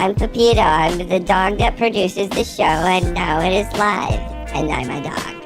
I'm Pepito. I'm the dog that produces the show, and now it is live. And I'm a dog.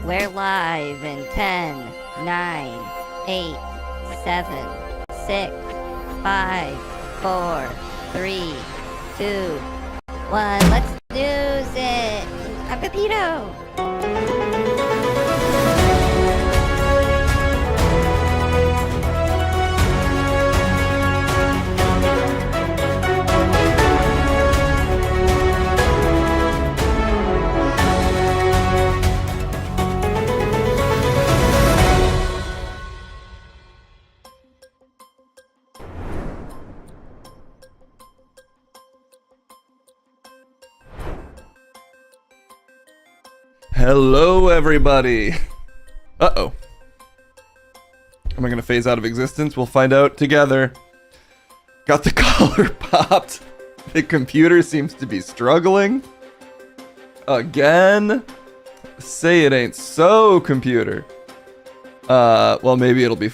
We're live in 10, 9, 8, 7, 6, 5, 4, 3, 2, 1. Let's news it! I'm Pepito! Hello, everybody. Uh-oh. Am I going to phase out of existence? We'll find out together. Got the collar popped. The computer seems to be struggling. Again. Say it ain't so, computer. Well, maybe it'll be...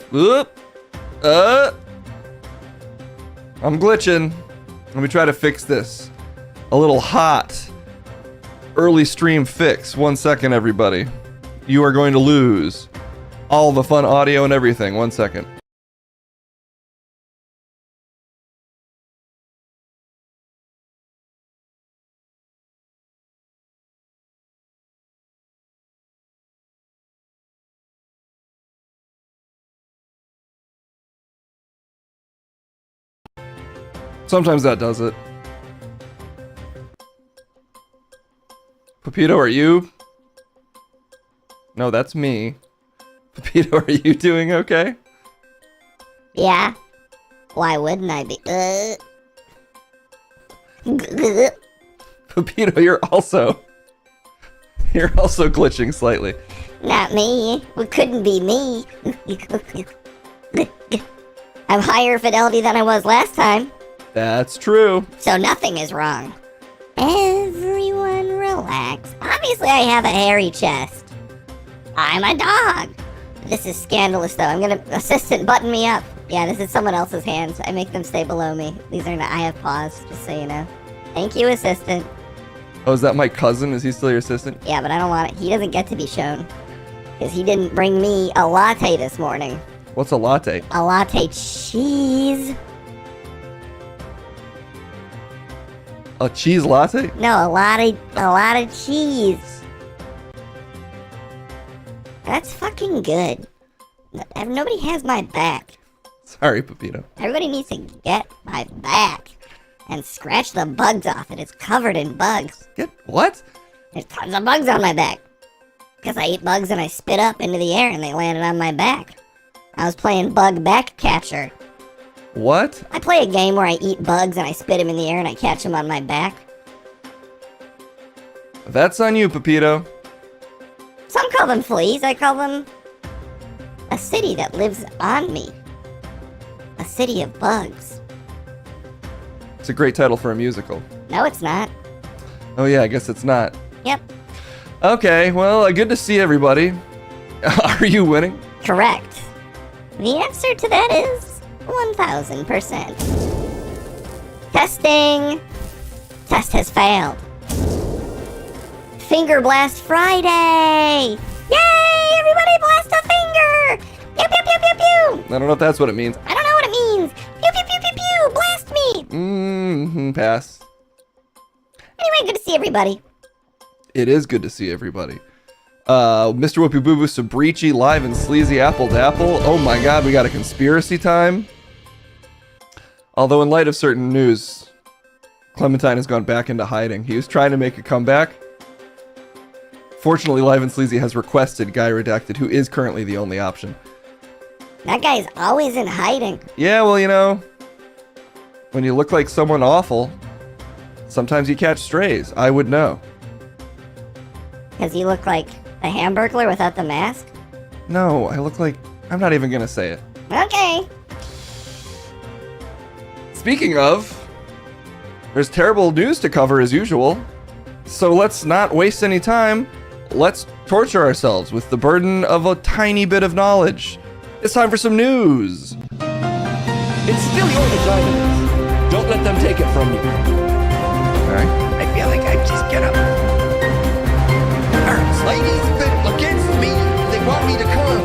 I'm glitching. Let me try to fix this. A little hot. Early stream fix. 1 second, everybody. You are going to lose all the fun audio and everything. 1 second. Sometimes that does it. Pepito, are you? No, that's me. Pepito, are you doing okay? Yeah. Why wouldn't I be? Pepito, you're also glitching slightly. Not me. It couldn't be me. I'm higher fidelity than I was last time. That's true. So nothing is wrong. Everyone relax. Obviously I have a hairy chest. I'm a dog. This is scandalous though. I'm gonna... Assistant, button me up. Yeah, this is someone else's hands. I make them stay below me. These are not... I have paws, just so you know. Thank you, assistant. Oh, is that my cousin? Is he still your assistant? Yeah, but I don't want it. He doesn't get to be shown. Because he didn't bring me a latte this morning. What's a latte? A latte cheese. A cheese latte? No, a lot of cheese. That's fucking good. Nobody has my back. Sorry, Pepito. Everybody needs to get my back and scratch the bugs off it. It's covered in bugs. Get what? There's tons of bugs on my back. Because I eat bugs and I spit up into the air and they landed on my back. I was playing bug back catcher. What? I play a game where I eat bugs and I spit them in the air and I catch them on my back. That's on you, Pepito. Some call them fleas. I call them a city that lives on me. A city of bugs. It's a great title for a musical. No, it's not. Oh yeah, I guess it's not. Yep. Okay, well, good to see everybody. Are you winning? Correct. The answer to that is 1000%. Testing. Test has failed. Finger Blast Friday! Yay! Everybody blast a finger! Pew, pew, pew, pew, pew. I don't know if that's what it means. I don't know what it means. Pew, pew, pew, pew, pew. Blast me. Pass. Anyway, good to see everybody. It is good to see everybody. Mr. Whoopi Boo Boo Sabrici live and sleazy apple to apple. Oh my god, we got a conspiracy time. Although in light of certain news, Clementine has gone back into hiding. He was trying to make a comeback. Fortunately, Live and Sleazy has requested Guy Redacted, who is currently the only option. That guy's always in hiding. Yeah, well, you know, when you look like someone awful, sometimes you catch strays. I would know. Because you look like a Hamburglar without the mask? No, I look like... I'm not even gonna say it. Okay. Speaking of, there's terrible news to cover as usual. So let's not waste any time. Let's torture ourselves with the burden of a tiny bit of knowledge. It's time for some news. It's still your vagina. Don't let them take it from you. Okay. I feel like I just get up. Ladies been against me. They want me to come.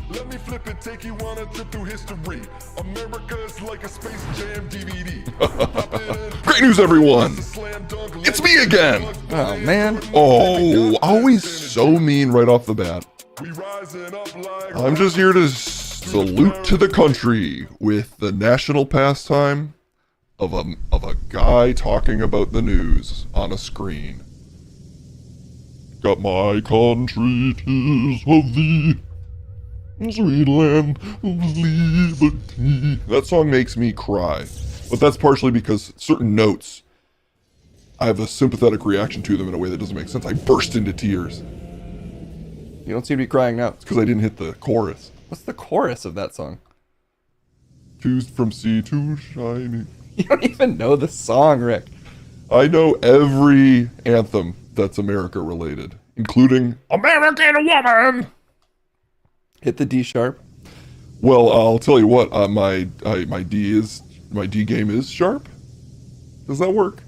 Let me flip it, take you on a trip through history. America's like a Space Jam DVD. Great news, everyone! It's me again! Oh, man. Oh, always so mean right off the bat. I'm just here to salute to the country with the national pastime of a guy talking about the news on a screen. Got my country, 'tis of thee, sweet land of liberty. That song makes me cry, but that's partially because certain notes, I have a sympathetic reaction to them in a way that doesn't make sense. I burst into tears. You don't seem to be crying now. It's because I didn't hit the chorus. What's the chorus of that song? Choose from sea to shining. You don't even know the song, Rick. I know every anthem that's America related, including American Woman. Hit the D sharp. Well, I'll tell you what. My D game is sharp. Does that work?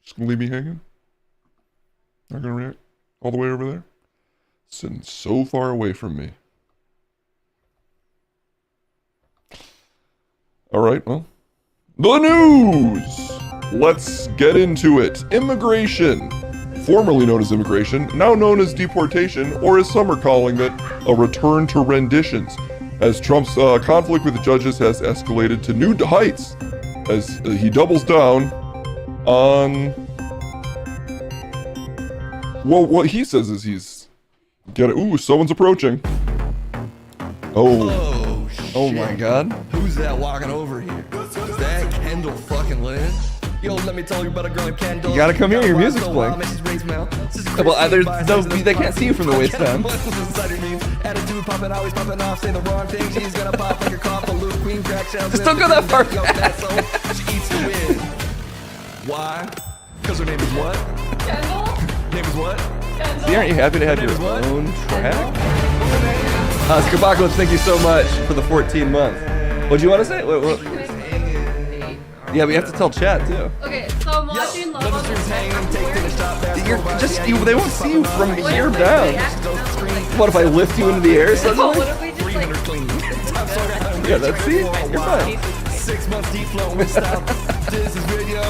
Just gonna leave me hanging? Not gonna react all the way over there? Sitting so far away from me. All right, well, the news. Let's get into it. Immigration, formerly known as immigration, now known as deportation, or as some are calling it, a return to renditions, as Trump's conflict with the judges has escalated to new heights, as he doubles down on, well, what he says is he's ooh, someone's approaching. Oh my god. Who's that walking over here? Is that Kendall fucking Lynn? Yo, let me tell you about a girl named Kendall. You gotta come here, your music's playing. Well, there's no, they can't see you from the waist down. Attitude popping, always popping off, saying the wrong thing. She's gonna pop like a cough, a loop, queen crack shells. Just don't go that far. She eats the wind. Why? Because her name is what? Kendall? Name is what? Kendall? See, aren't you happy to have your What? own track? Skabakovic, thank you so much for the 14 months. What do you want to say? Yeah, we have to tell chat too. Okay, so I'm watching Love on the Spectrum. You're just they won't see you from What here if down. they accidentally- What if I lift you into the air Oh, suddenly? what if we just like... Yeah, that's see. You're fine. 6 months deep flow with style. This is radio.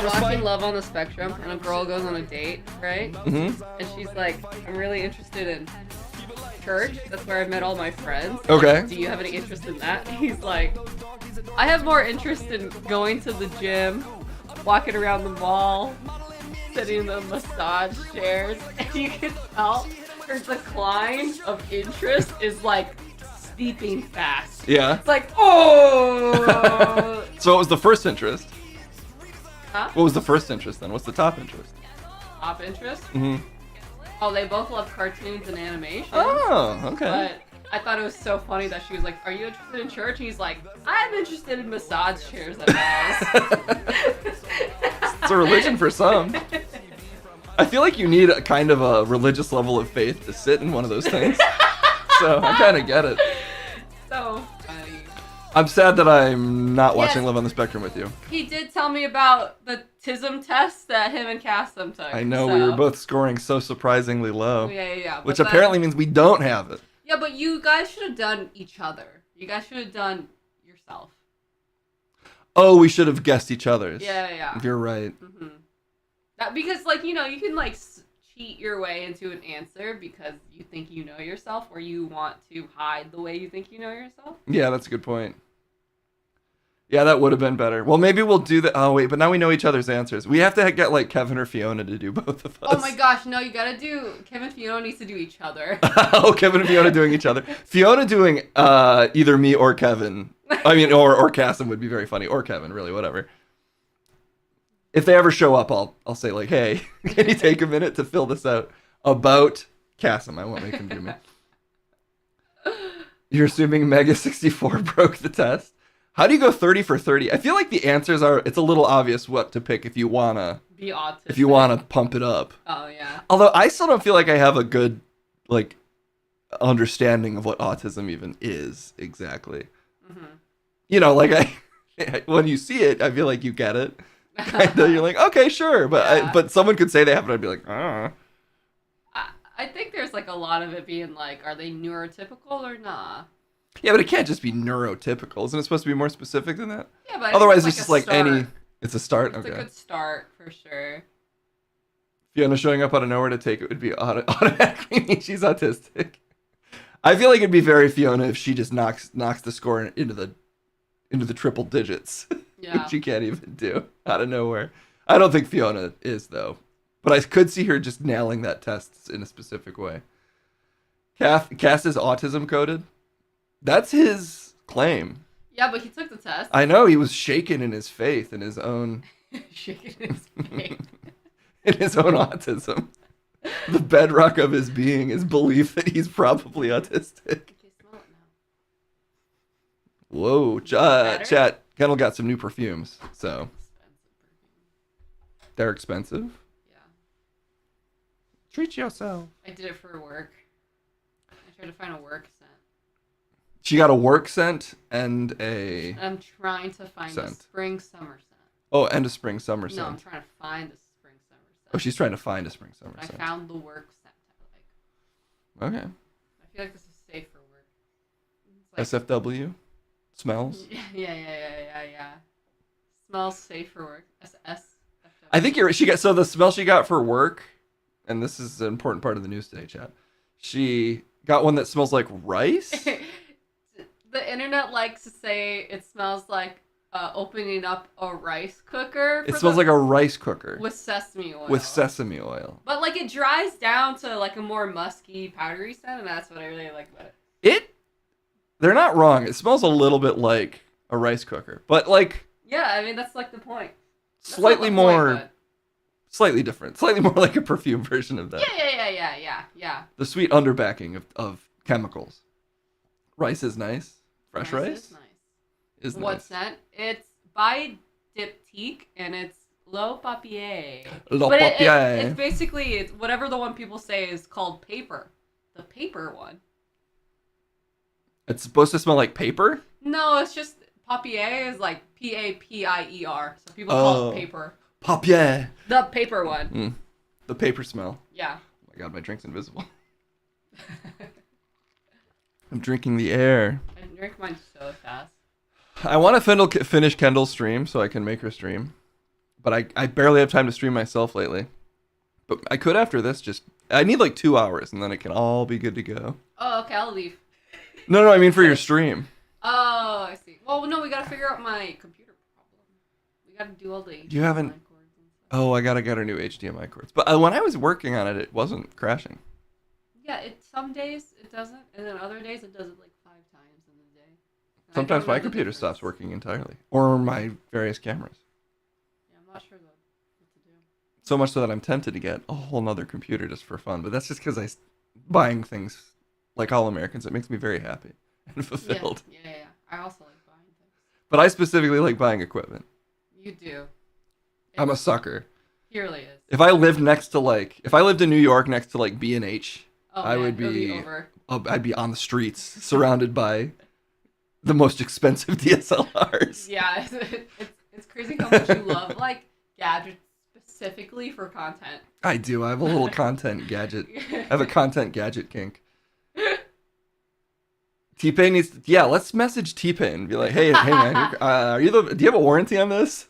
Watching Love on the Spectrum, and a girl goes on a date, right? Mm-hmm. And she's like, I'm really interested in church. That's where I've met all my friends. Okay. Do you have any interest in that? He's like, I have more interest in going to the gym, walking around the mall, sitting in the massage chairs, and you can tell her decline of interest is like steeping fast. Yeah. It's like, oh! So what was the first interest? Huh? What was the first interest then? What's the top interest? Top interest? Mm-hmm. Oh, they both love cartoons and animation. Oh, okay. But I thought it was so funny that she was like, are you interested in church? And he's like, I'm interested in massage chairs at malls. It's a religion for some. I feel like you need a kind of a religious level of faith to sit in one of those things. So I kind of get it. So funny. I'm sad that I'm not watching Yes. Love on the Spectrum with you. He did tell me about the TISM test that him and Cassim took. I know so. we were both scoring so surprisingly low. Yeah. Which but apparently means we don't have it. Yeah, but you guys should have done each other. You guys should have done yourself. Oh, we should have guessed each other's. Yeah. You're right. Mm-hmm. That because like you can like cheat your way into an answer because you think you know yourself, or you want to hide the way you think you know yourself. Yeah, that's a good point. Yeah, that would have been better. Well, maybe we'll do that. Oh, wait, but now we know each other's answers. We have to get, like, Kevin or Fiona to do both of us. Oh my gosh, no, you gotta do... Kevin and Fiona needs to do each other. Oh, Kevin and Fiona doing each other. Fiona doing either me or Kevin. I mean, or Cassim would be very funny. Or Kevin, really, whatever. If they ever show up, I'll say, like, hey, can you take a minute to fill this out about Cassim? I won't make him do me. You're assuming Mega 64 broke the test? How do you go 30 for 30? I feel like the answers are, it's a little obvious what to pick if you wanna Be autistic. if you wanna pump it up. Oh, yeah. Although I still don't feel like I have a good like understanding of what autism even is exactly. Mm-hmm. You know, like I when you see it, I feel like you get it. Kinda, you're like, okay, sure, but Yeah. but someone could say they have it, I'd be like, I think there's like a lot of it being like, are they neurotypical or nah? Yeah, but it can't just be neurotypical. Isn't it supposed to be more specific than that? Yeah, but I think Otherwise, it's it's just like like a any. start. It's a start. It's Okay. a good start for sure. Fiona showing up out of nowhere to take it would be automatically mean she's autistic. I feel like it'd be very Fiona if she just knocks the score into the triple digits. Yeah. She can't even do out of nowhere. I don't think Fiona is though, but I could see her just nailing that test in a specific way. Cass is autism coded. That's his claim. Yeah, but he took the test. I know he was shaken in his faith in his own Shaking his face. in his own autism. The bedrock of his being is belief that he's probably autistic. Okay, smell it now. Whoa, Better? chat. Kendall got some new perfumes, so Expensive perfume. they're expensive. Yeah. Treat yourself. I did it for work. I tried to find a work scent. She got a work scent and a I'm trying to find a Scent. spring summer scent. oh, and a spring summer No, I'm scent. trying to find a spring summer scent. Oh, she's trying to find a spring summer I scent. found the work scent I like. Okay. I feel like this is safe for work. It's like, SFW smells. yeah. Smells safe for work. SS. I think you're. She got so the smell she got for work, and this is an important part of the news today, chat. She got one that smells like rice. The internet likes to say it smells like opening up a rice cooker. It smells like a rice cooker with sesame oil. with sesame oil. But like it dries down to like a more musky, powdery scent, and that's what I really like about it. They're not wrong. It smells a little bit like a rice cooker, but like Yeah, I mean that's like the point. That's slightly not the more, point, slightly different, slightly more like a perfume version of that. but- Yeah. The sweet underbacking of chemicals. Rice is nice. Fresh Rice rice is nice. is What nice. scent? It's by Diptyque and it's L'Eau Papier. L'Eau But Papier. it's basically it's whatever the one people say is called paper. The paper one. It's supposed to smell like paper? No, it's just papier is like Papier. So people call Oh. it paper. Papier. The paper one. The paper smell. Yeah. Oh my god, my drink's invisible. I'm drinking the air. I drink mine so fast. I want to finish Kendall's stream so I can make her stream. But I barely have time to stream myself lately. But I could after this just... I need like 2 hours and then it can all be good to go. Oh, okay, I'll leave. No, I mean for your stream. Oh, I see. Well, no, we gotta figure out my computer problem. We gotta do all the You haven't- HDMI cords and stuff. Oh, I gotta get her new HDMI cords. But when I was working on it, it wasn't crashing. Yeah, some days it doesn't, and then other days it does it like 5 times in the day. And I Sometimes don't my know the computer difference. stops working entirely. Or my various cameras. Yeah, I'm not sure what to do. So much so that I'm tempted to get a whole nother computer just for fun. But that's just because buying things like all Americans, it makes me very happy and fulfilled. Yeah. I also like buying things. But I specifically like buying equipment. You do. I'm a It's sucker. purely is. If I lived if I lived in New York next to like B&H, Oh, I man, would it'll be, over. I'd be on the streets surrounded by the most expensive DSLRs. Yeah, it's crazy how much you love like gadgets specifically for content. I do. I have a little content gadget. I have a content gadget kink. T-Pain needs to, yeah, let's message T-Pain and be like, hey man, do you have a warranty on this?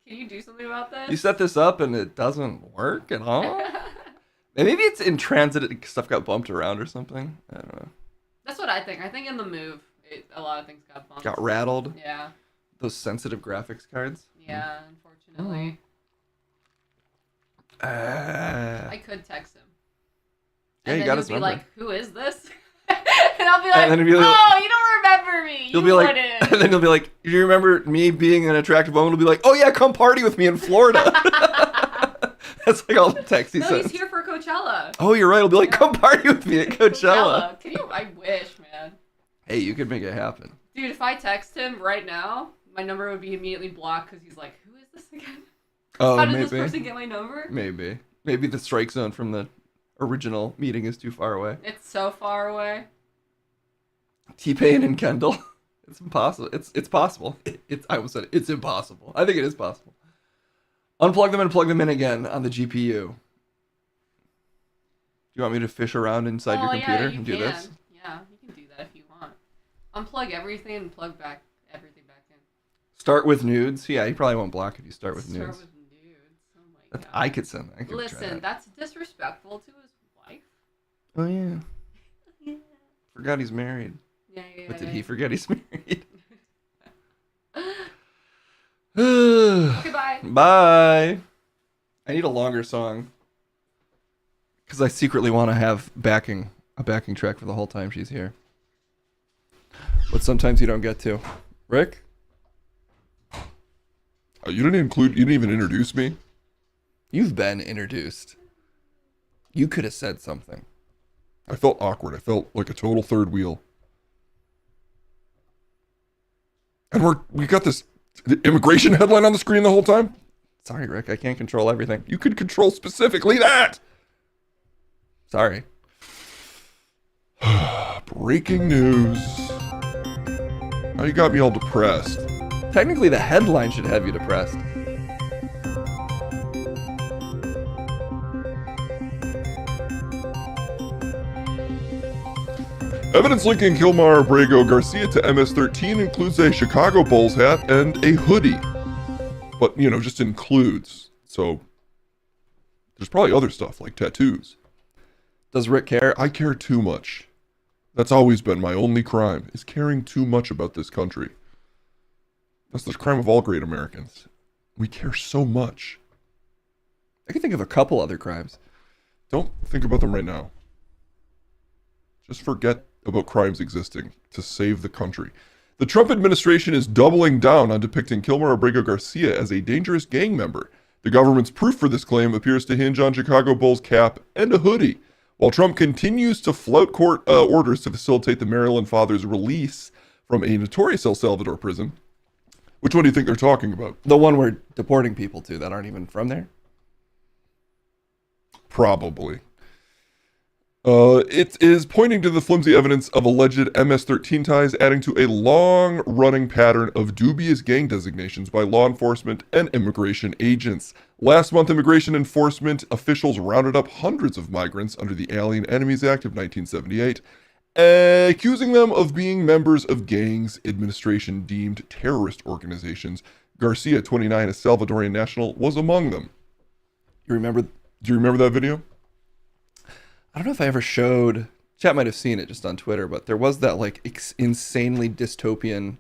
Can you do something about this? You set this up and it doesn't work at all? And maybe it's in transit, stuff got bumped around or something. I don't know. That's what I think. I think in the move, a lot of things got bumped. Got rattled. Yeah. Those sensitive graphics cards. Yeah, unfortunately. I could text him. Yeah, And you then got he'd his be number. like, who is this? And I'll be like, then he'd be like, oh, you don't remember me. You'll You be like, wouldn't. and then you'll be like, do you remember me being an attractive woman? He'll be like, oh yeah, come party with me in Florida. That's like all the text he No, sends. he's here for Coachella. Oh, you're right. He'll be like, come party with me at Coachella. Can you? I wish, man. Hey, you could make it happen. Dude, if I text him right now, my number would be immediately blocked because he's like, who is this again? Oh, How did maybe. this person get my number? Maybe. Maybe the strike zone from the original meeting is too far away. It's so far away. T-Pain and Kendall. It's impossible. It's possible. I almost said it. It's impossible. I think it is possible. Unplug them and plug them in again on the GPU. Do you want me to fish around inside your computer yeah, you and do can. this? Yeah, you can do that if you want. Unplug everything and plug back everything back in. Start with nudes. Yeah, he probably won't block if you start with nudes. Start with nudes. Oh my god. I could send that. I could try Listen, that. that's disrespectful to his wife. Oh yeah. Forgot he's married. Yeah. But did he forget he's married? Goodbye. Bye. I need a longer song. Because I secretly want to have a backing track for the whole time she's here. But sometimes you don't get to. Rick? You didn't even introduce me. You've been introduced. You could have said something. I felt awkward. I felt like a total third wheel. And we got this immigration headline on the screen the whole time. Sorry, Rick. I can't control everything. You could control specifically that. Sorry. Breaking news. Now you got me all depressed. Technically, the headline should have you depressed. Evidence linking Kilmar Abrego Garcia to MS-13 includes a Chicago Bulls hat and a hoodie. But, just includes. So, there's probably other stuff like tattoos. Does Rick care? I care too much. That's always been my only crime, is caring too much about this country. That's the crime of all great Americans. We care so much. I can think of a couple other crimes. Don't think about them right now. Just forget about crimes existing to save the country. The Trump administration is doubling down on depicting Kilmar Abrego Garcia as a dangerous gang member. The government's proof for this claim appears to hinge on Chicago Bulls cap and a hoodie. While Trump continues to flout court orders to facilitate the Maryland father's release from a notorious El Salvador prison. Which one do you think they're talking about? The one we're deporting people to that aren't even from there? Probably. It is pointing to the flimsy evidence of alleged MS-13 ties, adding to a long-running pattern of dubious gang designations by law enforcement and immigration agents. Last month, immigration enforcement officials rounded up hundreds of migrants under the Alien Enemies Act of 1978, accusing them of being members of gangs administration deemed terrorist organizations. Garcia, 29, a Salvadorian national, was among them. Do you remember that video? I don't know if I ever showed. Chat might have seen it just on Twitter, but there was that like insanely dystopian,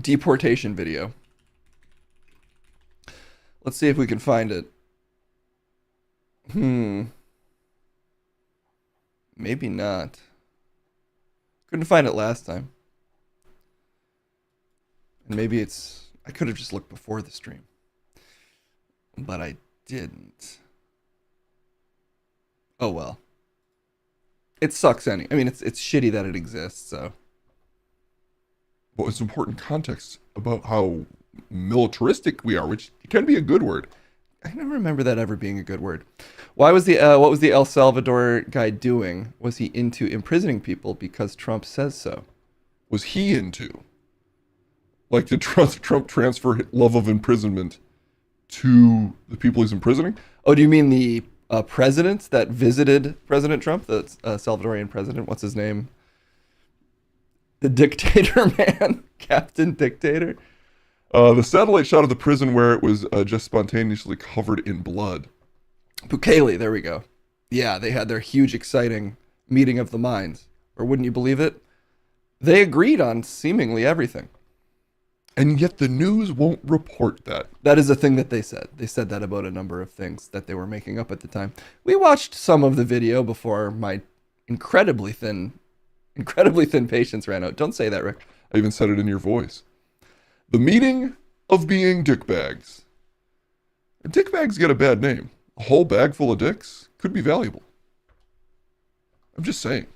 deportation video. Let's see if we can find it. Maybe not. Couldn't find it last time. And maybe I could have just looked before the stream. But I didn't. Oh well. It sucks I mean, it's shitty that it exists, so. Well, it's important context about how militaristic we are, which can be a good word. I don't remember that ever being a good word. Why was the what was the El Salvador guy doing? Was he into imprisoning people because Trump says so? Was he into? Like, did Trump transfer love of imprisonment to the people he's imprisoning? Oh, do you mean the president that visited President Trump, the Salvadorian president? What's his name? The dictator man, Captain Dictator. The satellite shot of the prison where it was just spontaneously covered in blood. Bukele, there we go. Yeah, they had their huge, exciting meeting of the minds. Or wouldn't you believe it? They agreed on seemingly everything. And yet the news won't report that. That is a thing that they said. They said that about a number of things that they were making up at the time. We watched some of the video before my incredibly thin patience ran out. Don't say that, Rick. I even said it in your voice. The meaning of being dickbags. Dickbags get a bad name. A whole bag full of dicks could be valuable. I'm just saying.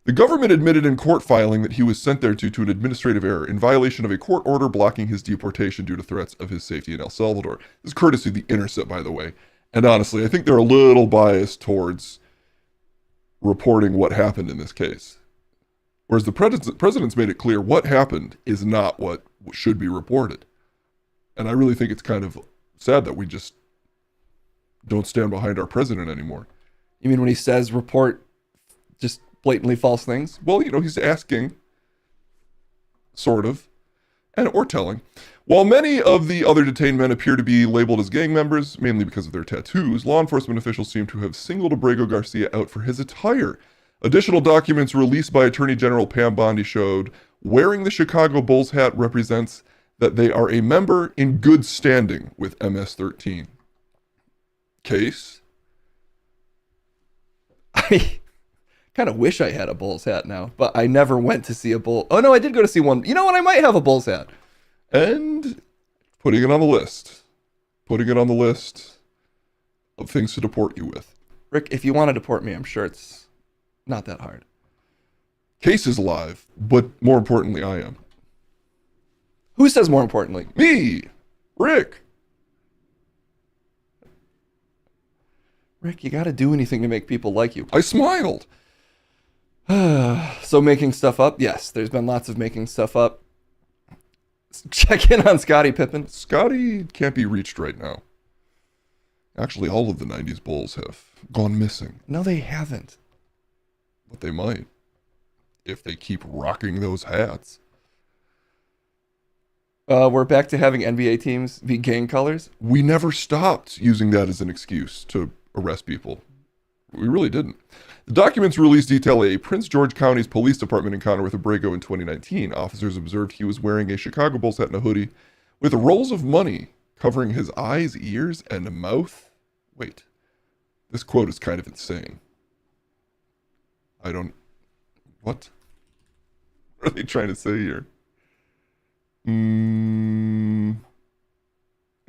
The government admitted in court filing that he was sent there due to an administrative error in violation of a court order blocking his deportation due to threats of his safety in El Salvador. This is courtesy of The Intercept, by the way. And honestly, I think they're a little biased towards reporting what happened in this case. Whereas the president's made it clear what happened is not what should be reported. And I really think it's kind of sad that we just don't stand behind our president anymore. You mean when he says report just blatantly false things? Well, he's asking, sort of, and or telling. While many of the other detained men appear to be labeled as gang members, mainly because of their tattoos, law enforcement officials seem to have singled Abrego Garcia out for his attire. Additional documents released by Attorney General Pam Bondi showed wearing the Chicago Bulls hat represents that they are a member in good standing with MS-13. Case? I kind of wish I had a Bulls hat now, but I never went to see a Bull. Oh no, I did go to see one. You know what? I might have a Bulls hat. And putting it on the list. Putting it on the list of things to deport you with. Rick, if you want to deport me, I'm sure it's not that hard. Case is live, but more importantly, I am. Who says more importantly? Me! Rick! Rick, you got to do anything to make people like you. I smiled! So making stuff up? Yes, there's been lots of making stuff up. Check in on Scottie Pippen. Scottie can't be reached right now. Actually, all of the 90s Bulls have gone missing. No, they haven't. But they might. If they keep rocking those hats. We're back to having NBA teams be gang colors. We never stopped using that as an excuse to arrest people. We really didn't. The documents released detail a Prince George County's police department encounter with Abrego in 2019. Officers observed he was wearing a Chicago Bulls hat and a hoodie with rolls of money covering his eyes, ears, and mouth. Wait, this quote is kind of insane. What? What are they trying to say here?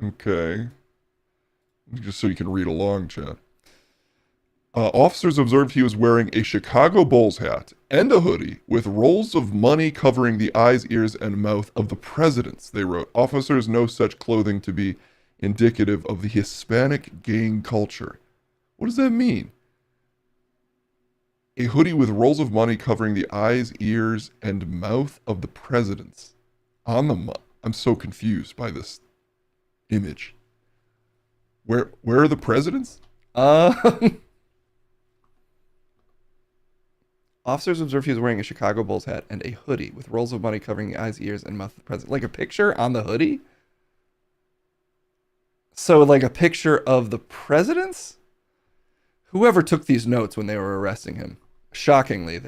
Okay. Just so you can read along, chat. Officers observed he was wearing a Chicago Bulls hat and a hoodie with rolls of money covering the eyes, ears, and mouth of the presidents, they wrote. Officers know such clothing to be indicative of the Hispanic gang culture. What does that mean? A hoodie with rolls of money covering the eyes, ears, and mouth of the presidents. I'm so confused by this image. Where are the presidents? Officers observed he was wearing a Chicago Bulls hat and a hoodie with rolls of money covering the eyes, ears, and mouth of the president. Like a picture on the hoodie? So like a picture of the presidents? Whoever took these notes when they were arresting him, shockingly,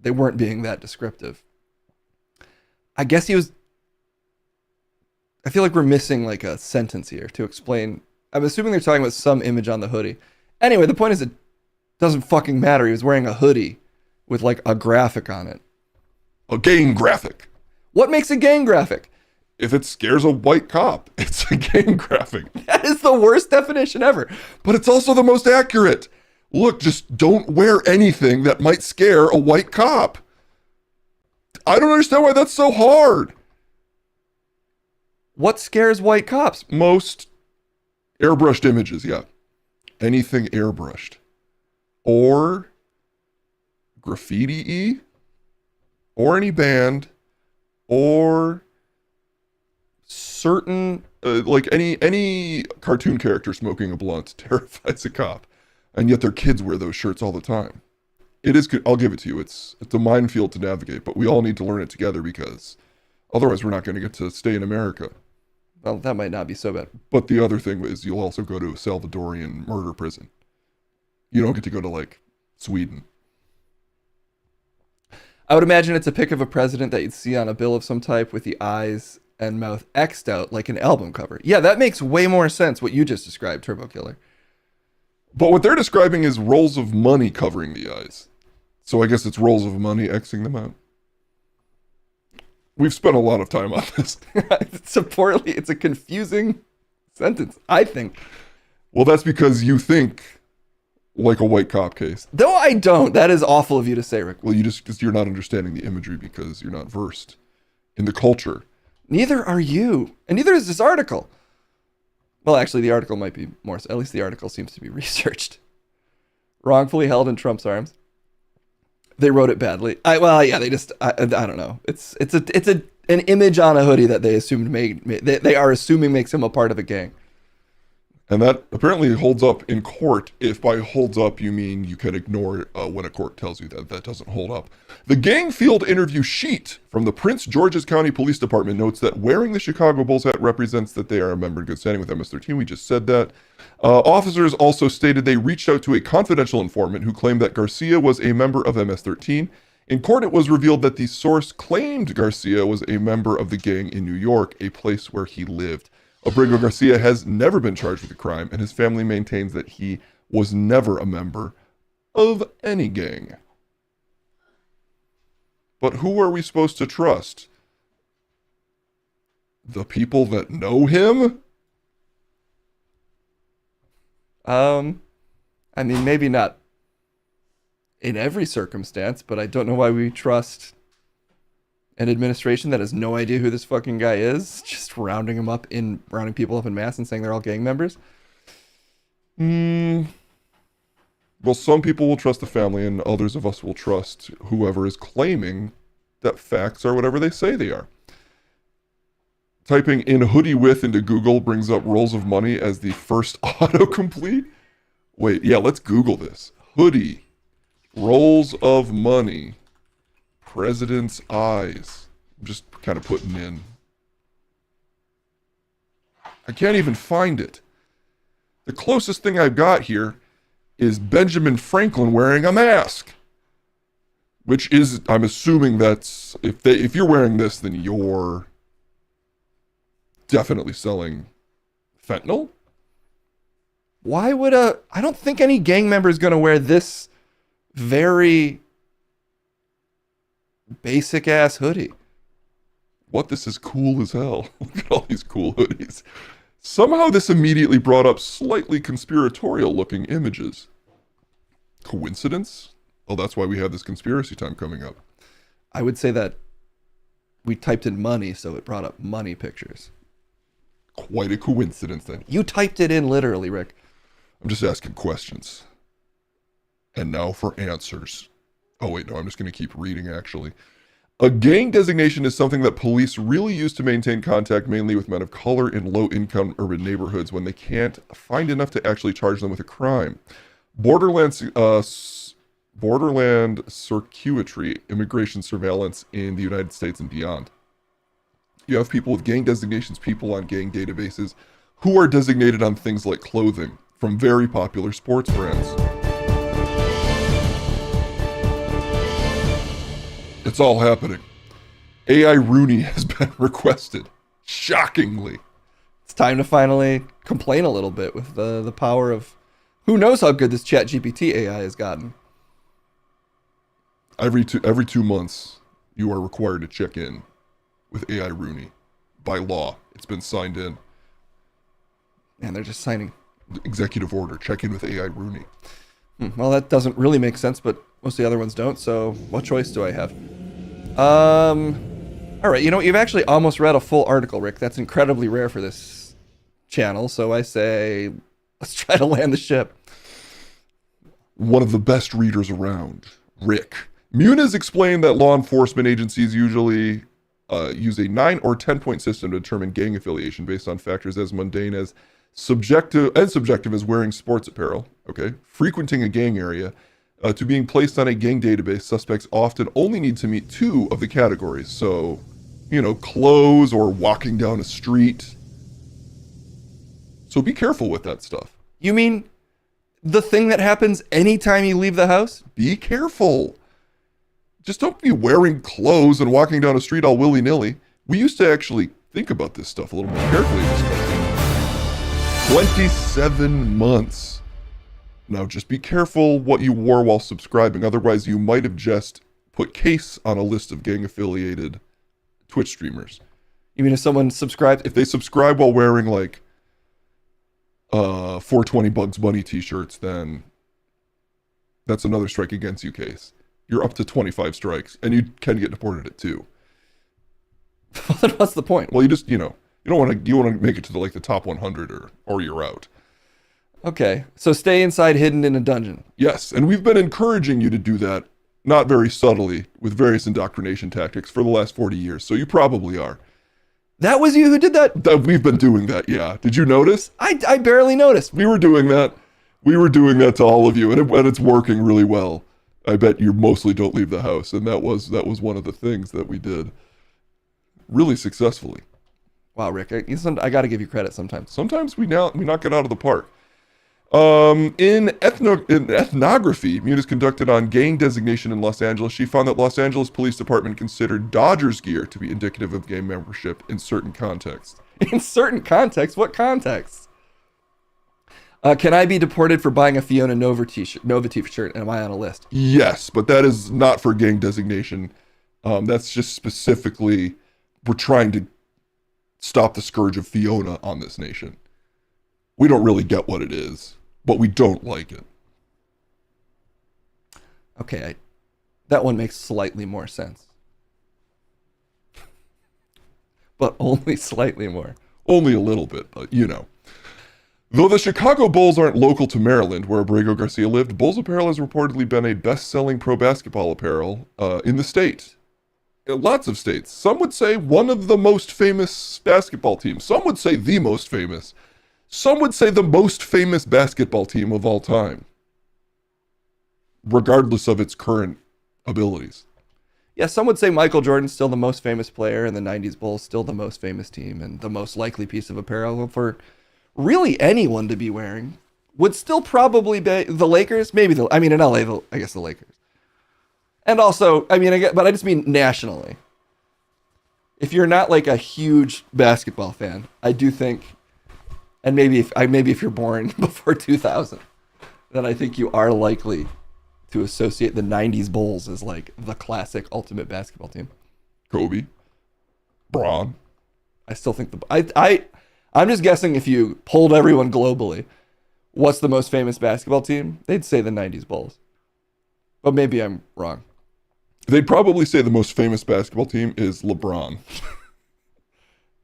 they weren't being that descriptive. I guess he was... I feel like we're missing like a sentence here to explain. I'm assuming they're talking about some image on the hoodie. Anyway, the point is it doesn't fucking matter. He was wearing a hoodie with like a graphic on it. A gang graphic. What makes a gang graphic? If it scares a white cop, it's a gang graphic. That is the worst definition ever. But it's also the most accurate. Look, just don't wear anything that might scare a white cop. I don't understand why that's so hard. What scares white cops? Most Airbrushed images, yeah. Anything airbrushed. Or graffiti-y. Or any band. Or certain, like any cartoon character smoking a blunt terrifies a cop. And yet their kids wear those shirts all the time. It is good. I'll give it to you. It's a minefield to navigate, but we all need to learn it together because otherwise we're not going to get to stay in America. Well, that might not be so bad. But the other thing is you'll also go to a Salvadorian murder prison. You don't get to go to, like, Sweden. I would imagine it's a pic of a president that you'd see on a bill of some type with the eyes and mouth X'd out like an album cover. Yeah, that makes way more sense what you just described, Turbo Killer. But what they're describing is rolls of money covering the eyes. So I guess it's rolls of money Xing them out. We've spent a lot of time on this. It's a confusing sentence, I think. Well, that's because you think like a white cop case. Though I don't. That is awful of you to say, Rick. Well, because you're not understanding the imagery because you're not versed in the culture. Neither are you. And neither is this article. Well, actually, the article might be more. At least the article seems to be researched. Wrongfully held in Trump's arms. They wrote it badly. They just. I don't know. It's an image on a hoodie that they assumed they are assuming makes him a part of a gang. And that apparently holds up in court. If by holds up you mean you can ignore when a court tells you that doesn't hold up. The gang field interview sheet from the Prince George's County Police Department notes that wearing the Chicago Bulls hat represents that they are a member in good standing with MS-13. We just said that. Officers also stated they reached out to a confidential informant who claimed that Garcia was a member of MS-13. In court, it was revealed that the source claimed Garcia was a member of the gang in New York, a place where he lived. Abrigo Garcia has never been charged with a crime, and his family maintains that he was never a member of any gang. But who are we supposed to trust? The people that know him? I mean, maybe not in every circumstance, but I don't know why we trust an administration that has no idea who this fucking guy is, just rounding people up in mass and saying they're all gang members. Well, some people will trust the family and others of us will trust whoever is claiming that facts are whatever they say they are. Typing in hoodie with into Google brings up rolls of money as the first autocomplete. Wait, yeah, let's Google this. Hoodie, rolls of money, president's eyes. I'm just kind of putting in. I can't even find it. The closest thing I've got here is Benjamin Franklin wearing a mask. Which is, I'm assuming that's, if you're wearing this, then you're definitely selling fentanyl? Why would I don't think any gang member is going to wear this very basic ass hoodie. What? This is cool as hell. Look at all these cool hoodies. Somehow this immediately brought up slightly conspiratorial looking images. Coincidence? Oh, that's why we have this conspiracy time coming up. I would say that we typed in money, so it brought up money pictures. Quite a coincidence then. You typed it in literally, Rick. I'm just asking questions. And now for answers. Oh wait, no, I'm just going to keep reading actually. A gang designation is something that police really use to maintain contact mainly with men of color in low-income urban neighborhoods when they can't find enough to actually charge them with a crime. Borderland circuitry, immigration surveillance in the United States and beyond. You have people with gang designations, people on gang databases, who are designated on things like clothing from very popular sports brands. It's all happening. AI Rooney has been requested. Shockingly. It's time to finally complain a little bit with the power of... Who knows how good this ChatGPT AI has gotten. Every 2 months, you are required to check in with AI Rooney. By law. It's been signed in. And they're just signing. Executive order. Check in with AI Rooney. Well, that doesn't really make sense, but most of the other ones don't, so what choice do I have? All right, you know what? You've actually almost read a full article, Rick. That's incredibly rare for this channel, so I say, let's try to land the ship. One of the best readers around, Rick. Muniz explained that law enforcement agencies usually use a 9 or 10-point system to determine gang affiliation based on factors as mundane as subjective as wearing sports apparel, okay, frequenting a gang area, to being placed on a gang database. Suspects often only need to meet 2 of the categories. So, clothes or walking down a street. So be careful with that stuff. You mean the thing that happens anytime you leave the house? Be careful. Just don't be wearing clothes and walking down a street all willy-nilly. We used to actually think about this stuff a little more carefully. 27 months. Now just be careful what you wore while subscribing. Otherwise, you might have just put Case on a list of gang-affiliated Twitch streamers. You mean if someone subscribes? If they subscribe while wearing, 420 Bugs Bunny t-shirts, then that's another strike against you, Case. You're up to 25 strikes, and you can get deported at 2. Then what's the point? Well, you just, you don't want to make it to the top 100 or you're out. Okay, so stay inside hidden in a dungeon. Yes, and we've been encouraging you to do that, not very subtly, with various indoctrination tactics for the last 40 years, so you probably are. That was you who did that? We've been doing that, yeah. Did you notice? I barely noticed. We were doing that. We were doing that to all of you, and it's working really well. I bet you mostly don't leave the house, and that was one of the things that we did really successfully. Wow, Rick, I got to give you credit sometimes. Sometimes we knock it out of the park. In ethnography Muniz conducted on gang designation in Los Angeles, she found that Los Angeles Police Department considered Dodgers gear to be indicative of gang membership in certain contexts. In certain contexts? What contexts? Can I be deported for buying a Fiona Nova t-shirt? Am I on a list? Yes, but that is not for gang designation. That's just specifically, we're trying to stop the scourge of Fiona on this nation. We don't really get what it is, but we don't like it. Okay, that one makes slightly more sense. But only slightly more. Only a little bit, but Though the Chicago Bulls aren't local to Maryland, where Abrego Garcia lived, Bulls apparel has reportedly been a best-selling pro basketball apparel in the state. In lots of states. Some would say one of the most famous basketball teams. Some would say the most famous. Some would say the most famous basketball team of all time, regardless of its current abilities. Yeah, some would say Michael Jordan's still the most famous player, and the 90s Bulls still the most famous team, and the most likely piece of apparel for really anyone to be wearing would still probably be the Lakers. Maybe in LA, I guess the Lakers. And also, but I just mean nationally. If you're not a huge basketball fan, I do think, and maybe if you're born before 2000, then I think you are likely to associate the 90s Bulls as the classic ultimate basketball team. Kobe, Braun. I still think I'm just guessing if you polled everyone globally, what's the most famous basketball team? They'd say the 90s Bulls. But maybe I'm wrong. They'd probably say the most famous basketball team is LeBron.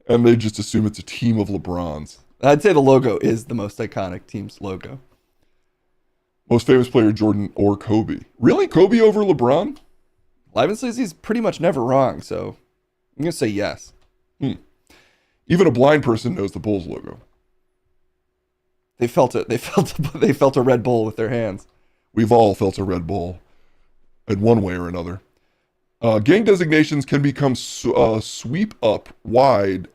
And they just assume it's a team of LeBrons. I'd say the logo is the most iconic team's logo. Most famous player, Jordan or Kobe. Really? Kobe over LeBron? Live and Sleazy's pretty much never wrong, so I'm going to say yes. Even a blind person knows the Bulls logo. They felt it. They felt a Red Bull with their hands. We've all felt a Red Bull in one way or another. Gang designations can become sweep up wide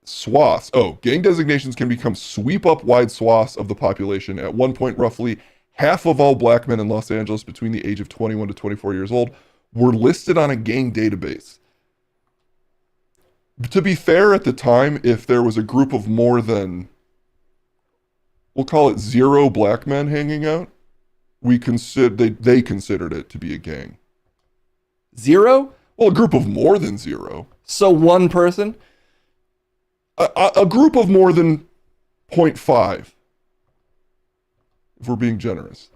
swaths. Gang designations can become sweep up wide swaths of the population. At one point, roughly half of all black men in Los Angeles between the age of 21 to 24 years old were listed on a gang database. To be fair, at the time, if there was a group of more than, we'll call it 0 black men hanging out, they considered it to be a gang. 0? Well, a group of more than 0. So one person? A group of more than 0.5, if we're being generous.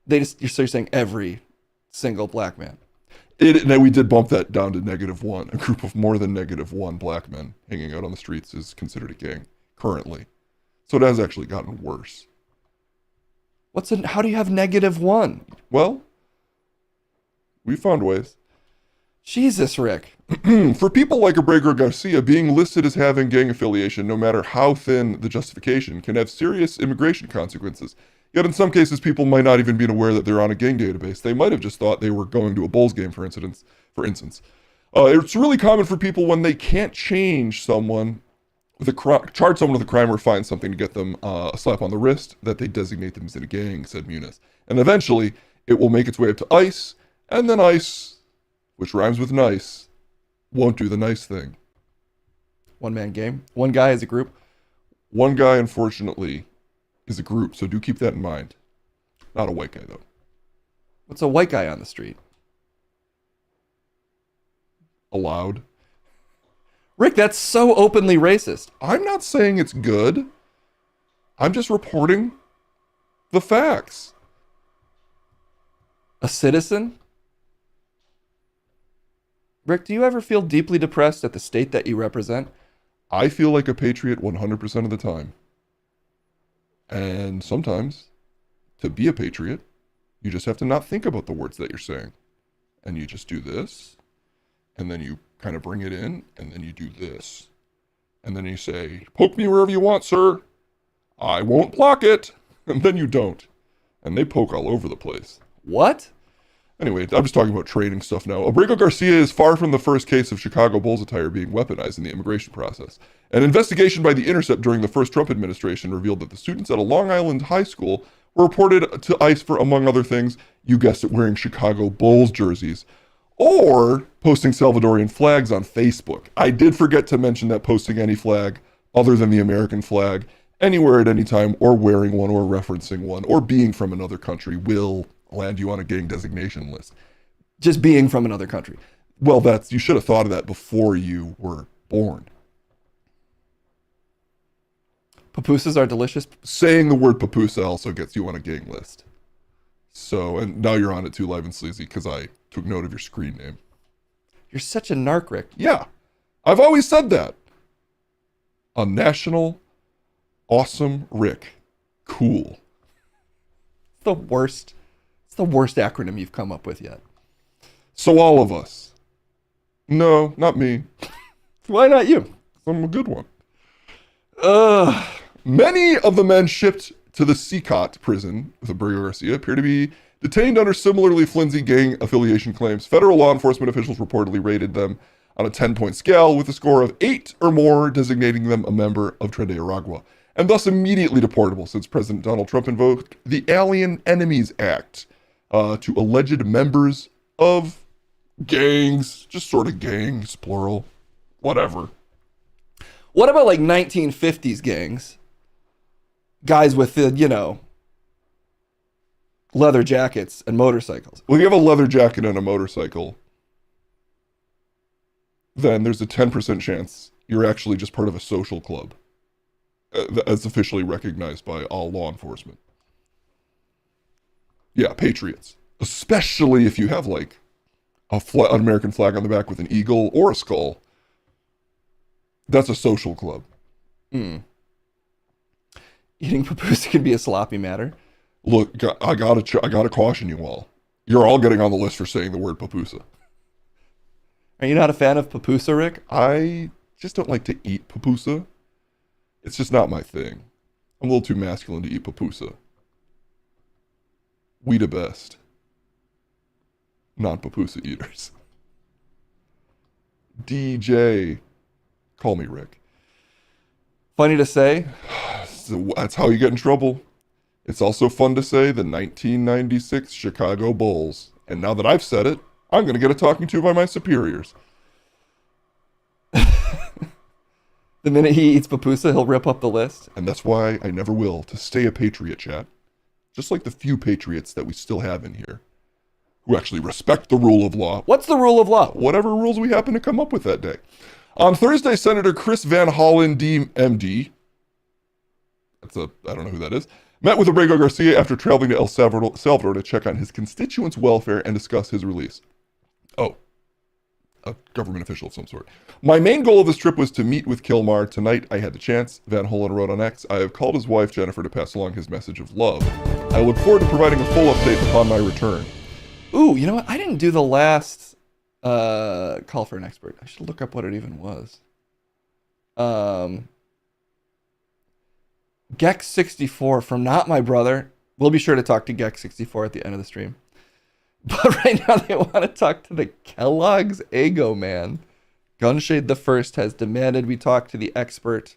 You're saying every single black man? Now we did bump that down to -1. A group of more than -1 black men hanging out on the streets is considered a gang currently. So it has actually gotten worse. How do you have -1? Well, we found ways. Jesus, Rick. For people like Abrego Garcia, being listed as having gang affiliation, no matter how thin the justification, can have serious immigration consequences. Yet in some cases, people might not even be aware that they're on a gang database. They might have just thought they were going to a Bulls game, for instance. It's really common for people when they can't change someone charge someone with a crime or find something to get them a slap on the wrist, that they designate them as in a gang, said Muniz. And eventually, it will make its way up to ICE, and then ICE, which rhymes with nice, won't do the nice thing. One-man game. One guy is a group. One guy, unfortunately, is a group, so do keep that in mind. Not a white guy, though. What's a white guy on the street? Allowed. Rick, that's so openly racist. I'm not saying it's good. I'm just reporting the facts. A citizen? Rick, do you ever feel deeply depressed at the state that you represent? I feel like a patriot 100% of the time. And sometimes, to be a patriot, you just have to not think about the words that you're saying. And you just do this, and then you kind of bring it in, and then you do this. And then you say, poke me wherever you want, sir. I won't block it. And then you don't. And they poke all over the place. What? Anyway, I'm just talking about training stuff now. Abrego Garcia is far from the first case of Chicago Bulls attire being weaponized in the immigration process. An investigation by The Intercept during the first Trump administration revealed that the students at a Long Island high school were reported to ICE for, among other things, you guessed it, wearing Chicago Bulls jerseys or posting Salvadorian flags on Facebook. I did forget to mention that posting any flag other than the American flag anywhere at any time, or wearing one or referencing one or being from another country will land you on a gang designation list. Just being from another country. Well, you should have thought of that before you were born. Pupusas are delicious. Saying the word pupusa also gets you on a gang list. So, and now you're on it too, live and sleazy, because I took note of your screen name. You're such a narc, Rick. Yeah, I've always said that. A national, awesome Rick. Cool. It's the worst acronym you've come up with yet. So all of us. No, not me. Why not you? I'm a good one. Many of the men shipped to the CCOT prison with Abrego Garcia appear to be detained under similarly flimsy gang affiliation claims. Federal law enforcement officials reportedly rated them on a 10-point scale with a score of 8 or more, designating them a member of Tres de Aragua, and thus immediately deportable since President Donald Trump invoked the Alien Enemies Act to alleged members of gangs, just sort of gangs, plural, whatever. What about like 1950s gangs? Guys with the, leather jackets and motorcycles. Well, you have a leather jacket and a motorcycle, then there's a 10% chance you're actually just part of a social club that's officially recognized by all law enforcement. Yeah, patriots. Especially if you have like an American flag on the back with an eagle or a skull. That's a social club. Eating pupusa can be a sloppy matter. Look, I gotta caution you all. You're all getting on the list for saying the word pupusa. Are you not a fan of pupusa, Rick? I just don't like to eat pupusa. It's just not my thing. I'm a little too masculine to eat pupusa. We the best. Non-pupusa eaters. DJ. Call me Rick. Funny to say. So that's how you get in trouble. It's also fun to say the 1996 Chicago Bulls. And now that I've said it, I'm going to get a talking to by my superiors. The minute he eats pupusa, he'll rip up the list. And that's why I never will, to stay a patriot, chat. Just like the few patriots that we still have in here, who actually respect the rule of law. What's the rule of law? Whatever rules we happen to come up with that day. On Thursday, Senator Chris Van Hollen, MD, I don't know who that is, met with Abrego Garcia after traveling to El Salvador to check on his constituents' welfare and discuss his release. Oh, a government official of some sort. My main goal of this trip was to meet with Kilmar. Tonight, I had the chance. Van Hollen wrote on X, I have called his wife, Jennifer, to pass along his message of love. I look forward to providing a full update upon my return. Ooh, you know what? I didn't do the last call for an expert. I should look up what it even was. Gex64 from Not My Brother. We'll be sure to talk to Gex64 at the end of the stream. But right now they want to talk to the Kellogg's Ego Man. Gunshade the First has demanded we talk to the expert,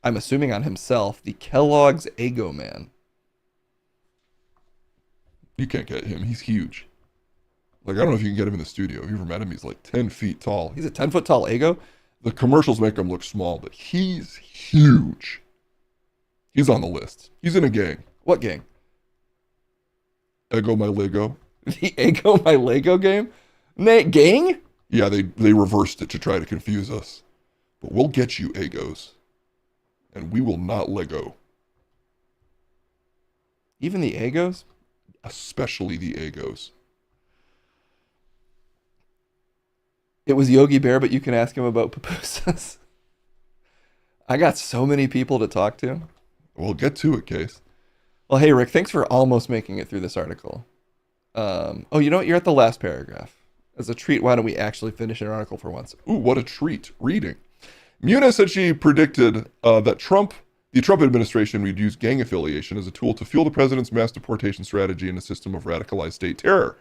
I'm assuming on himself, the Kellogg's Ego Man. You can't get him. He's huge. Like, I don't know if you can get him in the studio. Have you ever met him? He's like 10 feet tall. He's a 10-foot tall Ego? The commercials make him look small, but he's huge. He's on the list. He's in a gang. What gang? Ego My Lego. The Ego My Lego game? Nate, gang? Yeah, they reversed it to try to confuse us. But we'll get you, Egos. And we will not Lego. Even the Egos? Especially the Egos. It was Yogi Bear, but you can ask him about pupusas. I got so many people to talk to. We'll get to it, Case. Well, hey, Rick, thanks for almost making it through this article. Oh, you know what? You're at the last paragraph. As a treat, why don't we actually finish an article for once? Ooh, what a treat. Reading. Muna said she predicted that the Trump administration would use gang affiliation as a tool to fuel the president's mass deportation strategy and a system of radicalized state terror.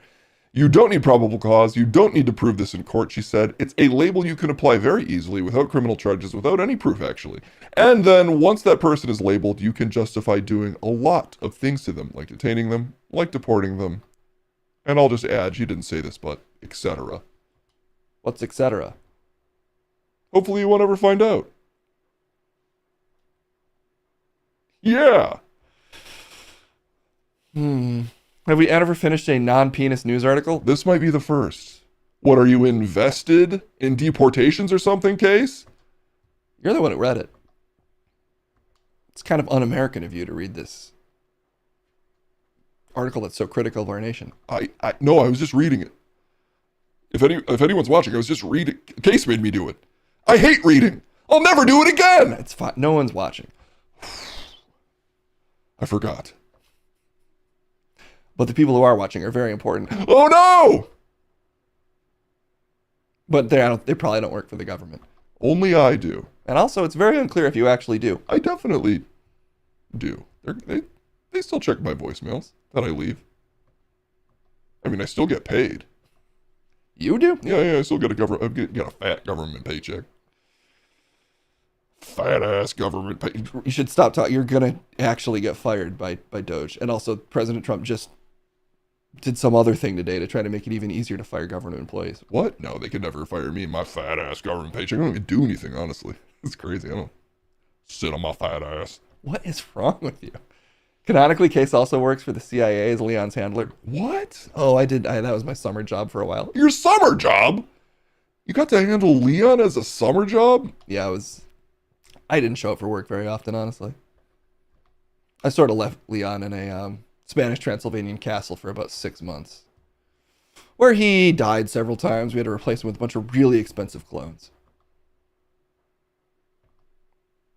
You don't need probable cause. You don't need to prove this in court, she said. It's a label you can apply very easily without criminal charges, without any proof, actually. And then once that person is labeled, you can justify doing a lot of things to them, like detaining them, like deporting them. And I'll just add, she didn't say this, but etc. What's etc.? Hopefully you won't ever find out. Yeah. Have we ever finished a non-penis news article? This might be the first. What, are you invested in deportations or something, Case? You're the one who read it. It's kind of un-American of you to read this article that's so critical of our nation. No, I was just reading it. If anyone's watching, I was just reading. Case made me do it. I hate reading. I'll never do it again. It's fine. No one's watching. I forgot. But the people who are watching are very important. Oh no! But they probably don't work for the government. Only I do. And also, it's very unclear if you actually do. I definitely do. They still check my voicemails that I leave. I mean, I still get paid. You do? Yeah, I still get a fat government paycheck. Fat ass government pay. You should stop talking. You're gonna actually get fired by Doge. And also, President Trump just did some other thing today to try to make it even easier to fire government employees. What? No, they could never fire me. My fat ass government paycheck. I don't even do anything, honestly. It's crazy. I don't sit on my fat ass. What is wrong with you? Canonically, Case also works for the CIA as Leon's handler. What? Oh, that was my summer job for a while. Your summer job? You got to handle Leon as a summer job? Yeah, I didn't show up for work very often, honestly. I sort of left Leon in a Spanish Transylvanian castle for about 6 months, where he died several times. We had to replace him with a bunch of really expensive clones.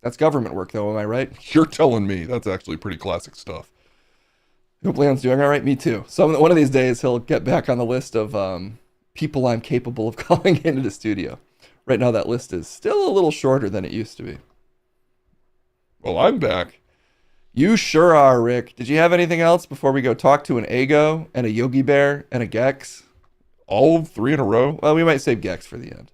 That's government work, though, am I right? You're telling me. That's actually pretty classic stuff. I hope Leon's doing all right. Me too. One of these days, he'll get back on the list of people I'm capable of calling into the studio. Right now, that list is still a little shorter than it used to be. Well, I'm back. You sure are, Rick. Did you have anything else before we go talk to an Ego and a Yogi Bear and a Gex? All 3 in a row? Well, we might save Gex for the end.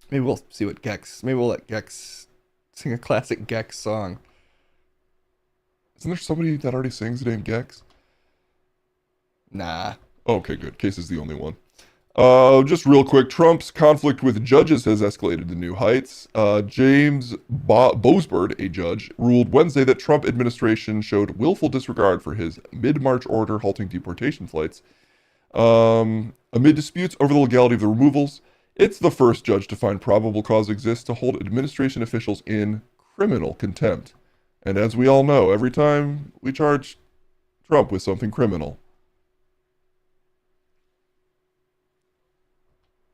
Maybe we'll see what Gex... Maybe we'll let Gex sing a classic Gex song. Isn't there somebody that already sings named Gex? Nah. Okay, good. Case is the only one. Just real quick, Trump's conflict with judges has escalated to new heights. James Bosberg, a judge, ruled Wednesday that Trump administration showed willful disregard for his mid-March order halting deportation flights. Amid disputes over the legality of the removals, it's the first judge to find probable cause exists to hold administration officials in criminal contempt. And as we all know, every time we charge Trump with something criminal,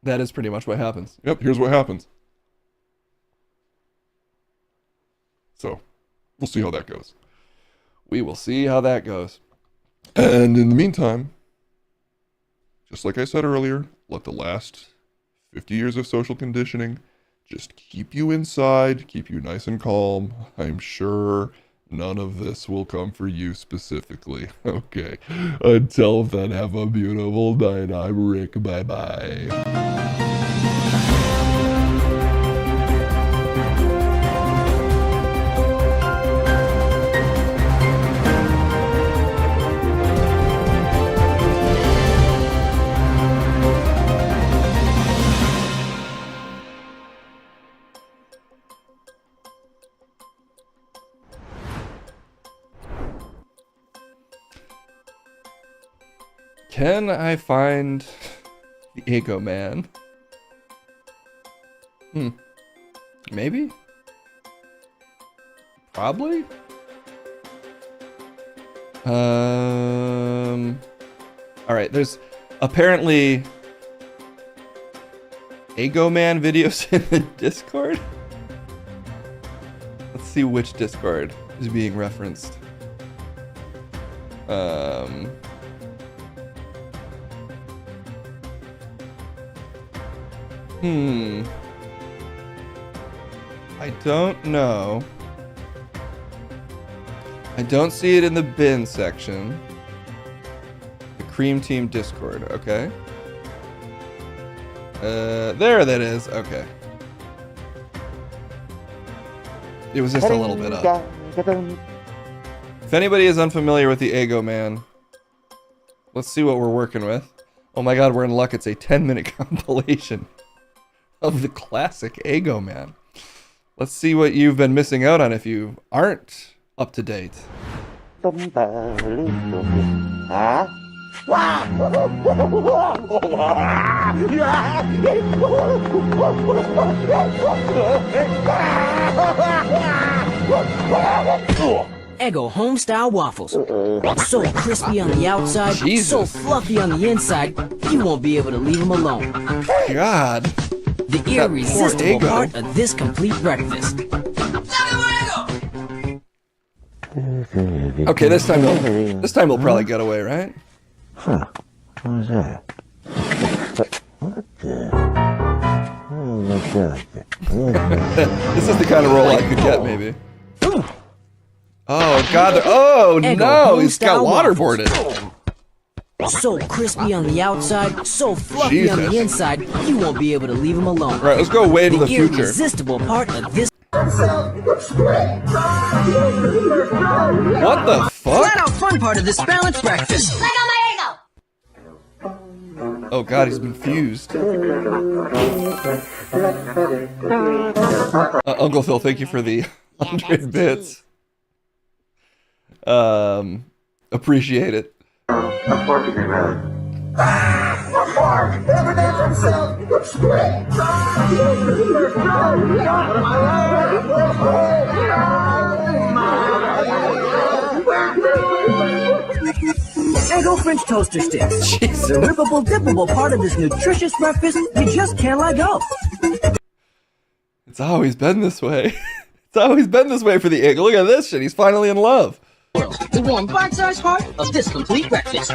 That is pretty much what happens. Yep, here's what happens. So, we'll see how that goes. We will see how that goes. And in the meantime, just like I said earlier, let the last 50 years of social conditioning just keep you inside, keep you nice and calm. I'm sure none of this will come for you specifically. Okay. Until then, have a beautiful night. I'm Rick. Bye-bye. Can I find the Ego Man? Maybe? Probably? Alright, there's apparently Ego Man videos in the Discord? Let's see which Discord is being referenced. I don't know. I don't see it in the bin section. The Cream Team Discord, okay. There that is, okay. It was just a little bit up. If anybody is unfamiliar with the Ego Man, let's see what we're working with. Oh my god, we're in luck. It's a 10-minute compilation of the classic Ego Man. Let's see what you've been missing out on if you aren't up to date. Eggo home-style waffles. So crispy on the outside, Jesus. so fluffy on the inside, you won't be able to leave them alone. God. The irresistible Eggo. part of this complete breakfast. Okay, this time they'll probably get away, right? Huh. What was that? What the? Oh my god. This is the kind of roll I could get, maybe. Oh god, oh Eggo no, he's got home-style waterboarded. So crispy on the outside, so fluffy on the Jesus. inside, you won't be able to leave them alone. Right, let's go way into the future. Irresistible part of this. What the fuck? Flat out fun part of this balanced breakfast. Oh god, he's been fused. Uncle Phil, thank you for the 100 bits. Appreciate it. Eggo French toaster sticks. Jesus. The rippable, dippable part of this nutritious breakfast you just can't let go. It's always been this way. It's always been this way for the Egg. Look at this shit. He's finally in love. The warm bite-sized part of this complete breakfast.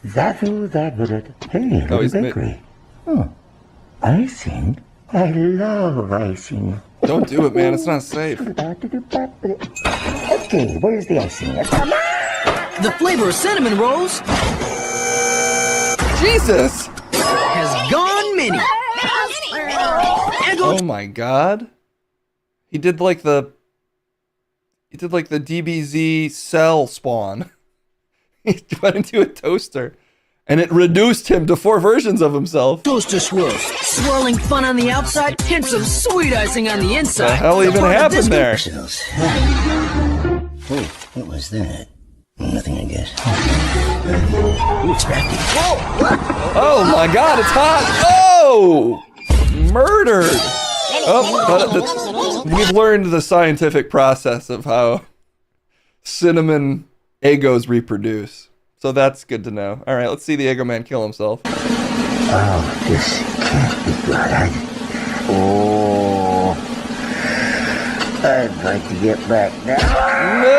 That's who that was it. Hey, Oh, he's the bakery. Oh, icing. I love icing. Don't do it, man. It's not safe. Okay, where's the icing? Come on! The flavor of cinnamon rolls Jesus! has gone mini. Eggo Oh my god. He did like the DBZ cell spawn. He went into a toaster and it reduced him to 4 versions of himself. toaster swirls, swirling fun on the outside, hints of sweet icing on the inside. The hell even Part of this happened there? Shells. Wait, what was that? Nothing, I guess. Ooh, it's crafty. Oh my god, it's hot! Oh! Murdered! Oh, but we've learned the scientific process of how cinnamon Eggos reproduce. So that's good to know. All right, let's see the Ego Man kill himself. Oh, this can't be good. I'd like to get back now. No!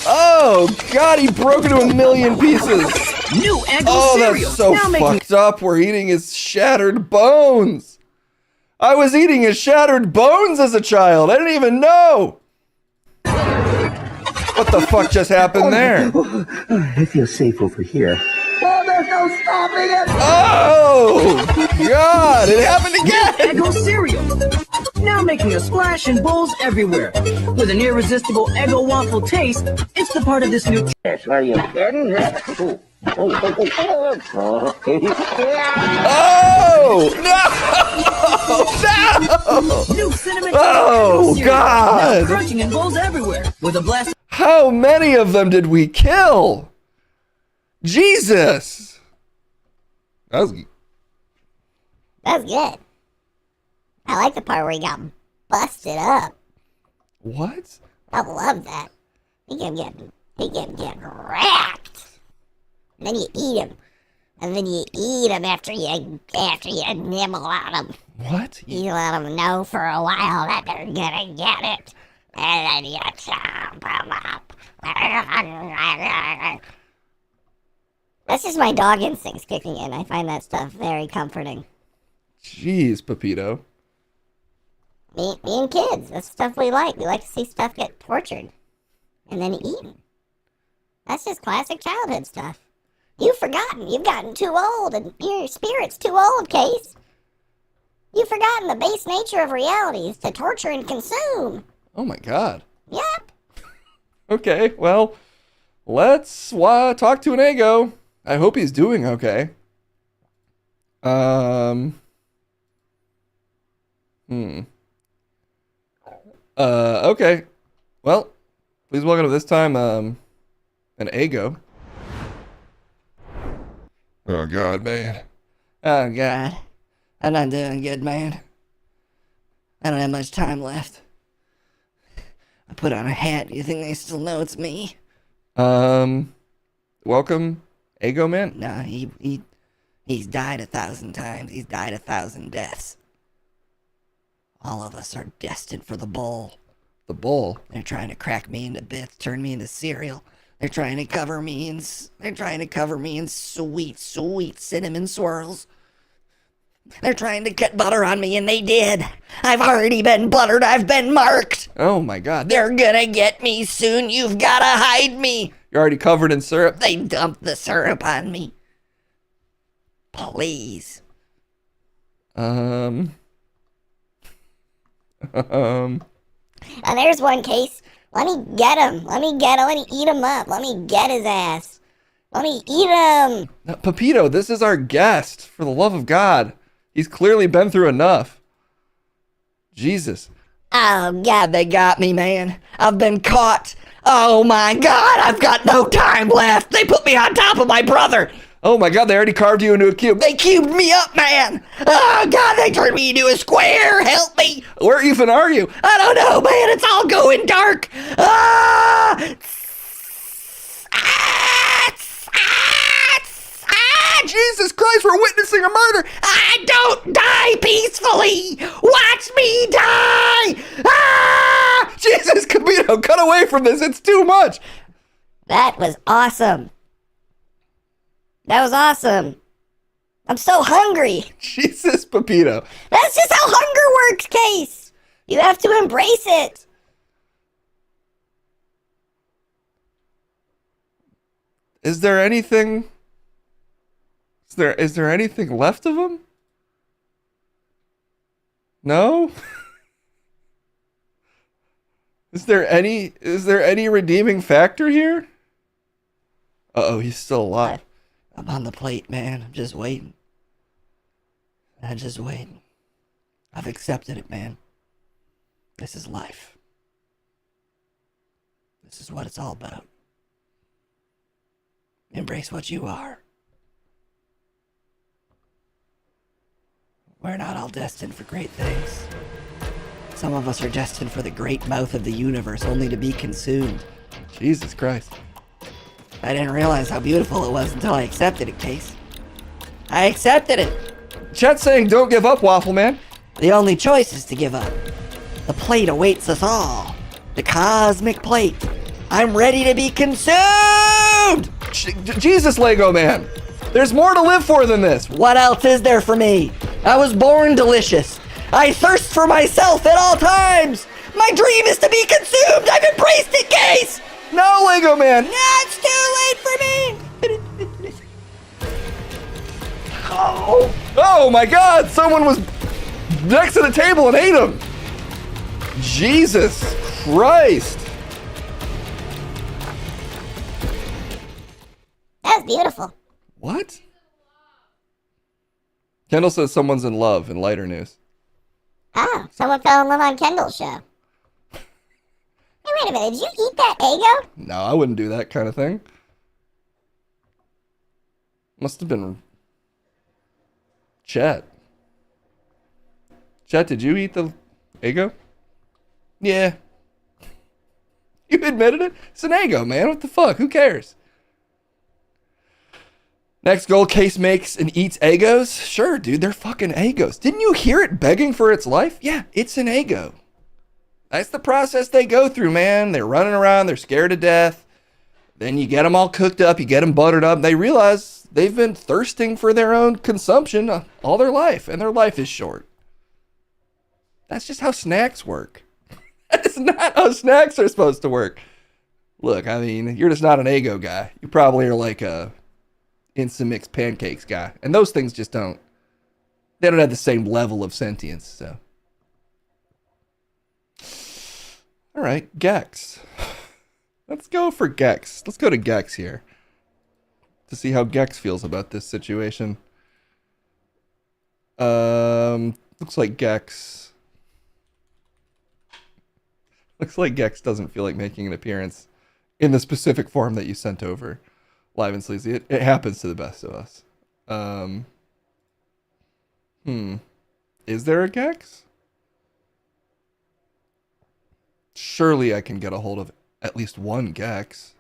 Oh, God, he broke into a million pieces. New Eggo Oh, cereal. that's so now making fucked up. We're eating his shattered bones. I was eating his shattered bones as a child. I didn't even know. What the fuck just happened there? I feel safe over here. Oh, there's no stopping it! Oh, God, it happened again. Eggo cereal. Now making a splash in bowls everywhere. With an irresistible Eggo waffle taste, it's the part of this new. Yes, are you kidding? Oh, no! New cinnamon Oh, Eggo cereal. God. Now crunching in bowls everywhere. With a blast. How many of them did we kill? Jesus! That was... That's good. I like the part where he got busted up. What? I love that. He can get wrecked. And then you eat him. And then you eat him after you nibble on him. What? You let them know for a while that they're gonna get it. And then you chop them up. That's just my dog instincts kicking in. I find that stuff very comforting. Jeez, Pepito. Me and kids, that's stuff we like. We like to see stuff get tortured and then eaten. That's just classic childhood stuff. You've forgotten. You've gotten too old, and your spirit's too old, Case. You've forgotten the base nature of reality is to torture and consume. Oh my God. Yep. Okay, well, let's talk to an Ego. I hope he's doing okay. Okay. Well, please welcome to this time, an Ego. Oh, God, man. Oh, God. I'm not doing good, man. I don't have much time left. I put on a hat. Do you think they still know it's me? Welcome, Ego Man. No, he's died 1,000 times. He's died 1,000 deaths. All of us are destined for the bowl. The bowl. They're trying to crack me into bits, turn me into cereal. They're trying to cover me in sweet, sweet cinnamon swirls. They're trying to get butter on me, and they did. I've already been buttered. I've been marked. Oh my God. They're gonna get me soon. You've gotta hide me. You're already covered in syrup. They dumped the syrup on me. Please. And there's one, Case. Let me get him. Let me eat him up. Let me get his ass. Let me eat him. Pepito, this is our guest. For the love of God. He's clearly been through enough. Jesus. Oh, God, they got me, man. I've been caught. Oh, my God, I've got no time left. They put me on top of my brother. Oh my God, they already carved you into a cube. They cubed me up, man. Oh, God, they turned me into a square. Help me. Where even are you? I don't know, man. It's all going dark. Ah! Jesus Christ, we're witnessing a murder. I don't die peacefully. Watch me die. Ah! Jesus, Pepito, cut away from this. It's too much. That was awesome. That was awesome. I'm so hungry. Jesus, Pepito. That's just how hunger works, Case. You have to embrace it. Is there anything left of him? No? Is there any redeeming factor here? Uh-oh, he's still alive. I'm on the plate, man. I'm just waiting. I've accepted it, man. This is life. This is what it's all about. Embrace what you are. We're not all destined for great things. Some of us are destined for the great mouth of the universe, only to be consumed. Jesus Christ. I didn't realize how beautiful it was until I accepted it, Case. I accepted it. Chet's saying don't give up, Waffle Man. The only choice is to give up. The plate awaits us all. The cosmic plate. I'm ready to be consumed! Jesus, Lego Man. There's more to live for than this. What else is there for me? I was born delicious. I thirst for myself at all times. My dream is to be consumed. I've embraced it, Case. No, Lego Man. No, it's too late for me. Oh my God. Someone was next to the table and ate him. Jesus Christ. That was beautiful. What? Kendall says someone's in love in lighter news. Oh, someone fell in love on Kendall's show. Hey, wait a minute. Did you eat that Eggo? No, I wouldn't do that kind of thing. Must have been Chet. Chet, did you eat the Eggo? Yeah. You admitted it? It's an Eggo, man. What the fuck? Who cares? Next goal, Case makes and eats Eggos. Sure, dude, they're fucking Eggos. Didn't you hear it begging for its life? Yeah, it's an Eggo. That's the process they go through, man. They're running around. They're scared to death. Then you get them all cooked up. You get them buttered up. They realize they've been thirsting for their own consumption all their life, and their life is short. That's just how snacks work. That is not how snacks are supposed to work. Look, I mean, you're just not an Eggo guy. You probably are like a instant mix pancakes guy, and those things just don't have the same level of sentience. So all right, Gex, let's go for Gex. Let's go to Gex here to see how Gex feels about this situation. Looks like Gex doesn't feel like making an appearance in the specific form that you sent over. Live and sleazy. It happens to the best of us. Is there a Gex? Surely I can get a hold of at least one Gex.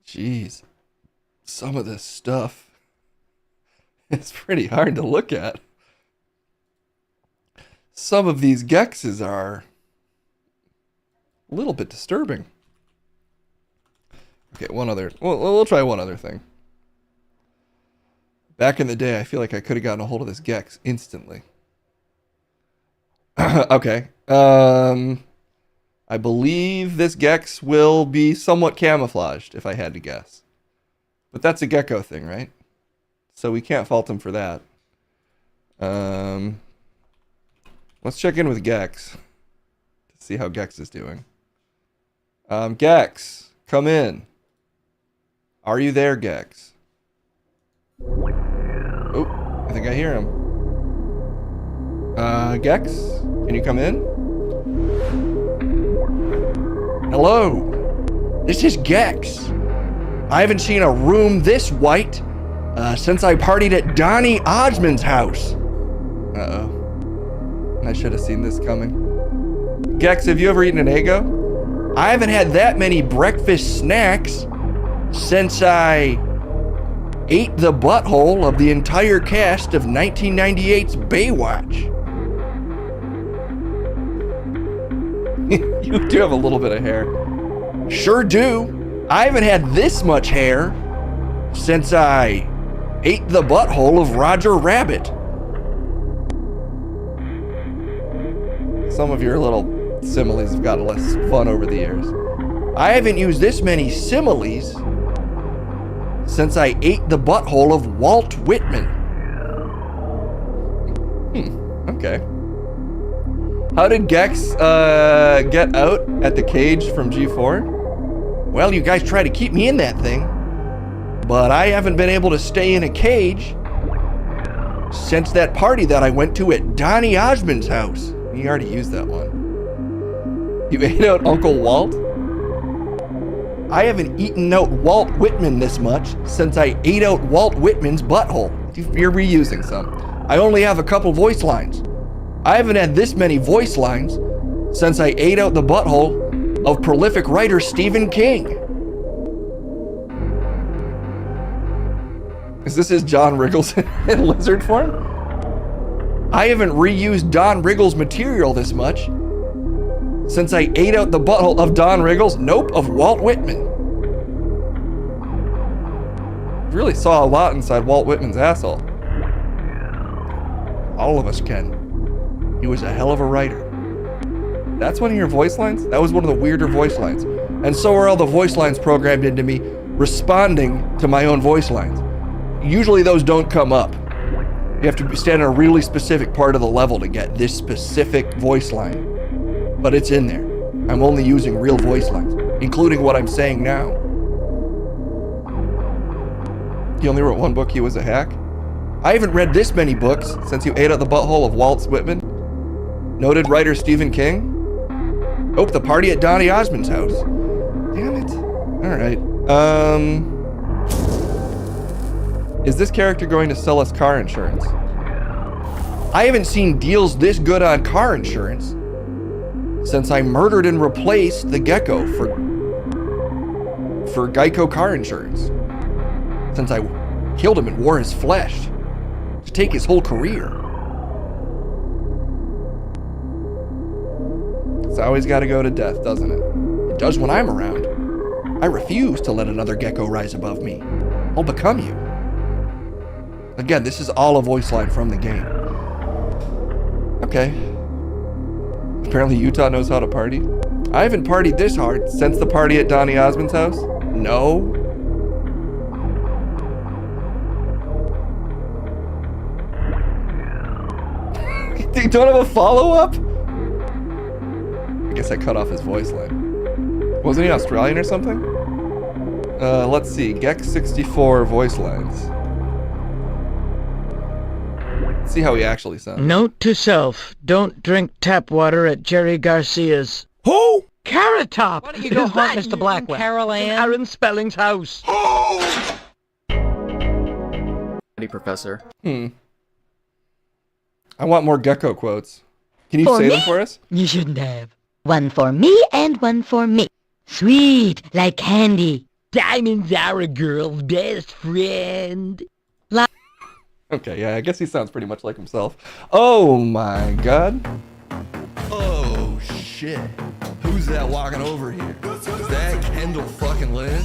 Jeez. Some of this stuff, it's pretty hard to look at. Some of these Gexes are a little bit disturbing. Okay, we'll try one other thing. Back in the day, I feel like I could have gotten a hold of this Gex instantly. Okay. I believe this Gex will be somewhat camouflaged, if I had to guess. But that's a gecko thing, right? So we can't fault him for that. Let's check in with Gex to see how Gex is doing. Gex, come in. Are you there, Gex? Oh, I think I hear him. Gex, can you come in? Hello, this is Gex. I haven't seen a room this white since I partied at Donny Osmond's house. Uh-oh. I should have seen this coming. Gex, have you ever eaten an Eggo? I haven't had that many breakfast snacks since I ate the butthole of the entire cast of 1998's Baywatch. You do have a little bit of hair. Sure do. I haven't had this much hair since I ate the butthole of Roger Rabbit. Some of your little similes have got less fun over the years. I haven't used this many similes since I ate the butthole of Walt Whitman. Okay. How did Gex get out at the cage from G4? Well, you guys try to keep me in that thing, but I haven't been able to stay in a cage since that party that I went to at Donny Osmond's house. You already used that one. You ate out Uncle Walt? I haven't eaten out Walt Whitman this much since I ate out Walt Whitman's butthole. You're reusing some. I only have a couple voice lines. I haven't had this many voice lines since I ate out the butthole of prolific writer Stephen King. Is this his John Riggles in lizard form? I haven't reused Don Riggles material this much since I ate out the butthole of Don Riggles. Nope, of Walt Whitman. Really saw a lot inside Walt Whitman's asshole. All of us can. He was a hell of a writer. That's one of your voice lines? That was one of the weirder voice lines. And so are all the voice lines programmed into me responding to my own voice lines. Usually those don't come up. You have to stand in a really specific part of the level to get this specific voice line. But it's in there. I'm only using real voice lines, including what I'm saying now. He only wrote one book, he was a hack? I haven't read this many books since you ate out the butthole of Walt Whitman. Noted writer Stephen King. Oh, The Party at Donny Osmond's House. Damn it. Alright. Is this character going to sell us car insurance? I haven't seen deals this good on car insurance since I murdered and replaced the gecko for Geico car insurance. Since I killed him and wore his flesh to take his whole career. It's always got to go to death, doesn't it? It does when I'm around. I refuse to let another gecko rise above me. I'll become you. Again, this is all a voice line from the game. Okay. Apparently Utah knows how to party. I haven't partied this hard since the party at Donny Osmond's house. No. You don't have a follow-up? I guess I cut off his voice line. Wasn't he Australian or something? Let's see. Gex64 voice lines. Let's see how he actually sounds. Note to self, don't drink tap water at Jerry Garcia's. Who? Carrot Top! Why don't you go hunt back, Mr. Blackwell? Carol Ann? Aaron Spelling's house. Professor. I want more gecko quotes. Can you For say me? them for us? You shouldn't have. One for me and one for me. Sweet, like candy. Diamonds are a girl's best friend. Okay, yeah, I guess he sounds pretty much like himself. Oh my god. Oh shit. Who's that walking over here? Is that Kendall fucking Lynn?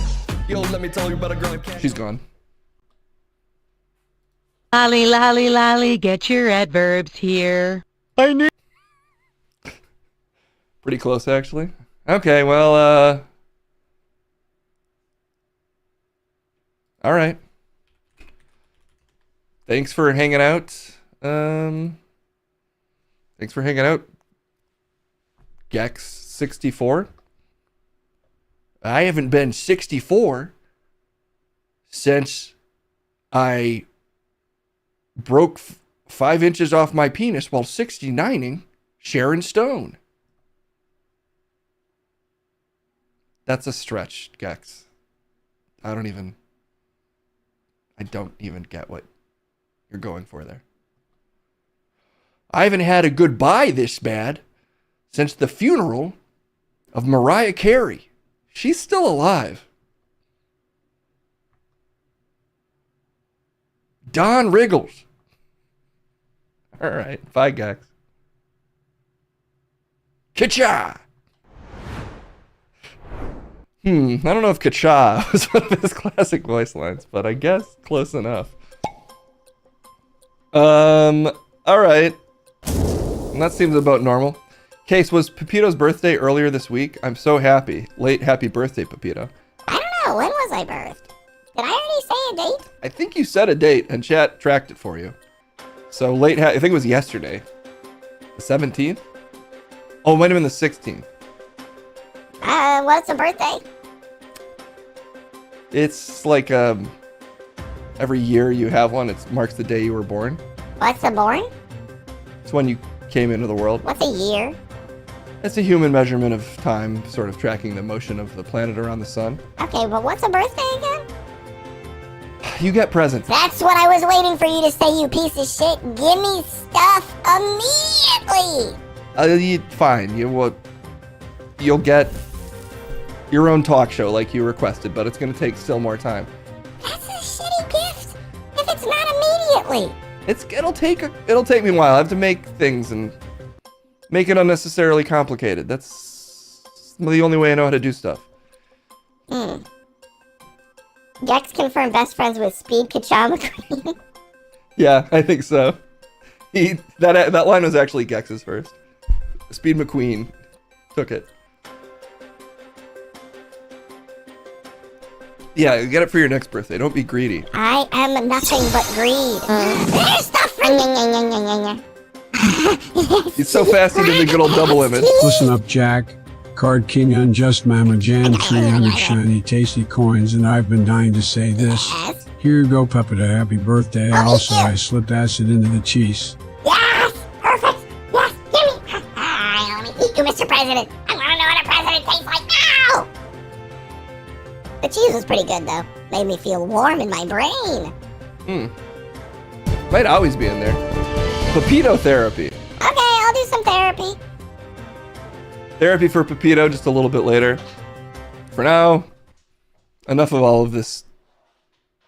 Yo, let me tell you about a girl named Kendall. She's gone. Lolly, lolly, lolly, get your adverbs here. I knew. Pretty close, actually. Okay, well, all right. Thanks for hanging out. Thanks for hanging out, Gex64. I haven't been 64 since I broke 5 inches off my penis while 69ing Sharon Stone. That's a stretch, Gex. I don't even get what you're going for there. I haven't had a goodbye this bad since the funeral of Mariah Carey. She's still alive. Don Riggles. All right, bye, Gex. Ka-cha! I don't know if Ka-cha was one of his classic voice lines, but I guess close enough. All right. And that seems about normal. Case, was Pepito's birthday earlier this week? I'm so happy. Late happy birthday, Pepito. I don't know. When was I birthed? Did I already say a date? I think you said a date and chat tracked it for you. So I think it was yesterday. The 17th? Oh, it might have been the 16th. What's a birthday? It's like, every year you have one. It marks the day you were born. What's a born? It's when you came into the world. What's a year? It's a human measurement of time, sort of tracking the motion of the planet around the sun. Okay, but what's a birthday again? You get presents. That's what I was waiting for you to say, you piece of shit. Give me stuff immediately! Fine. You'll get your own talk show like you requested, but it's gonna take still more time. That's a shitty gift. If it's not immediately. It'll take me a while. I have to make things and make it unnecessarily complicated. That's the only way I know how to do stuff. Gex confirmed best friends with Speed Kachama Queen. Yeah, I think so. That line was actually Gex's first. Speed McQueen took it. Yeah, get it for your next birthday. Don't be greedy. I am nothing but greed. There's the He's so fast he did the good old double image. Listen up, Jack. Card King Unjust Mama Jan 300 shiny tasty coins, and I've been dying to say this. Here you go, Puppet. Happy birthday. Also, I slipped acid into the cheese. Yes! Perfect! Yes! Give me! Let me eat you, Mr. President! I want to know what a president tastes like now! The cheese was pretty good, though. Made me feel warm in my brain. Might always be in there. Pepito therapy. Okay, I'll do some therapy. Therapy for Pepito just a little bit later. For now, enough of all of this.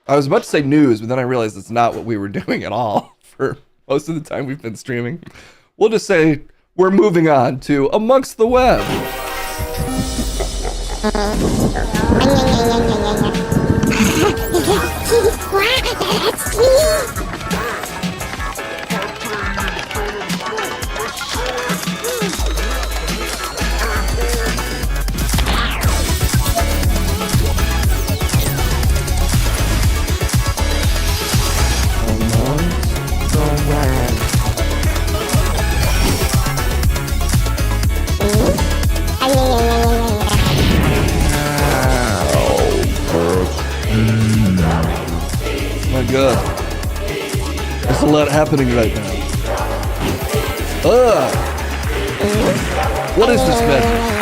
I was about to say news, but then I realized it's not what we were doing at all for most of the time we've been streaming. We'll just say we're moving on to Amongst the Web. My God, there's a lot happening right now. What is this magic?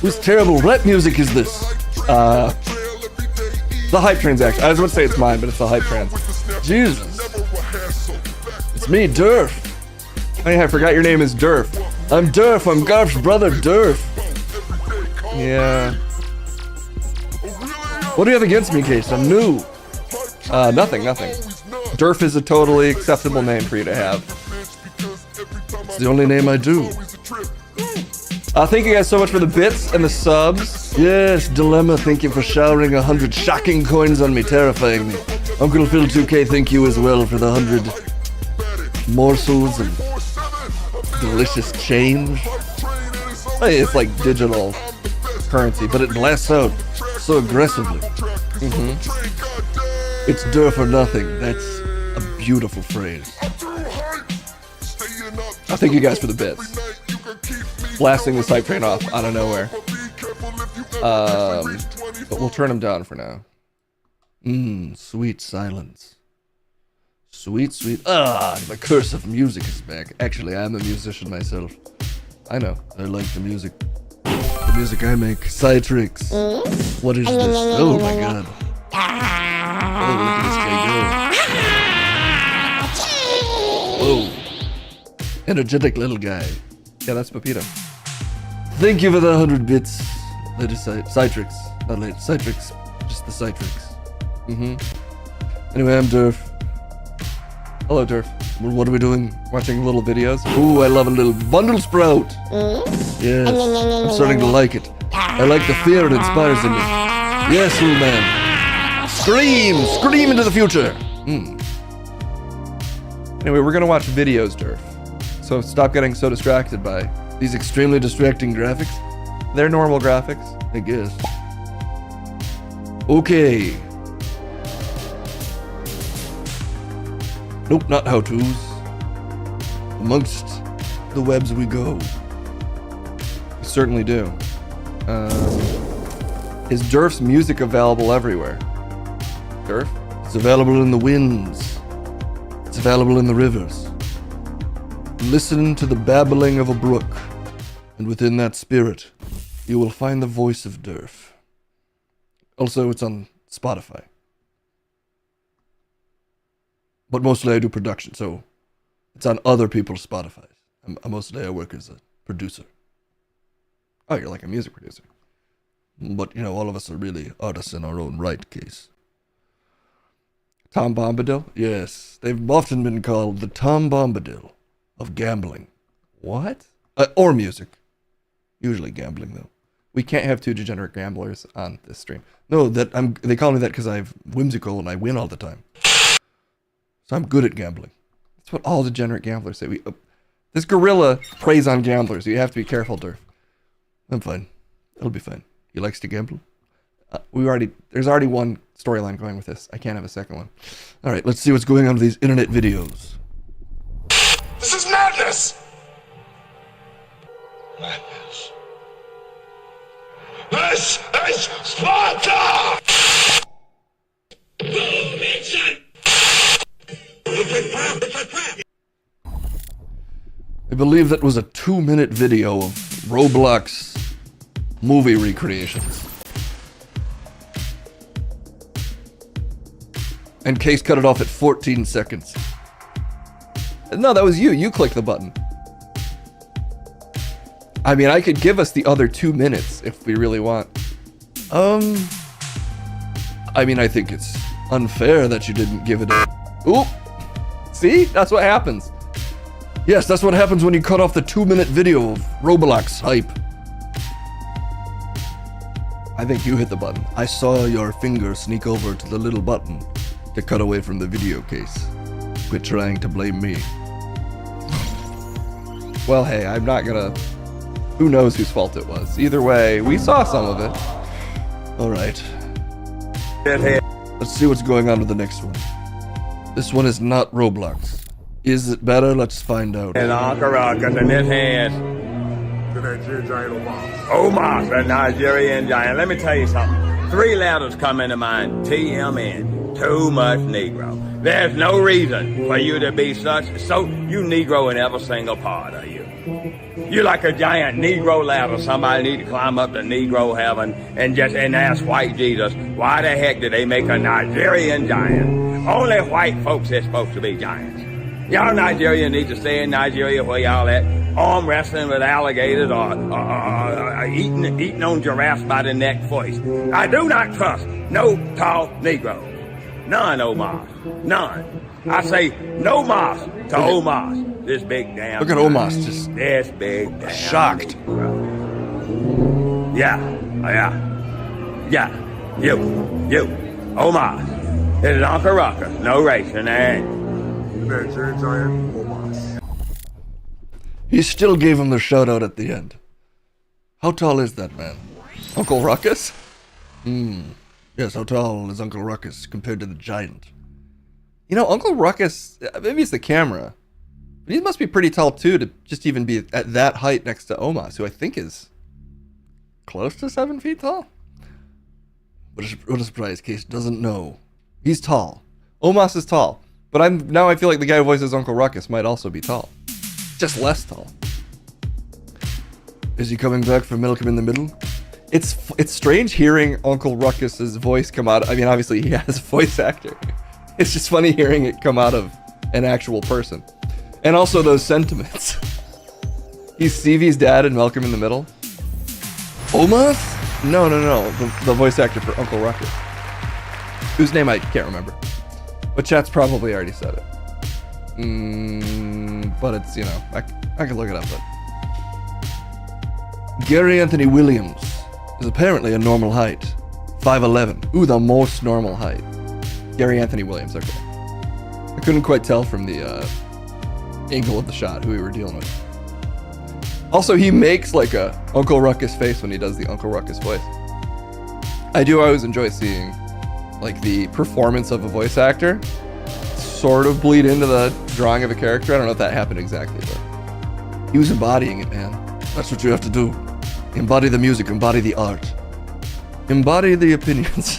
Whose terrible rap music is this? The hype train's actually. I was about to say it's mine, but it's the hype trans. Jesus. It's me, Durf. Oh yeah, I forgot your name is Durf. I'm Durf, I'm Garf's brother, Durf. Yeah. What do you have against me, Case? I'm new. Nothing. Durf is a totally acceptable name for you to have. It's the only name I do. Thank you guys so much for the bits and the subs. Yes, Dilemma, thank you for showering 100 shocking coins on me, terrifying me. Uncle Phil 2K, thank you as well for the 100 morsels of delicious change. Hey, it's like digital currency, but it blasts out so aggressively. It's Durf or nothing. That's a beautiful phrase. Thank you guys for the bits. Blasting this hype train off out of nowhere. But we'll turn them down for now. Sweet silence. Sweet. The curse of music is back. Actually, I'm a musician myself. I know. I like the music. The music I make. Citrix. What is this? Oh my God. Oh, look at this guy go. Whoa. Energetic little guy. Yeah, that's Pepito. Thank you for the 100 bits. Lady Citrix. Not Lady Citrix. Just the Citrix. Anyway, I'm Durf. Hello, Durf. What are we doing? Watching little videos? Ooh, I love a little bundle sprout. Yes, I'm starting to like it. I like the fear it inspires in me. Yes, little man. Scream into the future. Anyway, we're gonna watch videos, Durf. So stop getting so distracted by these extremely distracting graphics. They're normal graphics, I guess. Okay. Nope, not how-tos. Amongst the webs we go. We certainly do. Is Durf's music available everywhere? Durf? It's available in the winds. It's available in the rivers. Listen to the babbling of a brook, and within that spirit, you will find the voice of Durf. Also, it's on Spotify. But mostly I do production, so it's on other people's Spotify. Mostly I work as a producer. Oh, you're like a music producer. But, all of us are really artists in our own right, Case. Tom Bombadil? Yes, they've often been called the Tom Bombadil of gambling. What? Or music. Usually gambling, though. We can't have two degenerate gamblers on this stream. No, they call me that because I'm whimsical and I win all the time. So I'm good at gambling. That's what all degenerate gamblers say. This gorilla preys on gamblers. You have to be careful, Durf. I'm fine. It'll be fine. He likes to gamble? There's already one storyline going with this. I can't have a second one. All right, let's see what's going on with these internet videos. This is madness! Madness. This is Sparta! Boom! It's a trap! I believe that was a 2-minute video of Roblox movie recreations. And Case cut it off at 14 seconds. No, that was you. You clicked the button. I mean, I could give us the other 2 minutes if we really want. I mean, I think it's unfair that you didn't give it a... Oop! See? That's what happens. Yes, that's what happens when you cut off the 2-minute video of Roblox hype. I think you hit the button. I saw your finger sneak over to the little button to cut away from the video, Case. Quit trying to blame me. Well, hey, I'm not gonna... Who knows whose fault it was? Either way, we saw some of it. All right. Let's see what's going on with the next one. This one is not Roblox. Is it better? Let's find out. And Ankarak in his hand. The Nigerian giant Omas. Omas, the Nigerian giant. Let me tell you something. 3 letters come into mind. TMN. Too much Negro. There's no reason for you to be so you Negro in every single part of you. You're like a giant Negro ladder. Somebody need to climb up to Negro heaven and ask white Jesus, why the heck did they make a Nigerian giant? Only white folks are supposed to be giants. Y'all Nigerians need to stay in Nigeria where y'all at, arm wrestling with alligators or eating on giraffes by the neck first. I do not trust no tall Negro. None, Omas. None. I say no mas to Omas. This big damn... Look at Omas just... This big damn... Shocked. Yeah. You. Omas. This is Uncle Ruckus. No racing, The Nigerian giant Omas. He still gave him the shout out at the end. How tall is that man? Uncle Ruckus? Yes, how tall is Uncle Ruckus compared to the giant? Uncle Ruckus, maybe it's the camera, but he must be pretty tall too to just even be at that height next to Omas, who I think is close to 7 feet tall. What a surprise, Case doesn't know. He's tall. Omas is tall, but I feel like the guy who voices Uncle Ruckus might also be tall, just less tall. Is he coming back for Malcolm in the Middle? It's strange hearing Uncle Ruckus's voice come out. I mean, obviously he has a voice actor. It's just funny hearing it come out of an actual person. And also those sentiments. He's Stevie's dad in Malcolm in the Middle. Omas? No. The voice actor for Uncle Ruckus. Whose name I can't remember. But chat's probably already said it. But it's, I can look it up. But Gary Anthony Williams is apparently a normal height. 5'11". Ooh, the most normal height. Gary Anthony Williams, okay. I couldn't quite tell from the angle of the shot who we were dealing with. Also, he makes like a Uncle Ruckus face when he does the Uncle Ruckus voice. I do always enjoy seeing like the performance of a voice actor sort of bleed into the drawing of a character. I don't know if that happened exactly, but he was embodying it, man. That's what you have to do. Embody the music, embody the art. Embody the opinions.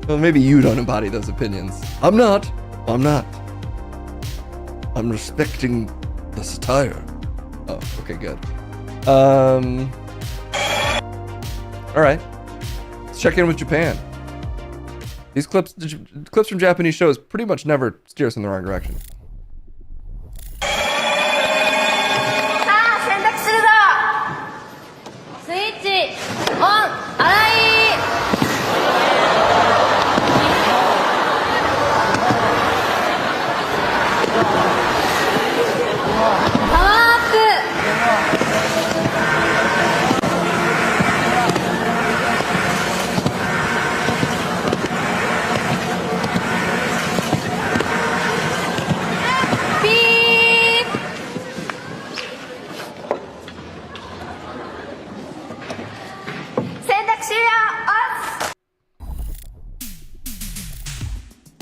Well, maybe you don't embody those opinions. I'm not. I'm respecting the satire. Oh, okay, good. Alright. Let's check in with Japan. These clips from Japanese shows pretty much never steer us in the wrong direction.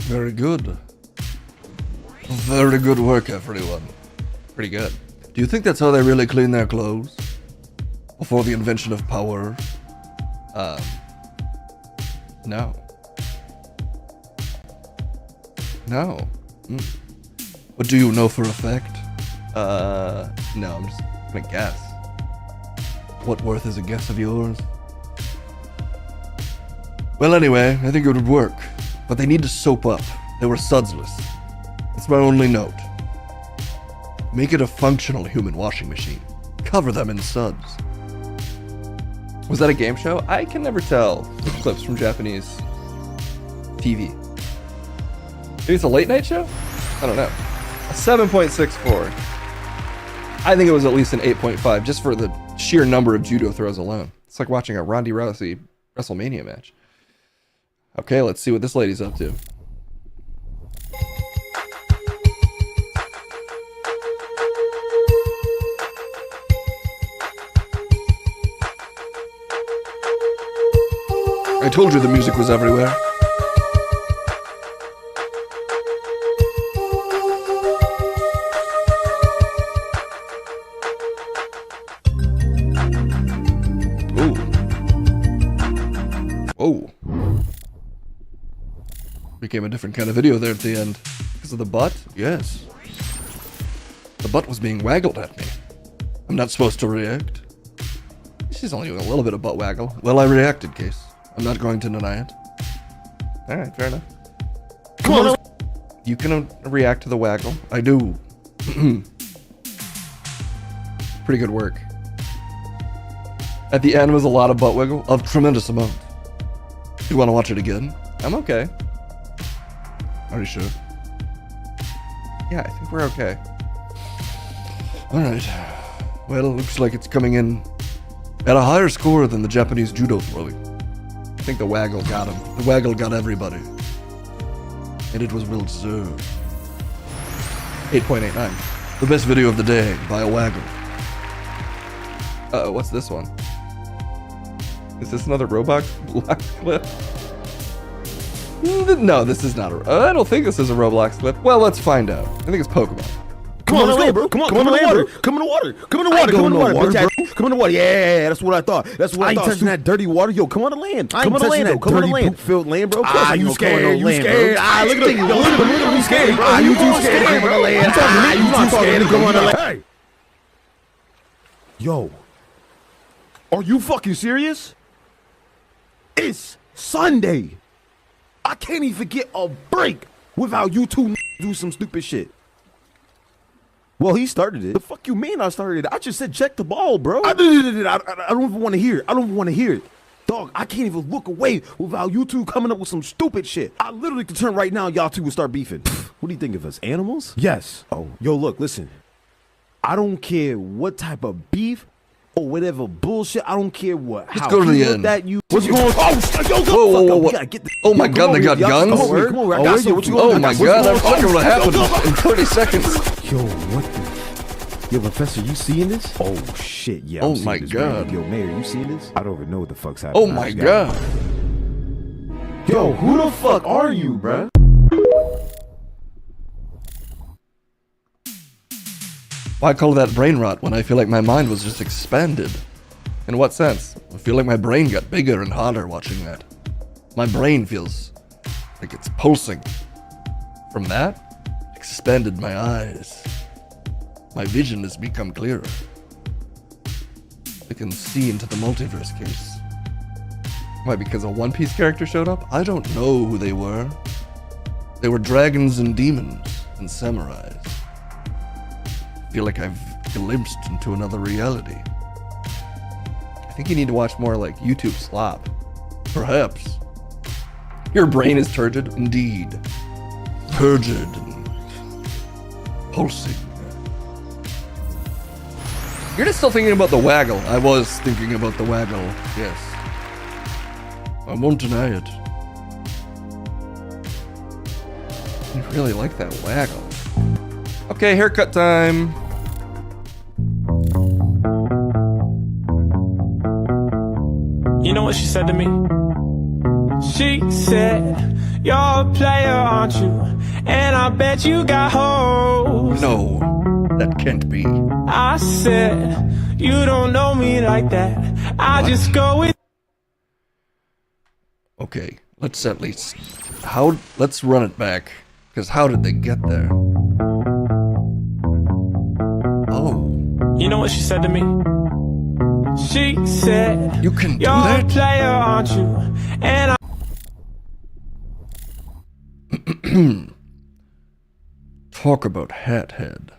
Very good. Very good work, everyone. Pretty good. Do you think that's how they really clean their clothes? Before the invention of power? No. No. But do you know for a fact? No, I'm just gonna guess. What worth is a guess of yours? Well, anyway, I think it would work. But they need to soap up. They were sudsless. That's my only note. Make it a functional human washing machine. Cover them in suds. Was that a game show? I can never tell the clips from Japanese TV. Maybe it's a late night show? I don't know. A 7.64. I think it was at least an 8.5 just for the sheer number of judo throws alone. It's like watching a Ronda Rousey WrestleMania match. Okay, let's see what this lady's up to. I told you the music was everywhere. Ooh. Oh. Became a different kind of video there at the end. Because of the butt? Yes. The butt was being waggled at me. I'm not supposed to react. She's only doing a little bit of butt waggle. Well, I reacted, Case. I'm not going to deny it. Alright, fair enough. Come on! You can react to the waggle. I do. Pretty good work. At the end was a lot of butt wiggle. A tremendous amount. You want to watch it again? I'm okay. Are you sure? Yeah, I think we're okay. Alright. Well, it looks like it's coming in at a higher score than the Japanese judo throwing. I think the waggle got him. The waggle got everybody. And it was well deserved. 8.89. The best video of the day by a waggle. What's this one? Is this another Roblox clip? No, this is not I don't think this is a Roblox clip. Well, let's find out. I think it's Pokemon. Come on, let's go, bro. Come on in the water. Come in the water. Come in the water. Come in the water, bitch. Come in the water. Yeah, that's what I thought. That's what I thought. I ain't touching that dirty water. Yo, come on the land. Come on the land, though. Come on the land. Poop-filled land, bro. Ah, you scared. You scared. Ah, look at him. Look at him. You scared. Ah, you too scared to come on the land. Ah, you too scared to come on the land. Hey. Yo. Are you fucking serious? It's Sunday. I can't even get a break without you two do some stupid shit. Well, he started it. The fuck you mean I started it? I just said check the ball, bro. I don't even want to hear it. I don't even want to hear it. Dog, I can't even look away without you two coming up with some stupid shit. I literally could turn right now and y'all two would start beefing. What do you think of us, animals? Yes. Oh, yo, look, listen. I don't care what type of beef or whatever bullshit. I don't care what. Let's go to the end. That you. What's going on? Oh, yo, whoa. We gotta get the, oh my god, they got guns? Come over. I got you. What you going? Oh my god, that's not gonna happen in 30 seconds. Yo, what the? Yo, Professor, you seeing this? Oh shit, yeah. Oh my god. Yo, Mayor, you seeing this? I don't even know what the fuck's happening. Oh my god. Yo, who the fuck are you, bruh? Why call that brain rot when I feel like my mind was just expanded? In what sense? I feel like my brain got bigger and hotter watching that. My brain feels like it's pulsing. From that, expanded my eyes. My vision has become clearer. I can see into the multiverse, Case. Why, because a One Piece character showed up? I don't know who they were. They were dragons and demons and samurais. I feel like I've glimpsed into another reality. I think you need to watch more like YouTube slop. Perhaps. Your brain is turgid? Indeed. Turgid and pulsing. You're just still thinking about the waggle. I was thinking about the waggle, yes. I won't deny it. You really like that waggle. Okay, haircut time. You know what she said to me? She said, you're a player, aren't you? And I bet you got hoes. No, that can't be. I said, you don't know me like that. I just go with... Okay, let's at least... let's run it back. Because how did they get there? Oh. You know what she said to me? She said, you can do you're that? A player, aren't you? And I... Talk about hat head.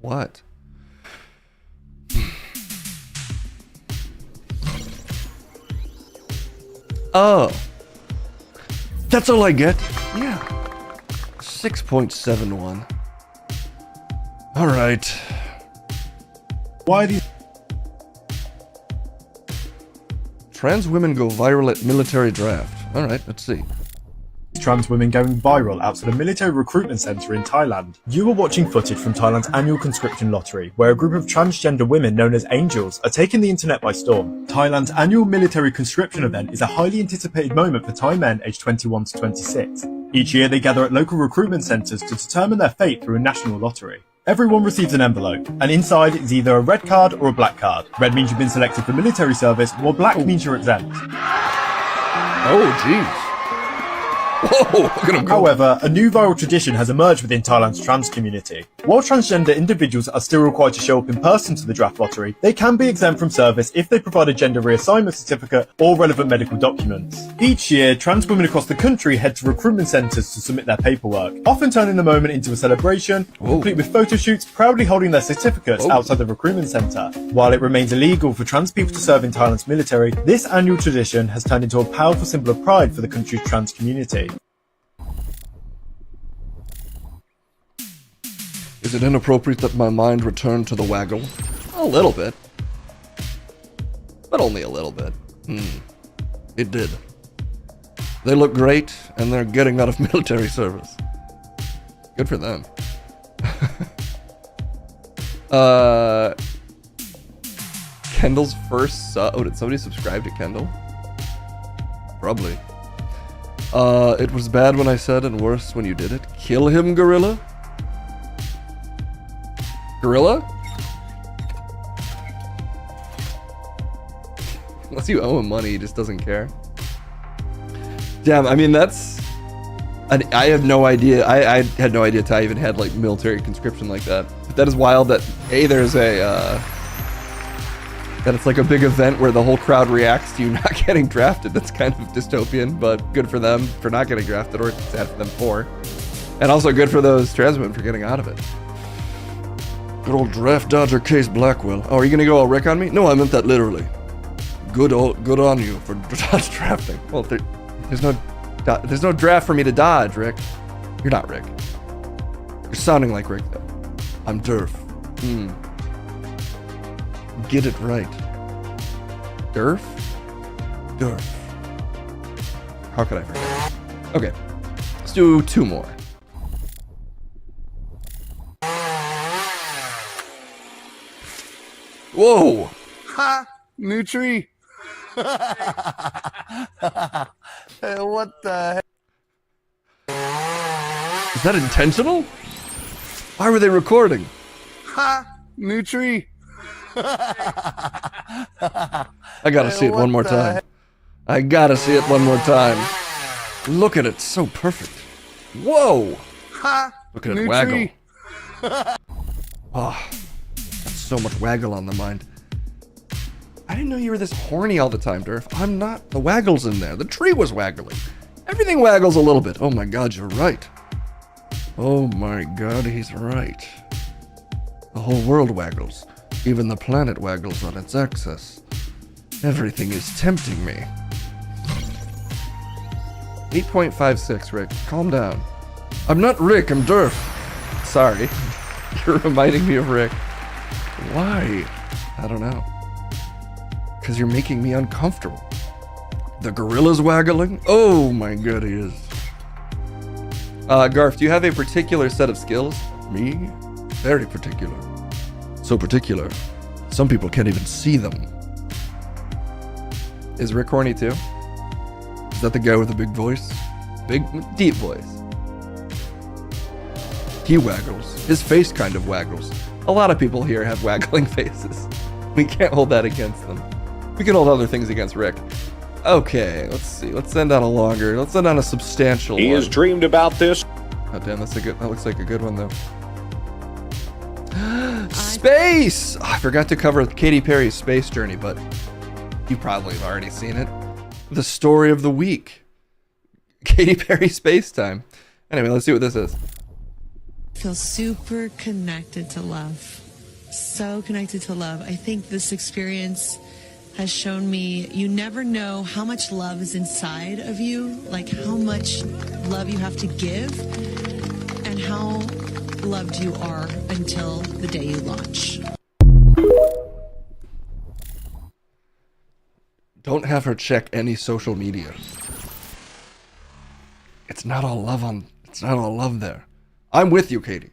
What? Oh. That's all I get? Yeah. 6.71. Alright. Why are these... Trans women go viral at military draft. Alright, let's see. Trans women going viral outside a military recruitment centre in Thailand. You are watching footage from Thailand's annual conscription lottery, where a group of transgender women known as angels are taking the internet by storm. Thailand's annual military conscription event is a highly anticipated moment for Thai men aged 21 to 26. Each year they gather at local recruitment centres to determine their fate through a national lottery. Everyone receives an envelope, and inside is either a red card or a black card. Red means you've been selected for military service, while black means you're exempt. Oh, jeez. Whoa, look at him go. However, a new viral tradition has emerged within Thailand's trans community. While transgender individuals are still required to show up in person to the draft lottery, they can be exempt from service if they provide a gender reassignment certificate or relevant medical documents. Each year, trans women across the country head to recruitment centres to submit their paperwork, often turning the moment into a celebration, complete with photo shoots, proudly holding their certificates outside the recruitment centre. While it remains illegal for trans people to serve in Thailand's military, this annual tradition has turned into a powerful symbol of pride for the country's trans community. Is it inappropriate that my mind returned to the waggle? A little bit. But only a little bit. It did. They look great, and they're getting out of military service. Good for them. Kendall's first sub... Oh, did somebody subscribe to Kendall? Probably. It was bad when I said and worse when you did it. Kill him, gorilla? Gorilla? Unless you owe him money, he just doesn't care. Damn, I mean, that's... I have no idea. I had no idea Ty even had, like, military conscription like that. But that is wild that, A, there's a, that it's like a big event where the whole crowd reacts to you not getting drafted. That's kind of dystopian, but good for them for not getting drafted, or sad for them for. And also good for those trans women for getting out of it. Good old draft dodger Case Blackwell. Oh, are you gonna go all Rick on me? No, I meant that literally. Good on you for dodge drafting. Well, there's no draft for me to dodge, Rick. You're not Rick. You're sounding like Rick though. I'm Durf. Get it right. Durf? Durf. How could I forget? Okay, let's do 2 more. Whoa! Ha! New tree! Hey, what the heck? Is that intentional? Why were they recording? Ha! New tree! I gotta see it one more time. I gotta see it one more time. Look at it, so perfect. Whoa! Ha! Look at New it waggle. tree. Oh, that's so much waggle on the mind. I didn't know you were this horny all the time, Durf. I'm not. The waggle's in there. The tree was waggling. Everything waggles a little bit. Oh my god, you're right. Oh my god, he's right. The whole world waggles. Even the planet waggles on its axis. Everything is tempting me. 8.56, Rick. Calm down. I'm not Rick, I'm Durf. Sorry. You're reminding me of Rick. Why? I don't know. Because you're making me uncomfortable. The gorilla's waggling? Oh my god, he is. Garf, do you have a particular set of skills? Me? Very particular. So particular, some people can't even see them. Is Rick horny too? Is that the guy with the big voice? Big, deep voice. He waggles. His face kind of waggles. A lot of people here have waggling faces. We can't hold that against them. We can hold other things against Rick. Okay, let's see. Let's send out a substantial He one. has dreamed about this. Oh damn, that looks like a good one though. Space! Oh, I forgot to cover Katy Perry's space journey, but you probably have already seen it. The story of the week. Katy Perry Space Time. Anyway, let's see what this is. I feel super connected to love. So connected to love. I think this experience has shown me you never know how much love is inside of you, like how much love you have to give, and how loved you are until the day you launch. Don't have her check any social media. It's not all love there. I'm with you, Katie.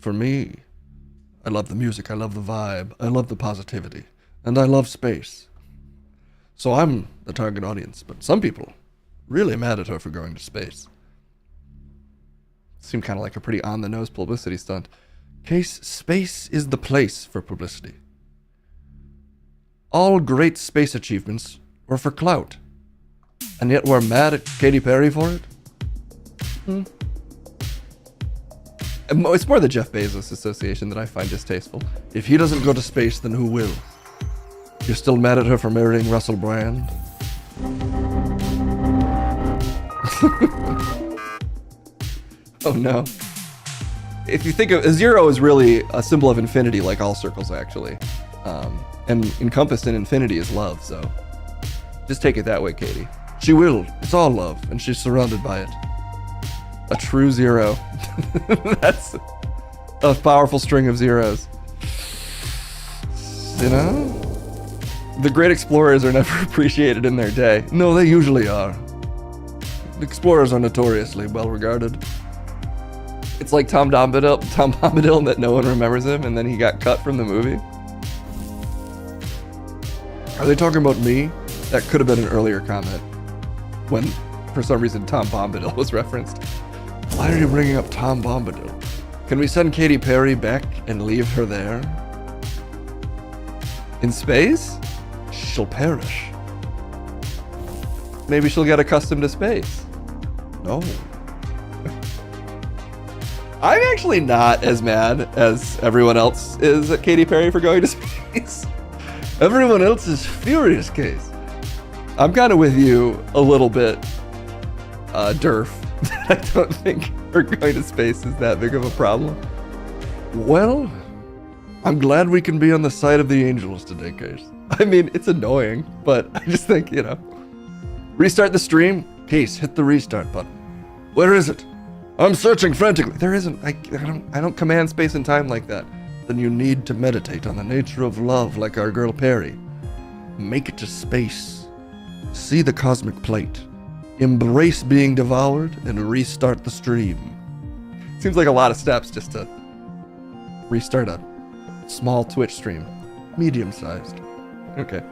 For me, I love the music, I love the vibe, I love the positivity, and I love space. So I'm the target audience, but some people really mad at her for going to space. Seemed kind of like a pretty on-the-nose publicity stunt. Case, space is the place for publicity. All great space achievements were for clout. And yet we're mad at Katy Perry for it? It's more the Jeff Bezos association that I find distasteful. If he doesn't go to space, then who will? You're still mad at her for marrying Russell Brand? Oh no. If you think of zero is really a symbol of infinity, like all circles actually. And encompassed in infinity is love, so just take it that way, Katie. She will. It's all love, and she's surrounded by it. A true zero. That's a powerful string of zeros. You know? The great explorers are never appreciated in their day. No, they usually are. The explorers are notoriously well regarded. It's like Tom Bombadil that no one remembers him, and then he got cut from the movie. Are they talking about me? That could have been an earlier comment, when for some reason Tom Bombadil was referenced. Why are you bringing up Tom Bombadil? Can we send Katy Perry back and leave her there? In space? She'll perish. Maybe she'll get accustomed to space. No. I'm actually not as mad as everyone else is at Katy Perry for going to space. Everyone else is furious, Case. I'm kind of with you a little bit, Durf. I don't think her going to space is that big of a problem. Well, I'm glad we can be on the side of the angels today, Case. I mean, it's annoying, but I just think, you know. Restart the stream? Case, hit the restart button. Where is it? I'm searching frantically. There isn't. I don't command space and time like that. Then you need to meditate on the nature of love like our girl Perry. Make it to space. See the cosmic plate. Embrace being devoured and restart the stream. Seems like a lot of steps just to restart a small Twitch stream. Medium-sized. Okay.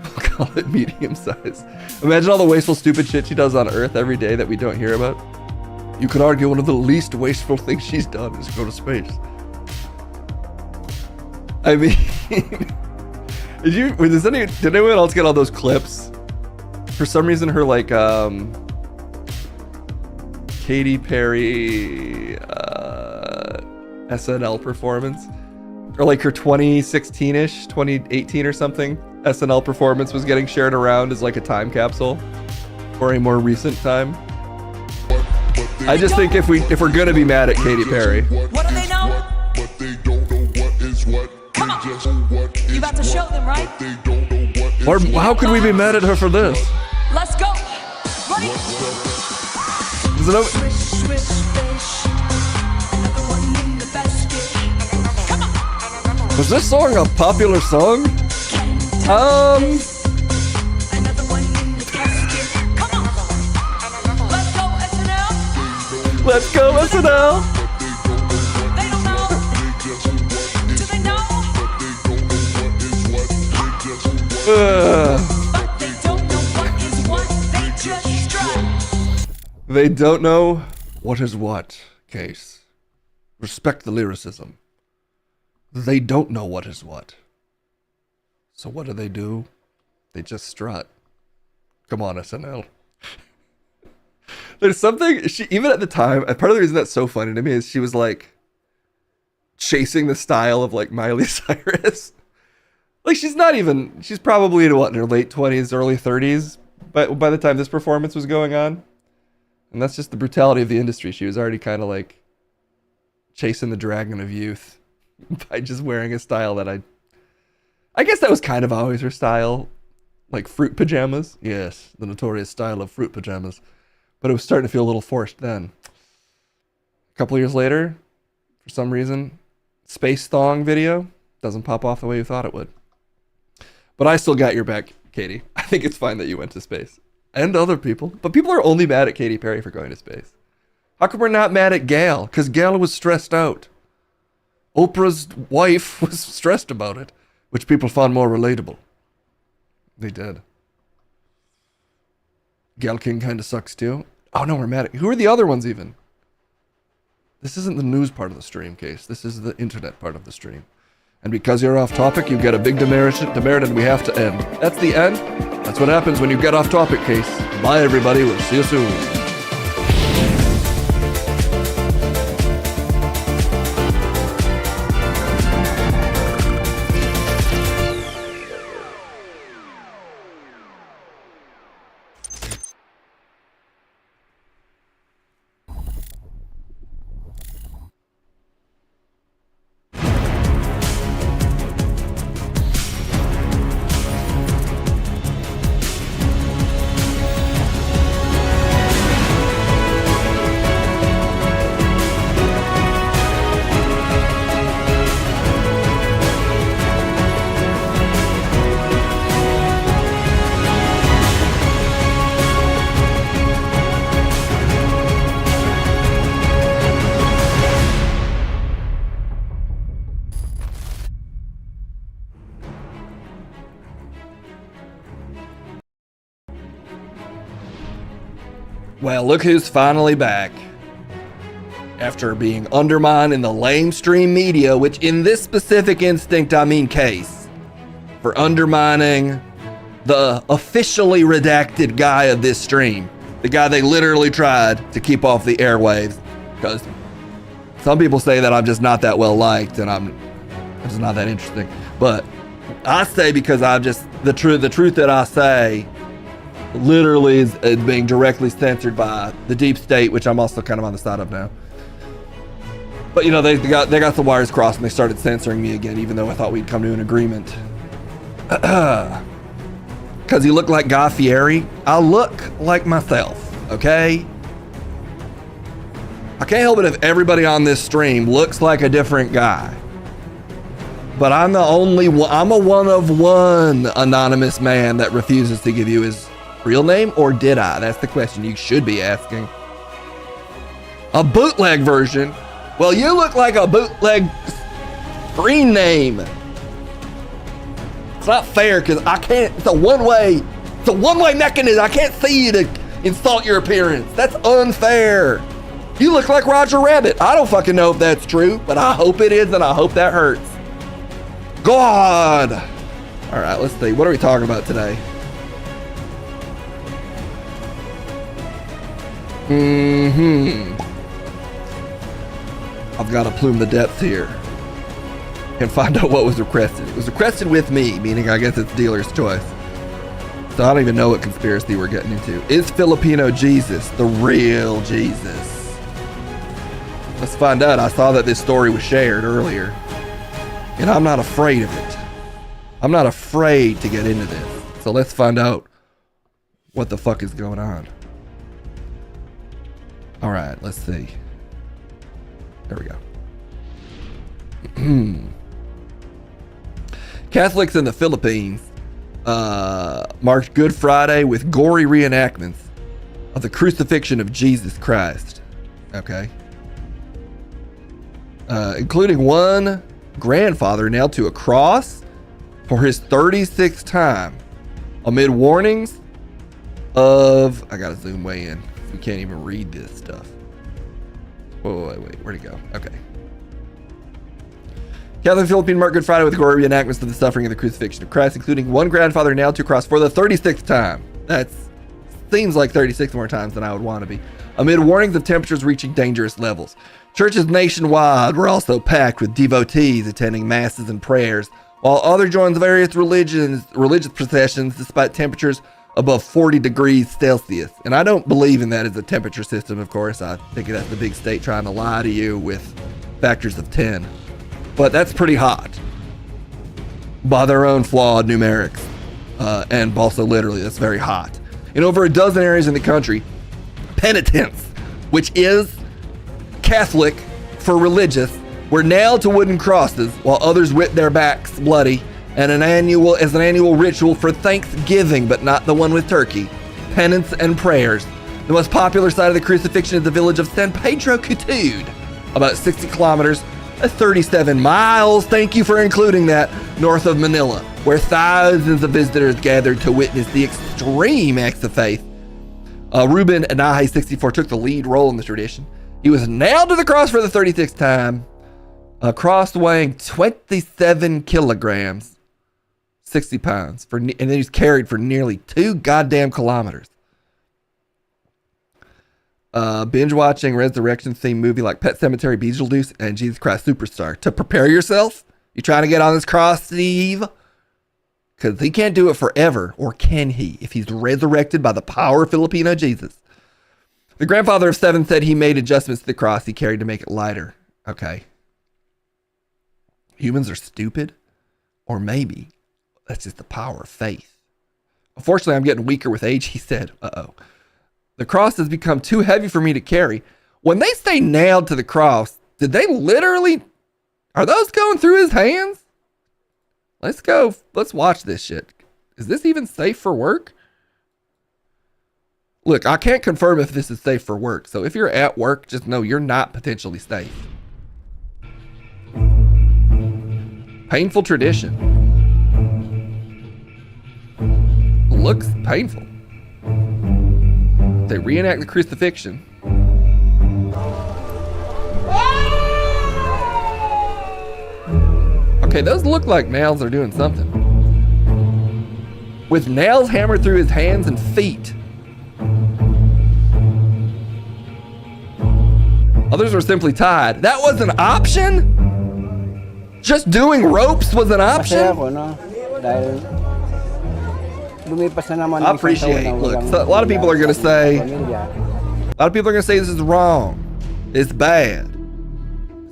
We'll call it medium-sized. Imagine all the wasteful, stupid shit she does on Earth every day that we don't hear about. You could argue one of the least wasteful things she's done is go to space. I mean, did anyone else get all those clips? For some reason, her like Katy Perry SNL performance, or like her 2016-ish, 2018 or something SNL performance was getting shared around as like a time capsule for a more recent time. I just think if we're gonna be mad at Katy Perry, What do they know? But they don't know what is what. Come on. You about to show them, right? or how could we be mad at her for this? Let's go. Ready? Is it over? Was this song a popular song? Let's go SNL. They don't know. Do they know? But they don't know what is what. They just strut. They don't know what is what, Case. Respect the lyricism. They don't know what is what. So what do? They just strut. Come on, SNL. There's something, she, even at the time, part of the reason that's so funny to me is she was like chasing the style of like Miley Cyrus. Like she's probably in her late 20s, early 30s, but by the time this performance was going on. And that's just the brutality of the industry. She was already kind of like chasing the dragon of youth by just wearing a style that I guess that was kind of always her style. Like fruit pajamas. Yes, the notorious style of fruit pajamas. But it was starting to feel a little forced then. A couple years later, for some reason, Space Thong video doesn't pop off the way you thought it would. But I still got your back, Katie. I think it's fine that you went to space. And other people. But people are only mad at Katy Perry for going to space. How come we're not mad at Gail? Because Gail was stressed out. Oprah's wife was stressed about it, which people found more relatable. They did. Gail King kind of sucks too. Oh no, we're mad at... Who are the other ones even? This isn't the news part of the stream, Case. This is the internet part of the stream. And because you're off topic, you get a big demerit and we have to end. That's the end. That's what happens when you get off topic, Case. Bye everybody, we'll see you soon. Well, look who's finally back. After being undermined in the lamestream media, which in this specific instinct I mean Case, for undermining the officially redacted guy of this stream, the guy they literally tried to keep off the airwaves, because some people say that I'm just not that well liked and I'm just not that interesting. But I say because I'm just the truth that I say literally is being directly censored by the deep state, which I'm also kind of on the side of now. But you know, they got the wires crossed and they started censoring me again, even though I thought we'd come to an agreement. Because you look like Guy Fieri, I look like myself, okay? I can't help it if everybody on this stream looks like a different guy. But I'm the only one, I'm a one of one anonymous man that refuses to give you his real name, or did I? That's the question you should be asking. A bootleg version? Well, you look like a bootleg screen name. It's not fair because I can't, it's a one-way mechanism. I can't see you to insult your appearance. That's unfair. You look like Roger Rabbit. I don't fucking know if that's true, but I hope it is and I hope that hurts. God. All right, let's see. What are we talking about today? I've got to plume the depths here and find out what was requested. It was requested with me, meaning I guess it's dealer's choice. So I don't even know what conspiracy we're getting into. Is Filipino Jesus the real Jesus? Let's find out. I saw that this story was shared earlier, and I'm not afraid of it. I'm not afraid to get into this. So let's find out what the fuck is going on. All right, let's see. There we go. Catholics in the Philippines marked Good Friday with gory reenactments of the crucifixion of Jesus Christ. Okay. Including one grandfather nailed to a cross for his 36th time amid warnings of... I gotta zoom way in. We can't even read this stuff. Wait, where'd it go? Okay. Catholic Philippine marked Good Friday with gory reenactments of the suffering of the crucifixion of Christ, including one grandfather nailed to a cross for the 36th time. That seems like 36 more times than I would want to be. Amid warnings of temperatures reaching dangerous levels. Churches nationwide were also packed with devotees attending masses and prayers, while others joined various religious processions despite temperatures above 40 degrees Celsius. And I don't believe in that as a temperature system, of course. I think that's the big state trying to lie to you with factors of 10. But that's pretty hot by their own flawed numerics. And also literally, that's very hot. In over a dozen areas in the country, penitents, which is Catholic for religious, were nailed to wooden crosses while others whipped their backs bloody and an annual ritual for Thanksgiving, but not the one with turkey, penance and prayers. The most popular site of the crucifixion is the village of San Pedro Cutud, about 60 kilometers, 37 miles, thank you for including that, north of Manila, where thousands of visitors gathered to witness the extreme acts of faith. Ruben Anahe, 64, took the lead role in the tradition. He was nailed to the cross for the 36th time, a cross weighing 27 kilograms. 60 pounds, and then he's carried for nearly 2 goddamn kilometers. Binge watching resurrection themed movie like Pet Sematary, Beetlejuice, and Jesus Christ Superstar. To prepare yourself, you trying to get on this cross, Steve? Because he can't do it forever, or can he, if he's resurrected by the power of Filipino Jesus? The grandfather of 7 said he made adjustments to the cross he carried to make it lighter. Okay. Humans are stupid? Or maybe that's just the power of faith. Unfortunately, I'm getting weaker with age, he said. The cross has become too heavy for me to carry. When they say nailed to the cross, did they literally... Are those going through his hands? Let's go. Let's watch this shit. Is this even safe for work? Look, I can't confirm if this is safe for work. So if you're at work, just know you're not potentially safe. Painful tradition. Looks painful. They reenact the crucifixion. Okay, those look like nails are doing something. With nails hammered through his hands and feet. Others were simply tied. That was an option? Just doing ropes was an option? I appreciate. Look, so a lot of people are gonna say this is wrong. It's bad.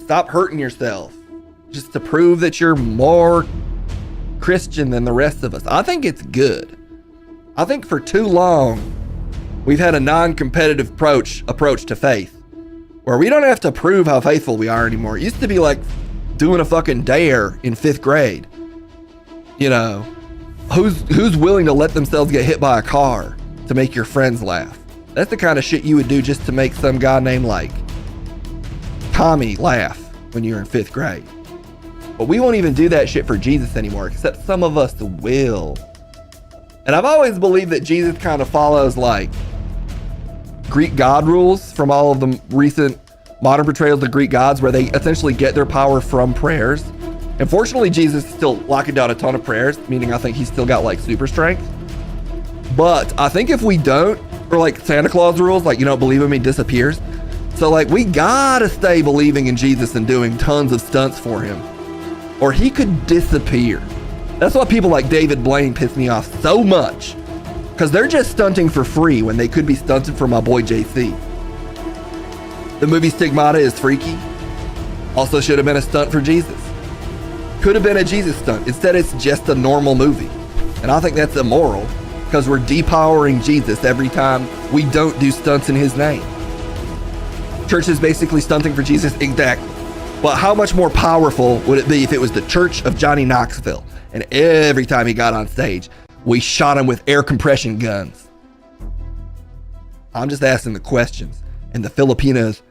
Stop hurting yourself just to prove that you're more Christian than the rest of us. I think it's good. I think for too long we've had a non-competitive approach to faith, where we don't have to prove how faithful we are anymore. It used to be like doing a fucking dare in 5th grade. You know. Who's willing to let themselves get hit by a car to make your friends laugh? That's the kind of shit you would do just to make some guy named like Tommy laugh when you're in 5th grade. But we won't even do that shit for Jesus anymore, except some of us will. And I've always believed that Jesus kind of follows like Greek god rules from all of the recent modern portrayals of Greek gods, where they essentially get their power from prayers. Unfortunately, Jesus is still locking down a ton of prayers, meaning I think he's still got like super strength. But I think if we don't, Or like Santa Claus rules, like you don't believe him, he disappears. So like we gotta stay believing in Jesus and doing tons of stunts for him, or he could disappear. That's why people like David Blaine piss me off so much, because they're just stunting for free when they could be stunting for my boy JC. The movie Stigmata is freaky. Also should have been a stunt for Jesus. Could have been a Jesus stunt. Instead, it's just a normal movie. And I think that's immoral, because we're depowering Jesus every time we don't do stunts in his name. Church is basically stunting for Jesus, exactly. But how much more powerful would it be if it was the Church of Johnny Knoxville, and every time he got on stage, we shot him with air compression guns? I'm just asking the questions. And the Filipinos,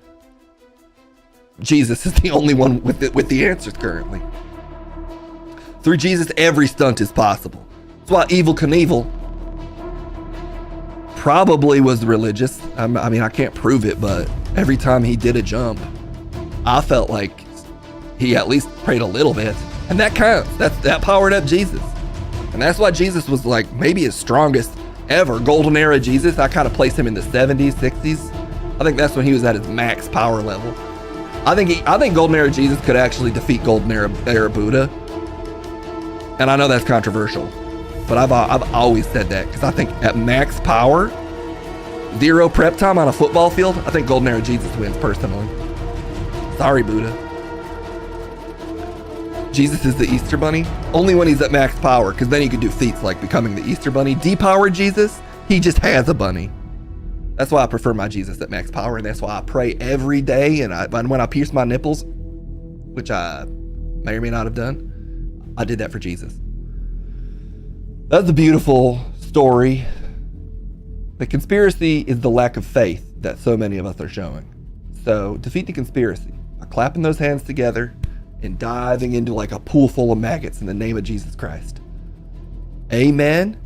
Jesus is the only one with the answers currently. Through Jesus, every stunt is possible. That's why Evel Knievel probably was religious. I mean, I can't prove it, but every time he did a jump, I felt like he at least prayed a little bit. And that counts. That powered up Jesus. And that's why Jesus was like maybe his strongest ever. Golden era Jesus, I kind of placed him in the 70s, 60s. I think that's when he was at his max power level. I think Golden Era Jesus could actually defeat Golden Era Buddha. And I know that's controversial, but I've always said that, because I think at max power, 0 prep time on a football field, I think Golden Era Jesus wins personally. Sorry, Buddha. Jesus is the Easter Bunny only when he's at max power, because then he could do feats like becoming the Easter Bunny. Depowered Jesus, he just has a bunny. That's why I prefer my Jesus at max power, and that's why I pray every day. And when I pierce my nipples, which I may or may not have done, I did that for Jesus. That's a beautiful story. The conspiracy is the lack of faith that so many of us are showing. So defeat the conspiracy by clapping those hands together and diving into like a pool full of maggots in the name of Jesus Christ. Amen.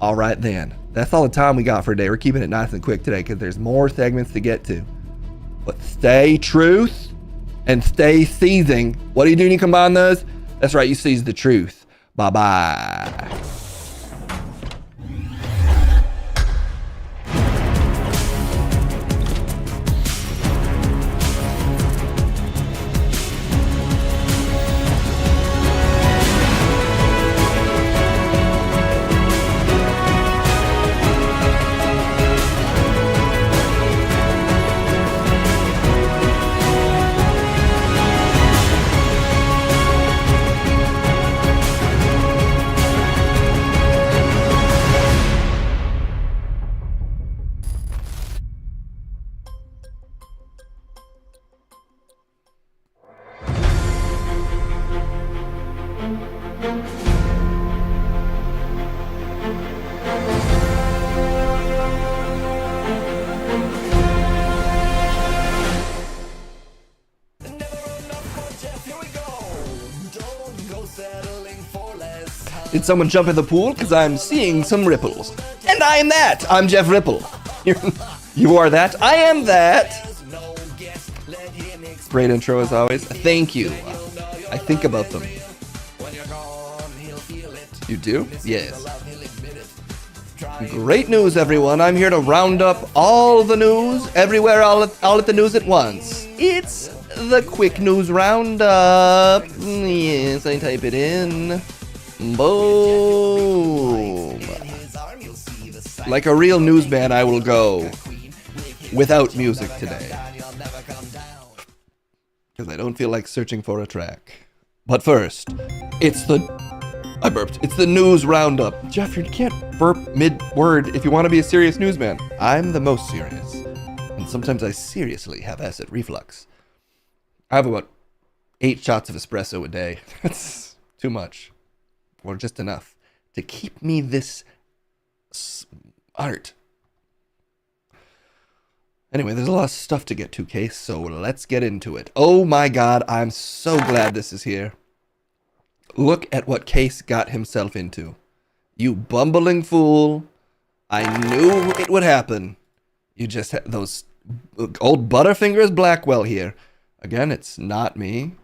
All right then. That's all the time we got for today. We're keeping it nice and quick today because there's more segments to get to. But stay truth and stay seizing. What do you do when you combine those? That's right, you seize the truth. Bye-bye. Did someone jump in the pool? Because I'm seeing some ripples. And I am that. I'm Jeff Ripple. You are that. I am that. Great intro as always. Thank you. I think about them. You do? Yes. Great news, everyone. I'm here to round up all the news everywhere, all at the news at once. It's the quick news roundup. Yes, I type it in. Boom. Like a real newsman, I will go without music today, because I don't feel like searching for a track. But first, it's the news roundup. Jeff, you can't burp mid-word if you want to be a serious newsman. I'm the most serious, and sometimes I seriously have acid reflux. I have about 8 shots of espresso a day. That's too much. Or just enough to keep me this smart. Anyway, there's a lot of stuff to get to, Case, so let's get into it. Oh my god, I'm so glad this is here. Look at what Case got himself into. You bumbling fool. I knew it would happen. You just had those old Butterfingers Blackwell here. Again, it's not me.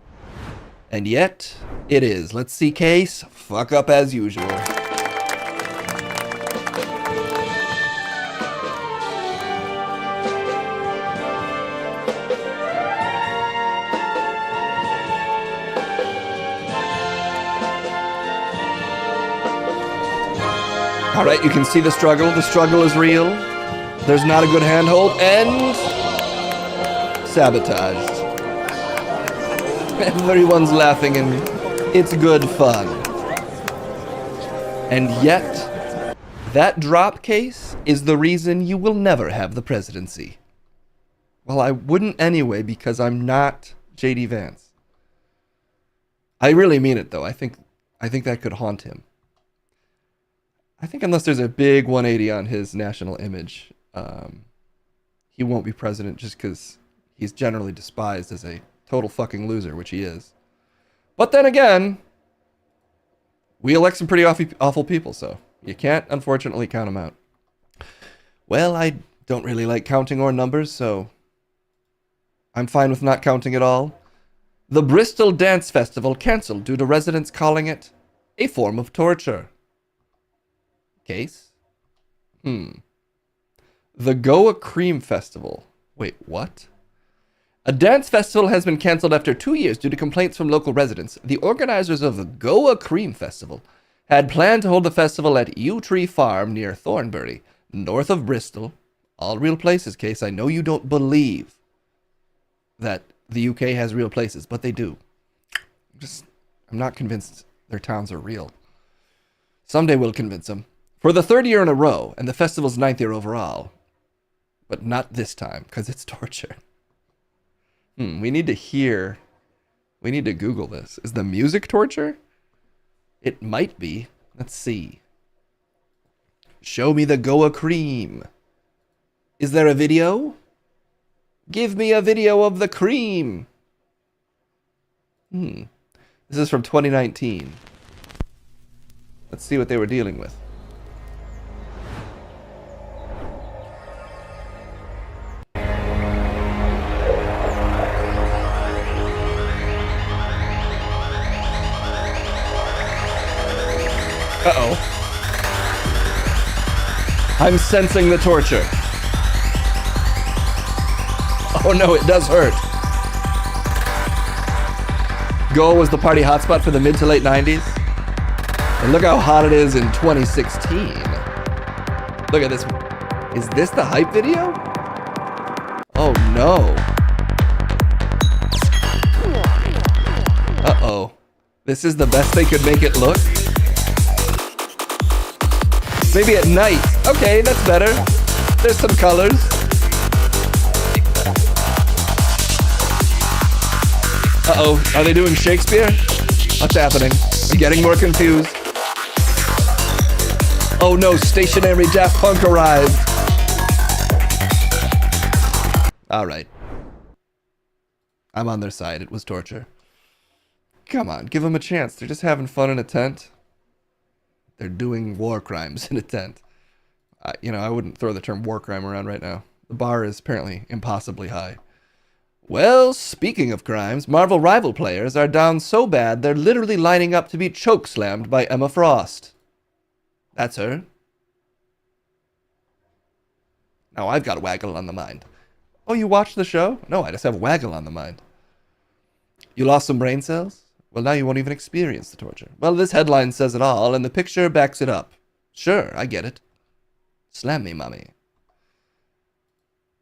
And yet, it is. Let's see, Case. Fuck up as usual. All right, you can see the struggle. The struggle is real. There's not a good handhold, and sabotaged. Everyone's laughing, and it's good fun. And yet, that drop case is the reason you will never have the presidency. Well, I wouldn't anyway, because I'm not J.D. Vance. I really mean it, though. I think that could haunt him. I think unless there's a big 180 on his national image, he won't be president just because he's generally despised as a total fucking loser, which he is. But then again, we elect some pretty awful people, so you can't, unfortunately, count them out. Well, I don't really like counting or numbers, so I'm fine with not counting at all. The Bristol Dance Festival canceled due to residents calling it a form of torture. Case? The Goa Cream Festival. Wait, what? A dance festival has been canceled after 2 years due to complaints from local residents. The organizers of the Goa Cream Festival had planned to hold the festival at Yew Tree Farm near Thornbury, north of Bristol. All real places, Case. I know you don't believe that the UK has real places, but they do. I'm not convinced their towns are real. Someday we'll convince them. For the 3rd year in a row, and the festival's 9th year overall. But not this time, because it's torture. We need to Google this. Is the music torture? It might be. Let's see. Show me the Goa Cream. Is there a video? Give me a video of the cream. This is from 2019. Let's see what they were dealing with. Uh-oh. I'm sensing the torture. Oh no, it does hurt. Goa was the party hotspot for the mid to late 90s. And look how hot it is in 2016. Look at this. Is this the hype video? Oh no. Uh-oh. This is the best they could make it look? Maybe at night. Okay, that's better. There's some colors. Uh-oh, are they doing Shakespeare? What's happening? I'm getting more confused. Oh no, stationary Daft Punk arrived. Alright. I'm on their side. It was torture. Come on, give them a chance. They're just having fun in a tent. They're doing war crimes in a tent. I wouldn't throw the term war crime around right now. The bar is apparently impossibly high. Well, speaking of crimes, Marvel rival players are down so bad they're literally lining up to be chokeslammed by Emma Frost. That's her. Now I've got Waggle on the mind. Oh, you watched the show? No, I just have Waggle on the mind. You lost some brain cells? Well, now you won't even experience the torture. Well, this headline says it all, and the picture backs it up. Sure, I get it. Slam me, mommy.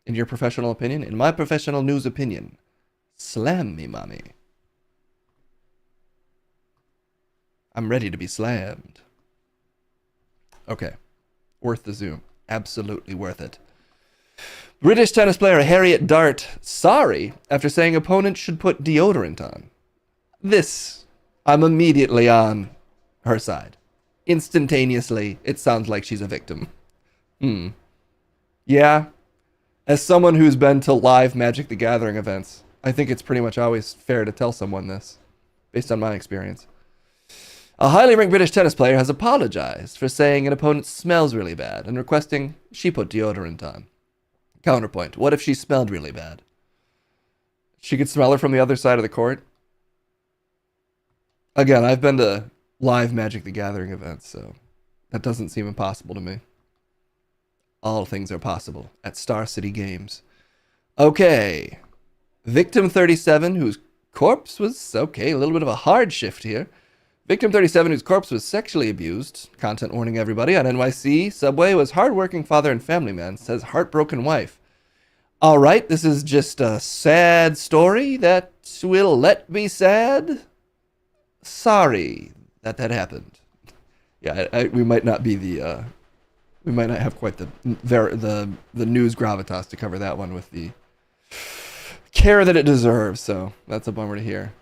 In your professional opinion? In my professional news opinion. Slam me, mommy. I'm ready to be slammed. Okay. Worth the zoom. Absolutely worth it. British tennis player Harriet Dart sorry after saying opponents should put deodorant on. This, I'm immediately on her side. Instantaneously, it sounds like she's a victim. Yeah. As someone who's been to live Magic the Gathering events, I think it's pretty much always fair to tell someone this, based on my experience. A highly ranked British tennis player has apologized for saying an opponent smells really bad and requesting she put deodorant on. Counterpoint, what if she smelled really bad? She could smell her from the other side of the court? Again, I've been to live Magic the Gathering events, so that doesn't seem impossible to me. All things are possible at Star City Games. Okay. Victim 37, whose corpse was, okay, a little bit of a hard shift here, Victim 37, whose corpse was sexually abused. Content warning everybody. On NYC subway was hardworking father and family man. Says heartbroken wife. All right, this is just a sad story that will let me sad. Sorry that happened. Yeah, we might not be we might not have quite the news gravitas to cover that one with the care that it deserves. So that's a bummer to hear.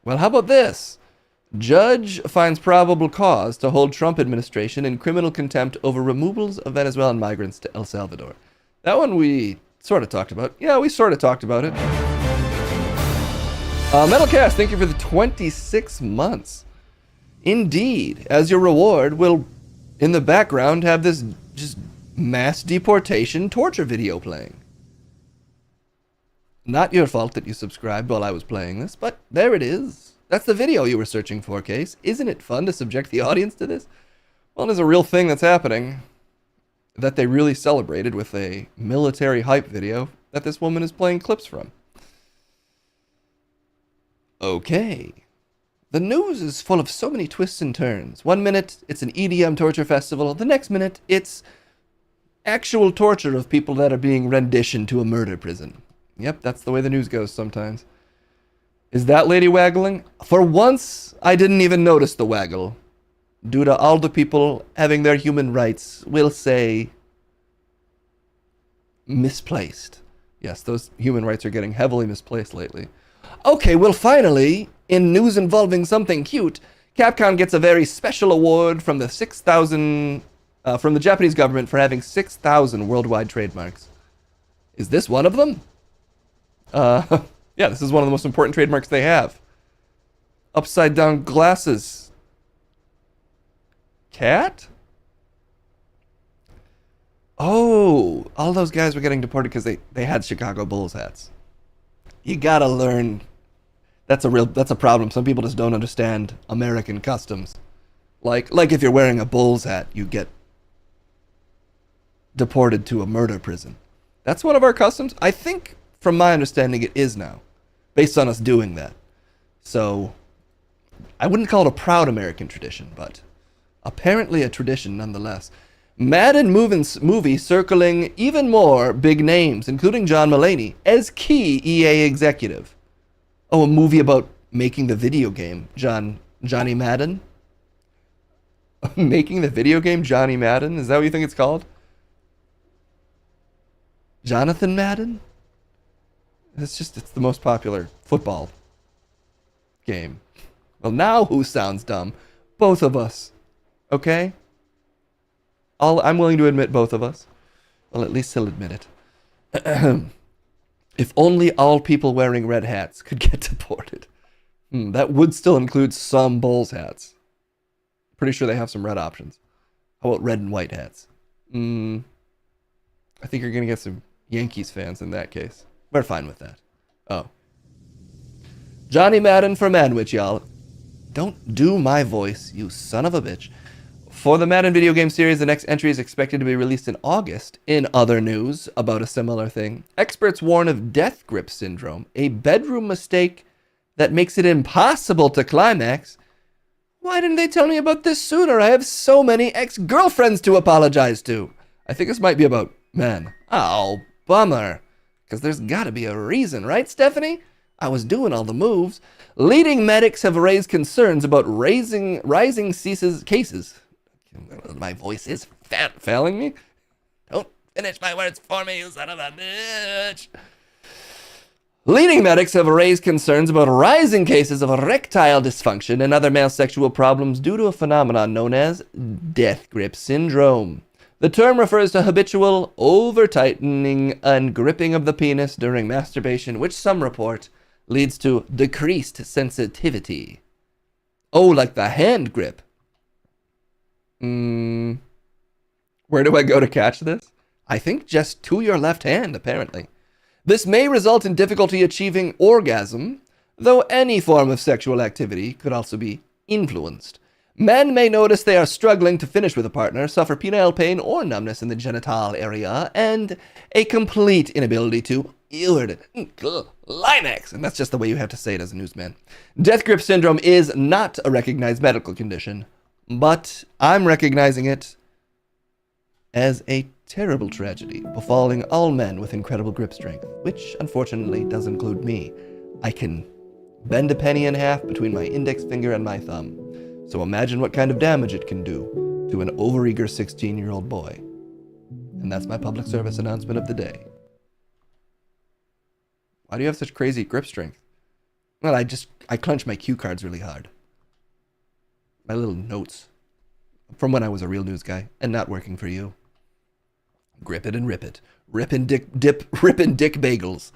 Well, how about this? Judge finds probable cause to hold Trump administration in criminal contempt over removals of Venezuelan migrants to El Salvador. That one we sort of talked about. Yeah, we sort of talked about it. Metalcast, thank you for the 26 months. Indeed, as your reward, we'll, in the background, have this just mass deportation torture video playing. Not your fault that you subscribed while I was playing this, but there it is. That's the video you were searching for, Case. Isn't it fun to subject the audience to this? Well, there's a real thing that's happening that they really celebrated with a military hype video that this woman is playing clips from. Okay. The news is full of so many twists and turns. One minute, it's an EDM torture festival. The next minute, it's actual torture of people that are being renditioned to a murder prison. Yep, that's the way the news goes sometimes. Is that lady waggling? For once, I didn't even notice the waggle. Due to all the people having their human rights, we'll say, misplaced. Yes, those human rights are getting heavily misplaced lately. Okay, well finally, in news involving something cute, Capcom gets a very special award from the 6,000, from the Japanese government for having 6,000 worldwide trademarks. Is this one of them? Yeah, this is one of the most important trademarks they have. Upside down glasses. Cat? Oh, all those guys were getting deported because they had Chicago Bulls hats. You gotta learn. That's a problem. Some people just don't understand American customs. Like if you're wearing a Bulls hat, you get deported to a murder prison. That's one of our customs. I think, from my understanding, it is now, based on us doing that. So, I wouldn't call it a proud American tradition, but apparently a tradition nonetheless. Madden movie circling even more big names, including John Mulaney, as key EA executive. Oh, a movie about making the video game, Johnny Madden? Making the video game Johnny Madden? Is that what you think it's called? Jonathan Madden? It's the most popular football game. Well, now who sounds dumb? Both of us. Okay? I'm willing to admit both of us. Well, at least he'll admit it. If only all people wearing red hats could get deported. That would still include some Bulls hats. Pretty sure they have some red options. How about red and white hats? I think you're going to get some Yankees fans in that case. We're fine with that. Oh. Johnny Madden for Manwich, y'all. Don't do my voice, you son of a bitch. For the Madden video game series, the next entry is expected to be released in August. In other news about a similar thing, experts warn of death grip syndrome, a bedroom mistake that makes it impossible to climax. Why didn't they tell me about this sooner? I have so many ex-girlfriends to apologize to. I think this might be about men. Oh, bummer. Because there's got to be a reason, right, Stephanie? I was doing all the moves. Leading medics have raised concerns about rising cases. My voice is failing me. Don't finish my words for me, you son of a bitch. Leading medics have raised concerns about rising cases of erectile dysfunction and other male sexual problems due to a phenomenon known as death grip syndrome. The term refers to habitual over-tightening and gripping of the penis during masturbation, which some report leads to decreased sensitivity. Oh, like the hand grip. Where do I go to catch this? I think just to your left hand, apparently. This may result in difficulty achieving orgasm, though any form of sexual activity could also be influenced. Men may notice they are struggling to finish with a partner, suffer penile pain or numbness in the genital area, and a complete inability to Linex, and that's just the way you have to say it as a newsman. Death grip syndrome is not a recognized medical condition, but I'm recognizing it as a terrible tragedy befalling all men with incredible grip strength, which unfortunately does include me. I can bend a penny in half between my index finger and my thumb, so imagine what kind of damage it can do to an overeager 16-year-old boy. And that's my public service announcement of the day. Why do you have such crazy grip strength? Well, I clench my cue cards really hard. My little notes from when I was a real news guy and not working for you. Grip it and rip it. Rip and dick bagels.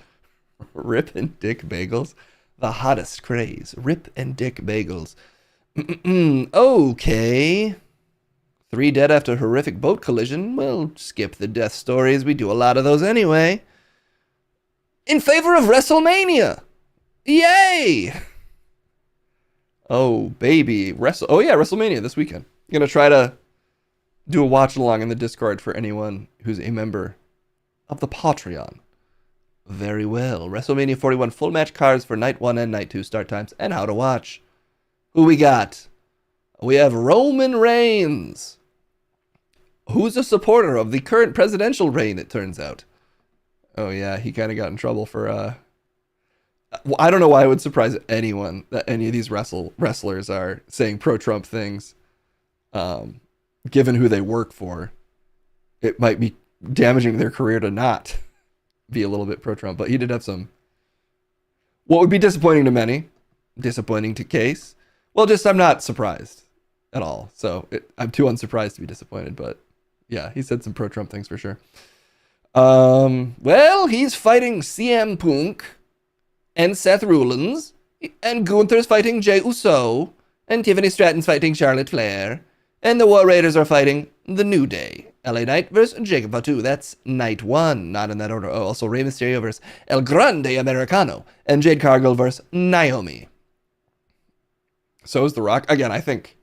Rip and dick bagels? The hottest craze. Rip and dick bagels. Okay. 3 dead after horrific boat collision. Well, skip the death stories. We do a lot of those anyway. In favor of WrestleMania. Yay! Oh, baby. Oh, yeah, WrestleMania this weekend. I'm going to try to do a watch along in the Discord for anyone who's a member of the Patreon. Very well. WrestleMania 41 full match cards for night 1 and night 2 start times and how to watch. Who we got? We have Roman Reigns, who's a supporter of the current presidential reign, it turns out. Oh yeah, he kind of got in trouble for, I don't know why it would surprise anyone that any of these wrestlers are saying pro-Trump things. Given who they work for, it might be damaging their career to not be a little bit pro-Trump, but he did have some, what would be disappointing to many, disappointing to Case. Well, just, I'm not surprised at all. So I'm too unsurprised to be disappointed, but yeah, he said some pro-Trump things for sure. Well, he's fighting CM Punk and Seth Rollins, and Gunther's fighting Jey Uso, and Tiffany Stratton's fighting Charlotte Flair, and the War Raiders are fighting The New Day. LA Knight versus Jacob Fatu. That's night 1, not in that order. Oh, also Rey Mysterio versus El Grande Americano, and Jade Cargill versus Naomi. So is The Rock. Again, I think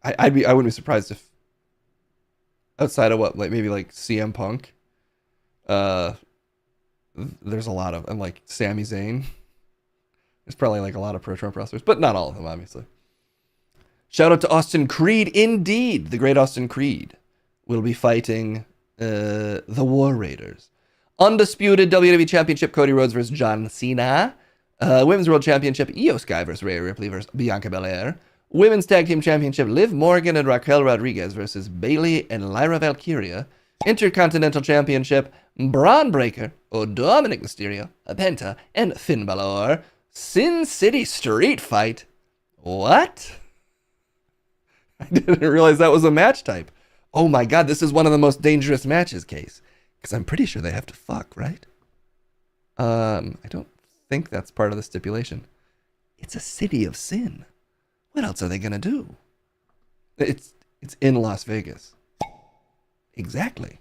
I wouldn't be surprised if outside of what, like maybe like CM Punk, there's a lot of, and like Sami Zayn. There's probably like a lot of pro-Trump wrestlers, but not all of them, obviously. Shout out to Austin Creed. Indeed, the great Austin Creed will be fighting the War Raiders. Undisputed WWE Championship, Cody Rhodes versus John Cena. Women's World Championship, Io Sky versus Rhea Ripley versus Bianca Belair. Women's Tag Team Championship, Liv Morgan and Raquel Rodriguez versus Bayley and Lyra Valkyria. Intercontinental Championship, Braun Breaker, Dominic Mysterio, Penta, and Finn Balor. Sin City Street Fight. What? I didn't realize that was a match type. Oh my god, this is one of the most dangerous matches, Case. Because I'm pretty sure they have to fuck, right? I don't think that's part of the stipulation. It's a city of sin. What else are they gonna do? It's in Las Vegas. Exactly.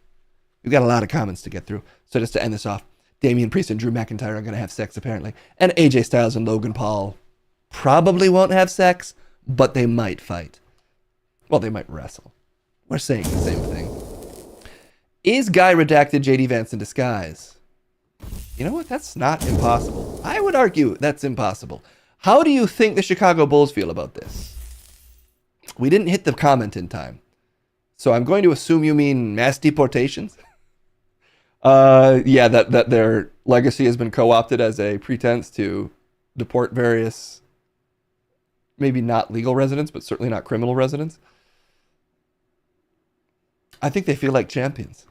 We've got a lot of comments to get through. So just to end this off, Damian Priest and Drew McIntyre are gonna have sex apparently. And AJ Styles and Logan Paul probably won't have sex, but they might fight. Well, they might wrestle. We're saying the same thing. Is Guy redacted JD Vance in disguise? You know what? That's not impossible. I would argue that's impossible. How do you think the Chicago Bulls feel about this? We didn't hit the comment in time. So I'm going to assume you mean mass deportations? Yeah, that their legacy has been co-opted as a pretense to deport various, maybe not legal residents, but certainly not criminal residents. I think they feel like champions.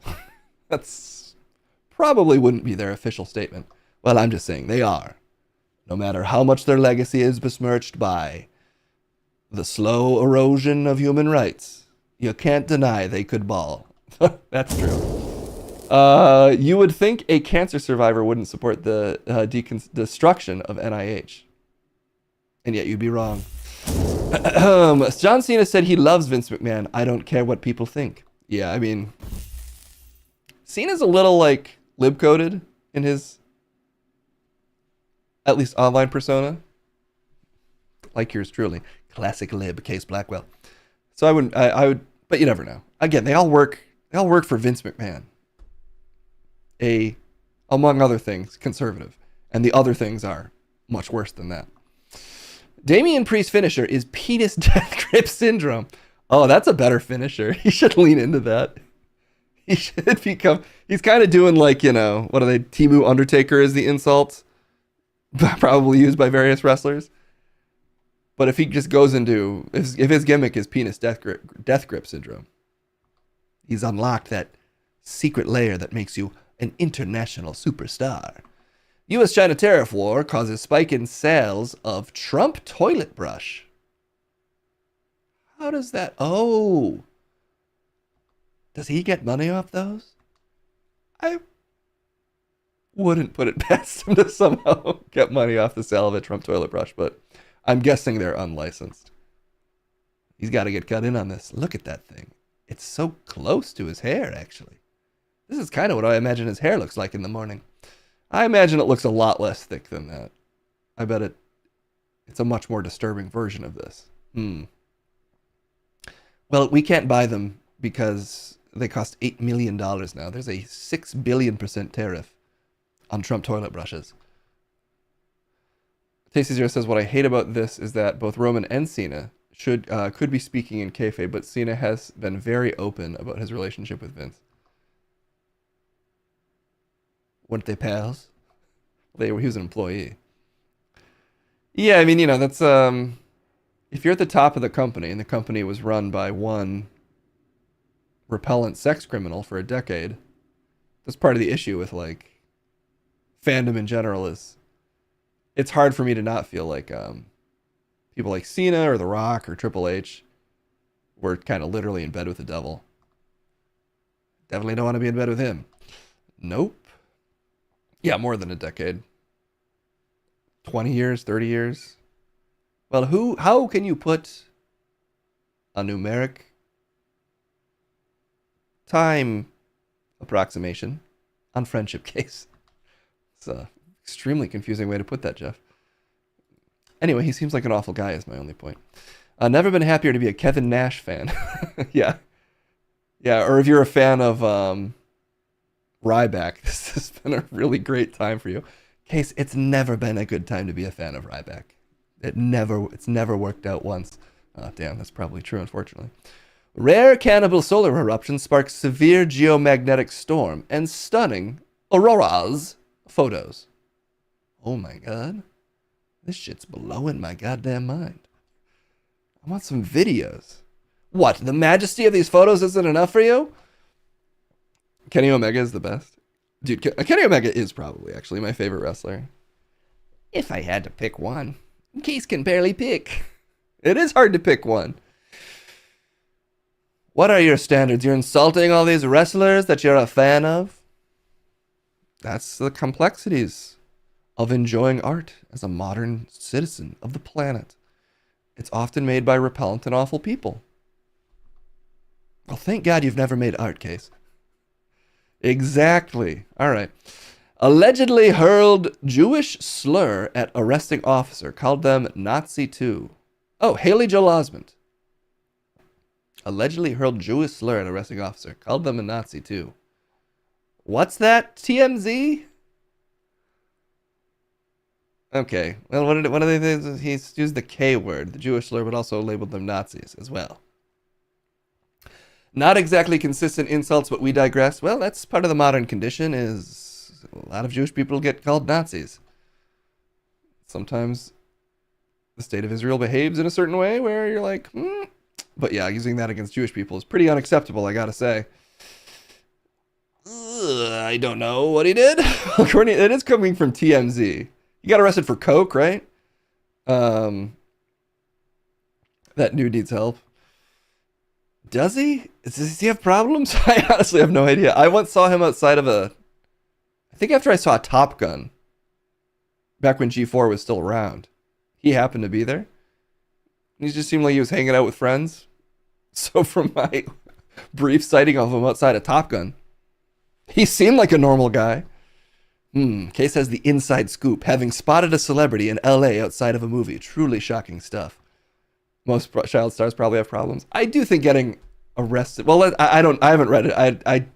That's probably wouldn't be their official statement. Well, I'm just saying they are. No matter how much their legacy is besmirched by the slow erosion of human rights, you can't deny they could ball. That's true. You would think a cancer survivor wouldn't support the destruction of NIH. And yet you'd be wrong. John Cena said he loves Vince McMahon. I don't care what people think. Yeah, I mean, Cena's a little like lib-coded in his, at least online persona. Like yours truly. Classic lib, Case Blackwell. So I would, but you never know. Again, they all work for Vince McMahon. Among other things, conservative. And the other things are much worse than that. Damian Priest's finisher is penis death grip syndrome. Oh, that's a better finisher. He should lean into that. He should become... He's kind of doing like, you know, what are they? Timu Undertaker is the insult. Probably used by various wrestlers. But if he just goes into... If his gimmick is penis death grip syndrome, he's unlocked that secret layer that makes you an international superstar. U.S.-China tariff war causes spike in sales of Trump toilet brush. How does that... Oh. Does he get money off those? I wouldn't put it past him to somehow get money off the sale of a Trump toilet brush, but I'm guessing they're unlicensed. He's got to get cut in on this. Look at that thing. It's so close to his hair, actually. This is kind of what I imagine his hair looks like in the morning. I imagine it looks a lot less thick than that. I bet it's a much more disturbing version of this. Well, we can't buy them because they cost $8 million now. There's a 6 billion% tariff on Trump toilet brushes. Tasty Zero says, what I hate about this is that both Roman and Cena could be speaking in kayfabe, but Cena has been very open about his relationship with Vince. Weren't they pals? He was an employee. Yeah, I mean, you know, that's... if you're at the top of the company, and the company was run by one repellent sex criminal for a decade, that's part of the issue with, like, fandom in general is... It's hard for me to not feel like people like Cena or The Rock or Triple H were kind of literally in bed with the devil. Definitely don't want to be in bed with him. Nope. Yeah, more than a decade. 20 years, 30 years. Well, how can you put a numeric time approximation on friendship case? It's an extremely confusing way to put that, Jeff. Anyway, he seems like an awful guy is my only point. Never been happier to be a Kevin Nash fan. Yeah. Yeah, or if you're a fan of Ryback, this has been a really great time for you. Case, it's never been a good time to be a fan of Ryback. It's never worked out once. Oh, damn, that's probably true, unfortunately. Rare cannibal solar eruption sparks severe geomagnetic storm and stunning auroras photos. Oh my god. This shit's blowing my goddamn mind. I want some videos. What, the majesty of these photos isn't enough for you? Kenny Omega is the best. Dude, Kenny Omega is probably actually my favorite wrestler. If I had to pick one. Case can barely pick. It is hard to pick one. What are your standards? You're insulting all these wrestlers that you're a fan of? That's the complexities of enjoying art as a modern citizen of the planet. It's often made by repellent and awful people. Well, thank God you've never made art, Case. Exactly. All right. Allegedly hurled Jewish slur at arresting officer. Called them Nazi too. Oh, Haley Joel Osment. Allegedly hurled Jewish slur at arresting officer. Called them a Nazi too. What's that? TMZ? Okay. Well, what are they? He's used the K word, the Jewish slur, but also labeled them Nazis as well. Not exactly consistent insults, but we digress. Well, that's part of the modern condition is a lot of Jewish people get called Nazis. Sometimes the state of Israel behaves in a certain way where you're like, But yeah, using that against Jewish people is pretty unacceptable, I gotta say. I don't know what he did. It is coming from TMZ. He got arrested for coke, right? That dude needs help. Does he? Does he have problems? I honestly have no idea. I once saw him outside of I think after I saw Top Gun, back when G4 was still around, he happened to be there. He just seemed like he was hanging out with friends. So from my brief sighting of him outside of Top Gun, he seemed like a normal guy. Case has the inside scoop, having spotted a celebrity in LA outside of a movie. Truly shocking stuff. Most child stars probably have problems. I do think getting arrested... Well, I haven't read it. I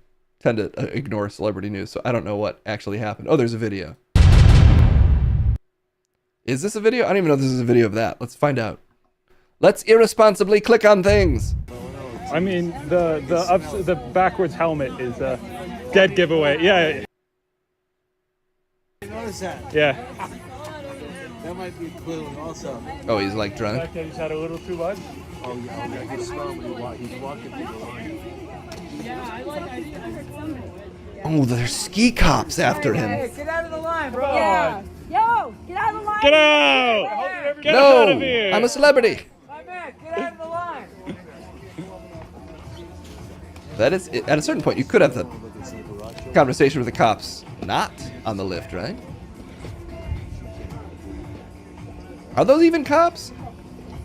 tend to ignore celebrity news, so I don't know what actually happened. Oh, there's a video. Is this a video? I don't even know if this is a video of that. Let's find out. Let's irresponsibly click on things. I mean, the backwards helmet is a dead giveaway. Yeah. You notice that? Yeah. That might be a clue also. Oh, he's like drunk. That he's had a little too much. Oh, yeah, I can smell him when he's walking through the line. Yeah, I heard somebody. Oh, there's ski cops after him. Hey, get out of the line, bro. Yeah. Yo, get out of the line. Get out! Get No, out of here! I'm a celebrity. My man, get out of the line. That is, at a certain point, you could have the conversation with the cops not on the lift, right? Are those even cops?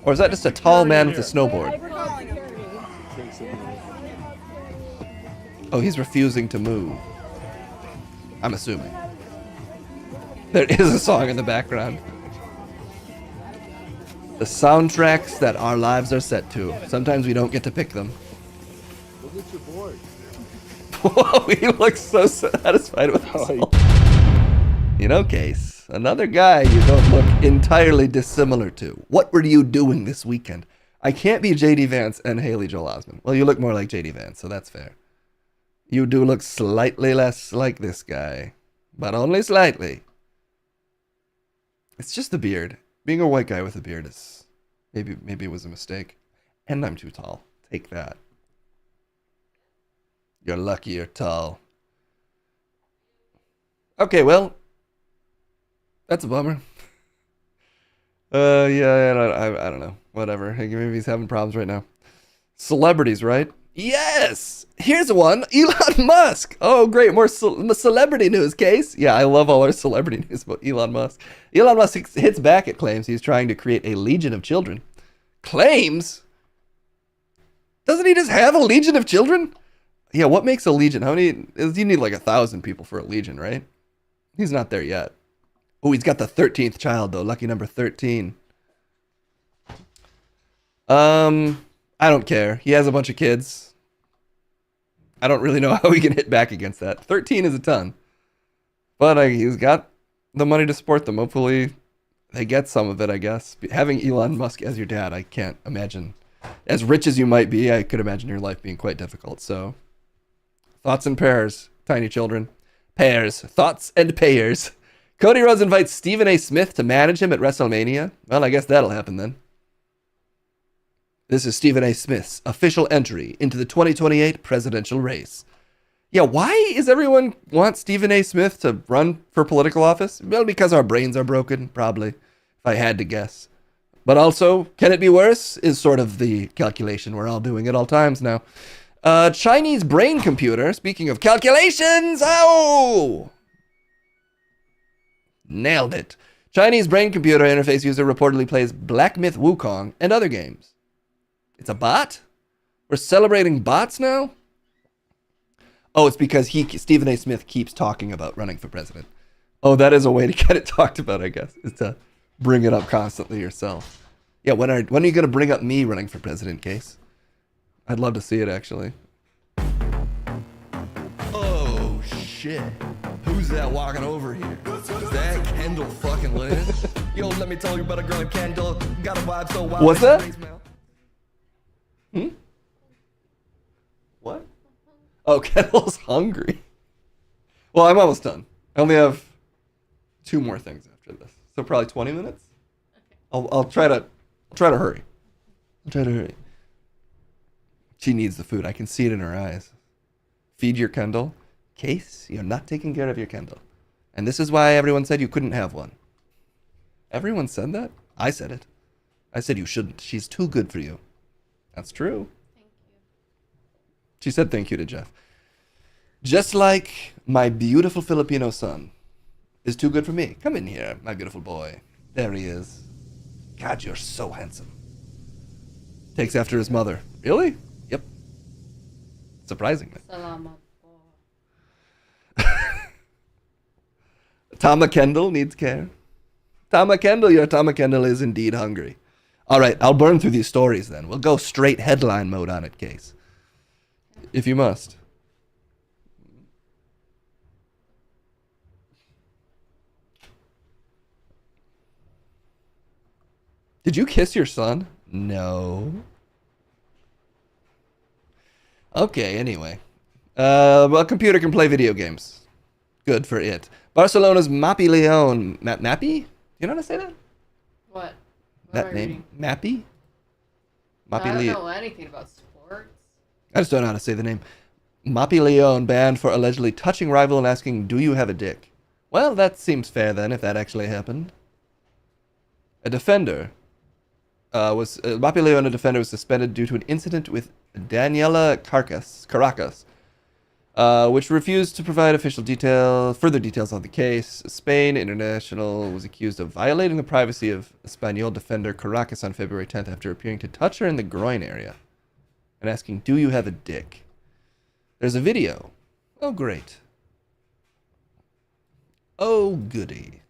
Or is that just a tall man with a snowboard? Oh, he's refusing to move. I'm assuming. There is a song in the background. The soundtracks that our lives are set to. Sometimes we don't get to pick them. Look at your board. Whoa, he looks so satisfied with himself. You know, Case, another guy you don't look entirely dissimilar to. What were you doing this weekend? I can't be JD Vance and Haley Joel Osment. Well, you look more like JD Vance, so that's fair. You do look slightly less like this guy, but only slightly. It's just the beard. Being a white guy with a beard is maybe it was a mistake. And I'm too tall. Take that. You're lucky you're tall. Okay, well, that's a bummer. Yeah, I don't know. Whatever. Maybe he's having problems right now. Celebrities, right? Yes! Here's one. Elon Musk. Oh, great. More celebrity news, Case. Yeah, I love all our celebrity news about Elon Musk. Elon Musk hits back at claims he's trying to create a legion of children. Claims? Doesn't he just have a legion of children? Yeah, what makes a legion? How many? You need like 1,000 people for a legion, right? He's not there yet. Oh, he's got the 13th child, though. Lucky number 13. I don't care. He has a bunch of kids. I don't really know how he can hit back against that. 13 is a ton. But he's got the money to support them. Hopefully they get some of it, I guess. Having Elon Musk as your dad, I can't imagine. As rich as you might be, I could imagine your life being quite difficult. So, thoughts and prayers, tiny children. Pairs. Thoughts and payers. Cody Rhodes invites Stephen A. Smith to manage him at WrestleMania. Well, I guess that'll happen then. This is Stephen A. Smith's official entry into the 2028 presidential race. Yeah, why is everyone want Stephen A. Smith to run for political office? Well, because our brains are broken, probably, if I had to guess. But also, can it be worse? Is sort of the calculation we're all doing at all times now. Chinese brain computer, speaking of calculations, oh! Nailed it. Chinese brain computer interface user reportedly plays Black Myth Wukong and other games. It's a bot? We're celebrating bots now? Oh, it's because Stephen A. Smith keeps talking about running for president. Oh, that is a way to get it talked about, I guess, is to bring it up constantly yourself. Yeah, when are you going to bring up me running for president, Case? I'd love to see it, actually. Oh, shit. Who's that walking over here? Is that Kendall fucking Lynn? Yo, let me tell you about a girl named Kendall. Got a vibe so wild. What's that? What? Oh, Kendall's hungry. Well, I'm almost done. I only have 2 more things after this, so probably 20 minutes. I'll try to hurry. She needs the food. I can see it in her eyes. Feed your Kendall. Case, you're not taking care of your Kendall, and this is why everyone said you couldn't have one. Everyone said that? I said it. I said you shouldn't. She's too good for you. That's true. Thank you. She said thank you to Jeff. Just like my beautiful Filipino son is too good for me. Come in here, my beautiful boy. There he is. God, you're so handsome. Takes after his mother. Really? Yep. Surprisingly. Salamat po. Tama Kendall needs care. Tama Kendall, your Tama Kendall is indeed hungry. All right, I'll burn through these stories then. We'll go straight headline mode on it, Case. If you must. Did you kiss your son? No. Okay, anyway. Well, a computer can play video games. Good for it. Barcelona's Mappy Leon. Mappy? You know how to say that? What? That name? Mappy? I don't Leon. know anything about sports. I just don't know how to say the name. Mappy Leon banned for allegedly touching rival and asking, "Do you have a dick?" Well, that seems fair then, if that actually happened. A defender Mappy Leon, a defender, was suspended due to an incident with Daniela Caracas, which refused to provide further details on the case. Spain International was accused of violating the privacy of Espanyol defender Caracas on February 10th after appearing to touch her in the groin area and asking, "Do you have a dick?" There's a video. Oh, great. Oh, goody.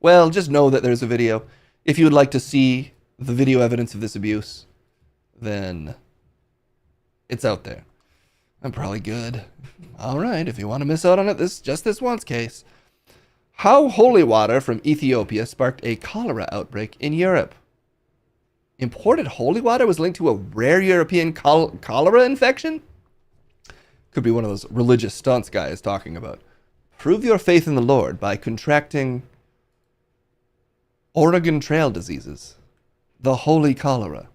Well, just know that there's a video. If you would like to see the video evidence of this abuse, then it's out there. I'm probably good. All right, if you want to miss out on it, just this once case. How holy water from Ethiopia sparked a cholera outbreak in Europe. Imported holy water was linked to a rare European cholera infection? Could be one of those religious stunts guy is talking about. Prove your faith in the Lord by contracting Oregon Trail diseases. The holy cholera.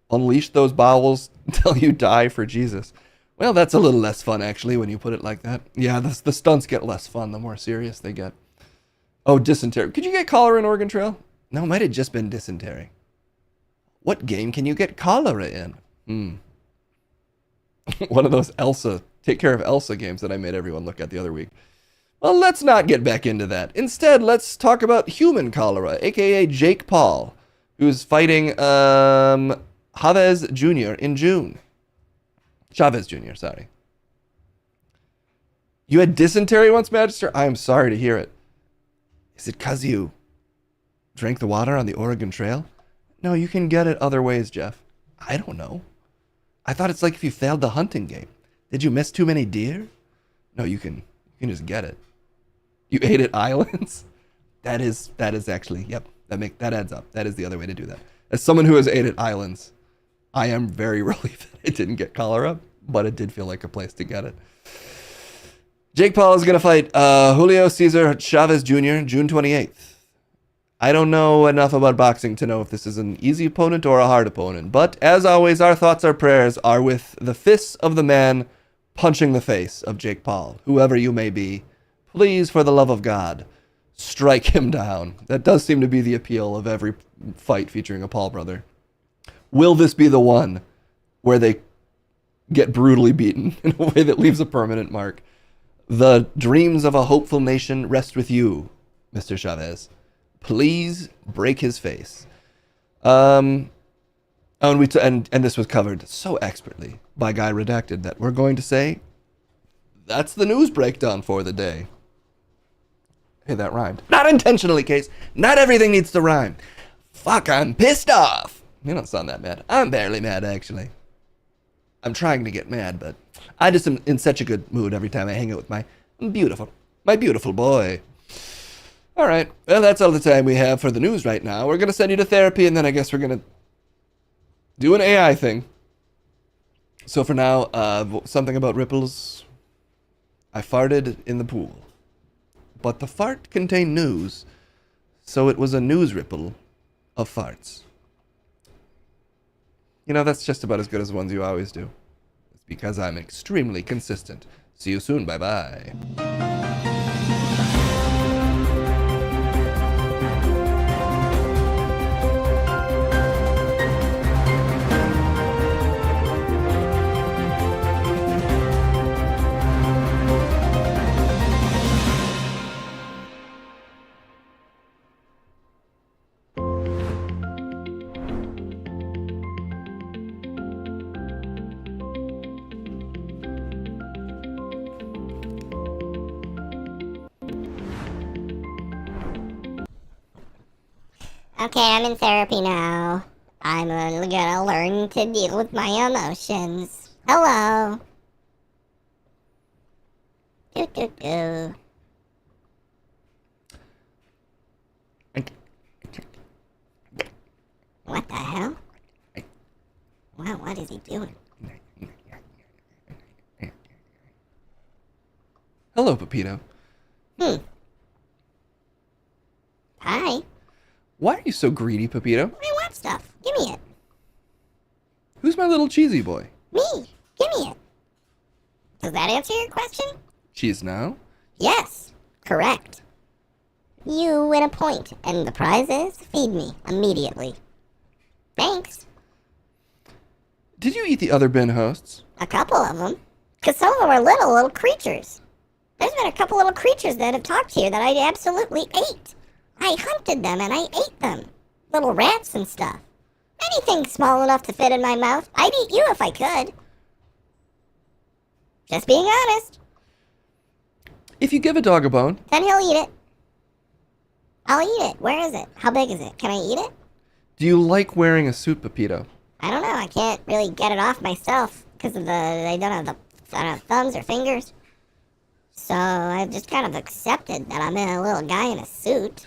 Unleash those bowels until you die for Jesus. Well, that's a little less fun, actually, when you put it like that. Yeah, the stunts get less fun the more serious they get. Oh, dysentery. Could you get cholera in Oregon Trail? No, it might have just been dysentery. What game can you get cholera in? One of those Elsa, take care of Elsa games that I made everyone look at the other week. Well, let's not get back into that. Instead, let's talk about human cholera, aka Jake Paul, who's fighting Chavez Jr. in June. Chavez Jr., sorry. You had dysentery once, Magister? I am sorry to hear it. Is it because you drank the water on the Oregon Trail? No, you can get it other ways, Jeff. I don't know. I thought it's like if you failed the hunting game. Did you miss too many deer? No, you can just get it. You ate at islands? That is actually, yep, that adds up. That is the other way to do that. As someone who has ate at islands, I am very relieved that I didn't get cholera, but it did feel like a place to get it. Jake Paul is going to fight Julio Cesar Chavez Jr. June 28th. I don't know enough about boxing to know if this is an easy opponent or a hard opponent, but as always, our thoughts, our prayers are with the fists of the man punching the face of Jake Paul. Whoever you may be, please, for the love of God, strike him down. That does seem to be the appeal of every fight featuring a Paul brother. Will this be the one where they get brutally beaten in a way that leaves a permanent mark? The dreams of a hopeful nation rest with you, Mr. Chavez. Please break his face. And this was covered so expertly by Guy Redacted that we're going to say that's the news breakdown for the day. Hey, that rhymed. Not intentionally, Case. Not everything needs to rhyme. Fuck, I'm pissed off. You don't sound that mad. I'm barely mad, actually. I'm trying to get mad, but I just am in such a good mood every time I hang out with my beautiful boy. All right, well, that's all the time we have for the news right now. We're going to send you to therapy, and then I guess we're going to do an AI thing. So for now, something about ripples. I farted in the pool. But the fart contained news, so it was a news ripple of farts. You know, that's just about as good as the ones you always do. It's because I'm extremely consistent. See you soon, bye-bye. Okay, I'm in therapy now. I'm gonna learn to deal with my emotions. Hello. What is he doing? Hello, Pepito. Hi. Why are you so greedy, Pepito? I want stuff. Give me it. Who's my little cheesy boy? Me. Give me it. Does that answer your question? Cheese now? Yes. Correct. You win a point, and the prize is feed me immediately. Thanks. Did you eat the other bin hosts? A couple of them. Because some of them are little creatures. There's been a couple little creatures that have talked here that I absolutely ate. I hunted them and I ate them. Little rats and stuff. Anything small enough to fit in my mouth. I'd eat you if I could. Just being honest. If you give a dog a bone, Then he'll eat it. I'll eat it. Where is it? How big is it? Can I eat it? do you like wearing a suit, Pepito? I don't know. I can't really get it off myself because of I don't have thumbs or fingers. So I've just kind of accepted that I'm a little guy in a suit.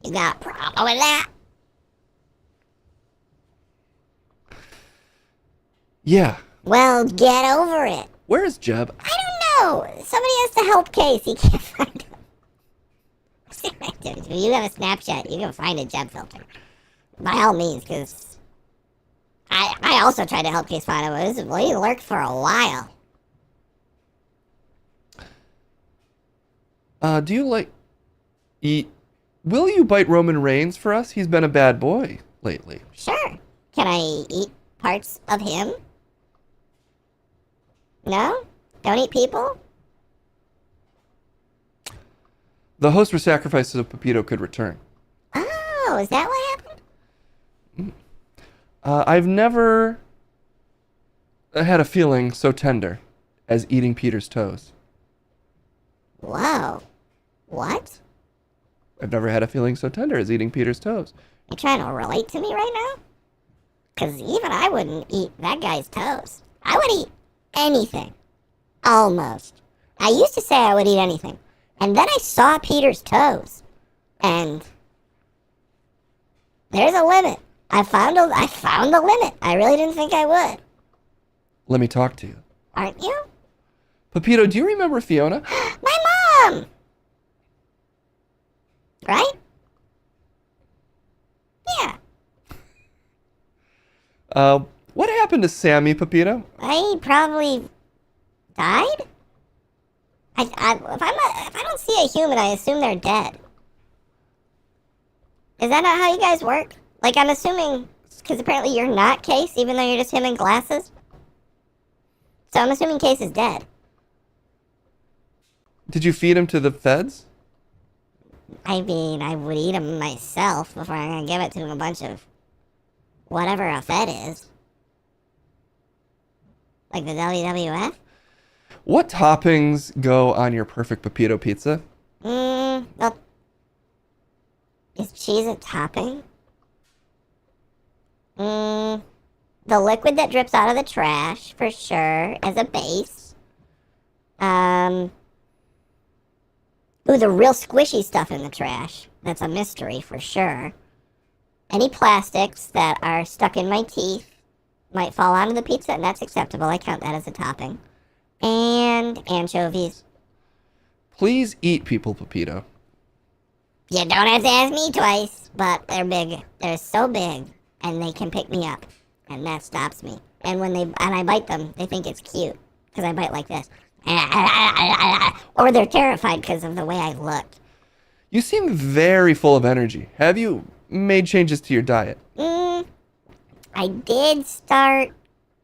You got a problem with that? Yeah. Well, get over it. Where is Jeb? I don't know. Somebody has to help Case. He can't find him. If you have a Snapchat, you can find a Jeb filter. By all means, because I also tried to help Case find him. He lurked for a while. Do you like... Will you bite Roman Reigns for us? He's been a bad boy lately. Sure. Can I eat parts of him? No? Don't eat people? The host for sacrifices of Pepito could return. Oh, is that what happened? I've never had a feeling so tender as eating Peter's toes. Whoa. What? I've never had a feeling so tender as eating Peter's toes. You trying to relate to me right now? Because even I wouldn't eat that guy's toes. I would eat anything. Almost. I used to say I would eat anything. And then I saw Peter's toes. And there's a limit. I found a limit. I really didn't think I would. Let me talk to you. Aren't you? Pepito, do you remember Fiona? My mom! Right? Yeah. What happened to Sammy, Pepito? He probably died? If I don't see a human, I assume they're dead. Is that not how you guys work? Like, I'm assuming, because apparently you're not Case, even though you're just him in glasses. So I'm assuming Case is dead. Did you feed him to the feds? I mean, I would eat him myself before I'm going to give it to a bunch of whatever a fed is. Like the WWF? What toppings go on your perfect Pepito pizza? Well, is cheese a topping? The liquid that drips out of the trash, for sure, as a base. Ooh, the real squishy stuff in the trash. That's a mystery, for sure. Any plastics that are stuck in my teeth might fall onto the pizza, and that's acceptable. I count that as a topping. And anchovies. Please eat people, Pepito. You don't have to ask me twice, but they're big. They're so big, and they can pick me up, and that stops me. And when I bite them, they think it's cute, because I bite like this. Or they're terrified because of the way I looked. You seem very full of energy. Have you made changes to your diet? I did start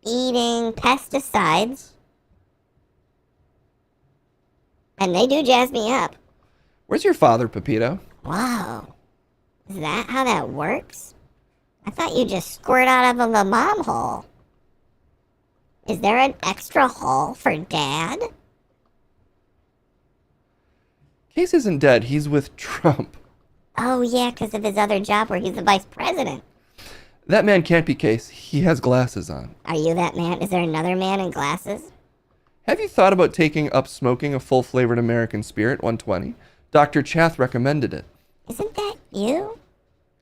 eating pesticides. And they do jazz me up. Where's your father, Pepito? Wow. Is that how that works? I thought you just squirt out of the mom hole. Is there an extra hole for Dad? Case isn't dead. He's with Trump. Oh, yeah, because of his other job where he's the vice president. That man can't be Case. He has glasses on. Are you that man? Is there another man in glasses? Have you thought about taking up smoking a full-flavored American Spirit 120? Dr. Chath recommended it. Isn't that you?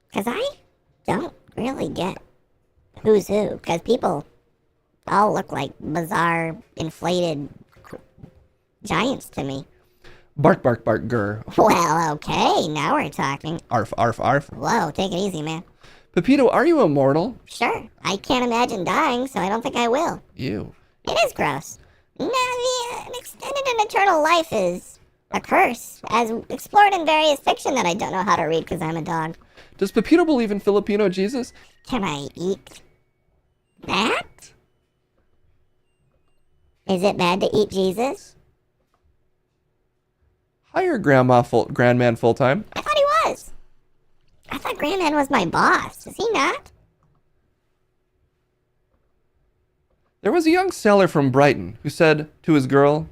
Because I don't really get Who's who? Because people all look like bizarre, inflated giants to me. Bark, bark, bark, grr. Well, okay, now we're talking. Arf, arf, arf. Whoa, take it easy, man. Pepito, are you immortal? Sure, I can't imagine dying, so I don't think I will. You. It is gross. No, an extended and eternal life is a curse, as explored in various fiction that I don't know how to read because I'm a dog. Does Pepito believe in Filipino Jesus? Can I eat that? Is it bad to eat Jesus? Hire Grandman full-time. I thought he was. I thought Grandman was my boss. Is he not? There was a young sailor from Brighton who said to his girl,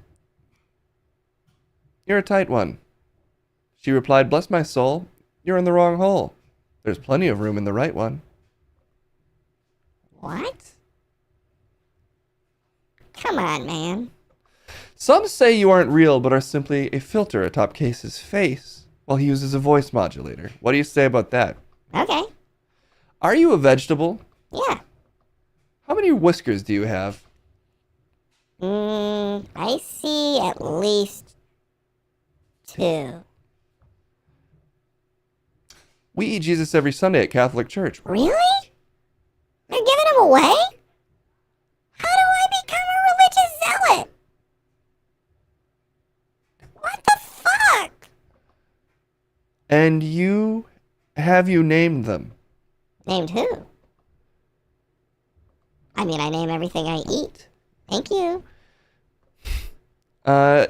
"You're a tight one." She replied, "Bless my soul, you're in the wrong hole. There's plenty of room in the right one." What? Come on, man. Some say you aren't real, but are simply a filter atop Case's face while he uses a voice modulator. What do you say about that? Okay. Are you a vegetable? Yeah. How many whiskers do you have? I see at least 2. We eat Jesus every Sunday at Catholic Church. Really? They're giving him away? How do I become a religious zealot? What the fuck? And have you named them? Named who? I mean, I name everything I eat. Thank you.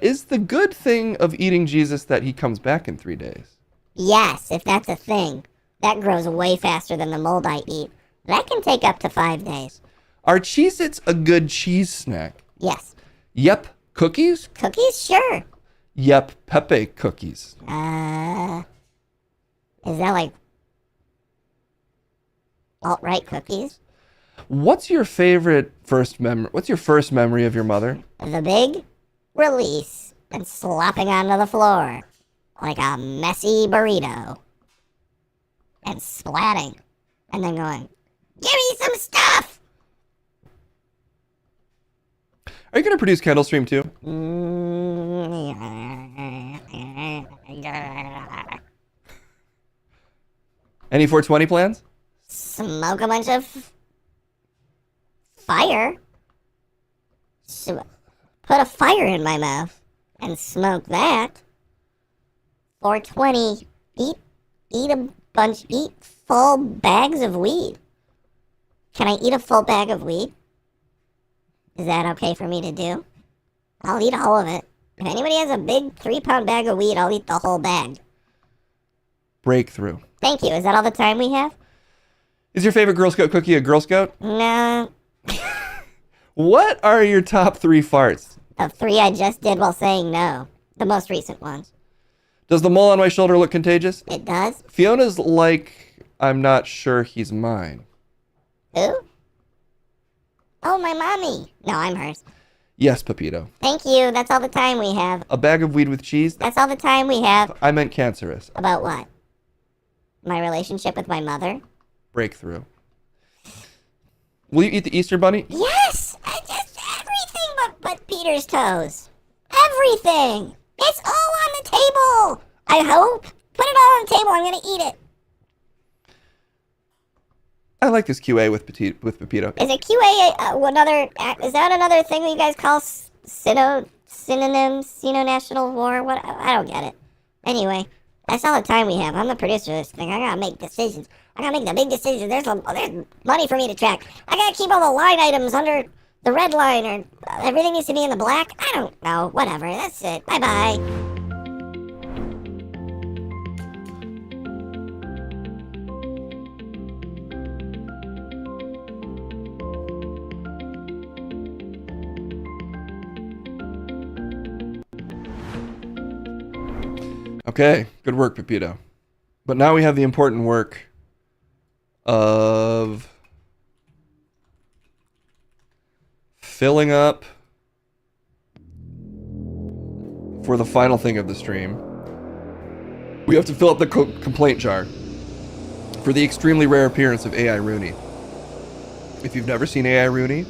Is the good thing of eating Jesus that he comes back in 3 days? Yes, if that's a thing. That grows way faster than the mold I eat. That can take up to 5 days. Are Cheez-Its a good cheese snack? Yes. Yep. Cookies? Cookies? Sure. Yep. Pepe cookies. Is that like alt-right cookies? What's your first memory of your mother? The big release and slopping onto the floor like a messy burrito and splatting and then going, "Give me some stuff!" Are you going to produce Candlestream too? Any 420 plans? Smoke a bunch of fire. Put a fire in my mouth and smoke that. 420. Eat full bags of weed. Can I eat a full bag of weed? Is that okay for me to do? I'll eat all of it. If anybody has a big 3-pound bag of weed, I'll eat the whole bag. Breakthrough. Thank you. Is that all the time we have? Is your favorite Girl Scout cookie a Girl Scout? No. What are your top 3 farts? The 3 I just did while saying no. The most recent ones. Does the mole on my shoulder look contagious? It does. Fiona's like, I'm not sure he's mine. Who? Oh, my mommy. No, I'm hers. Yes, Pepito. Thank you. That's all the time we have. A bag of weed with cheese? That's all the time we have. I meant cancerous. About what? My relationship with my mother? Breakthrough. Will you eat the Easter bunny? Yes! Just everything but Peter's toes. Everything! It's all on the table! I hope. Put it all on the table. I'm gonna eat it. I like this QA with Pepito. Is it QA is that another thing that you guys call synonyms? National war? What? I don't get it. Anyway, that's all the time we have. I'm the producer of this thing. I gotta make decisions. I gotta make the big decisions. There's money for me to track. I gotta keep all the line items under the red line, or everything needs to be in the black. I don't know. Whatever. That's it. Bye-bye. Okay, good work, Pepito. But now we have the important work of filling up for the final thing of the stream. We have to fill up the complaint jar for the extremely rare appearance of AI Rooney. if you've never seen AI Rooney,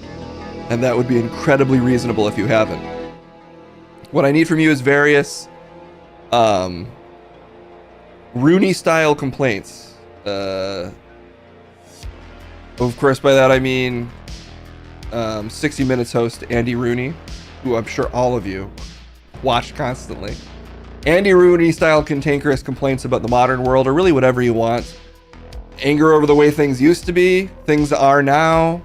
and that would be incredibly reasonable if you haven't. What I need from you is various Rooney-style complaints. Of course, by that I mean 60 Minutes host Andy Rooney, who I'm sure all of you watch constantly. Andy Rooney-style cantankerous complaints about the modern world, or really whatever you want. Anger over the way things used to be, things are now.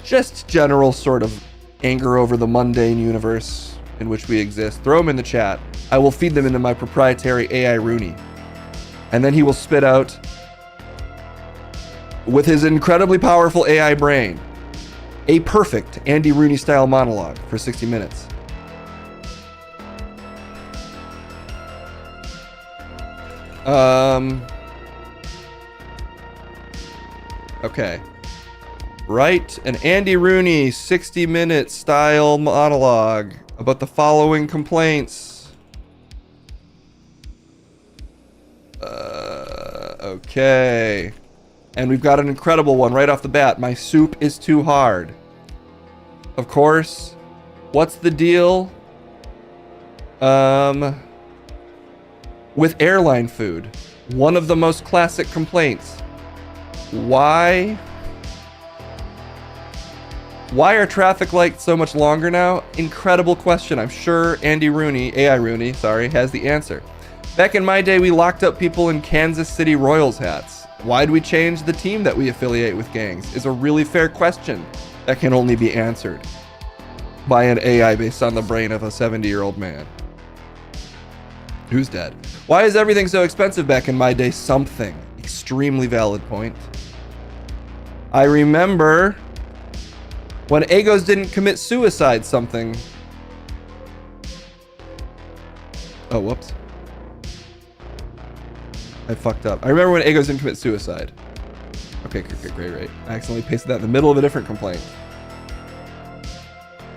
Just general sort of anger over the mundane universe in which we exist. Throw them in the chat. I will feed them into my proprietary AI Rooney. And then he will spit out, with his incredibly powerful AI brain, a perfect Andy Rooney-style monologue for 60 minutes. Okay. Write an Andy Rooney 60-minute style monologue about the following complaints. Okay. And we've got an incredible one right off the bat. My soup is too hard. Of course. What's the deal? With airline food. One of the most classic complaints. Why are traffic lights so much longer now? Incredible question. I'm sure Andy Rooney, AI Rooney, sorry, has the answer. Back in my day, we locked up people in Kansas City Royals hats. Why'd we change the team that we affiliate with gangs? Is a really fair question that can only be answered by an AI based on the brain of a 70-year-old man who's dead. Why is everything so expensive back in my day? Something. Extremely valid point. I remember when Agos didn't commit suicide something. Oh, whoops. I fucked up. I remember when Agos didn't commit suicide. Okay, great. I accidentally pasted that in the middle of a different complaint.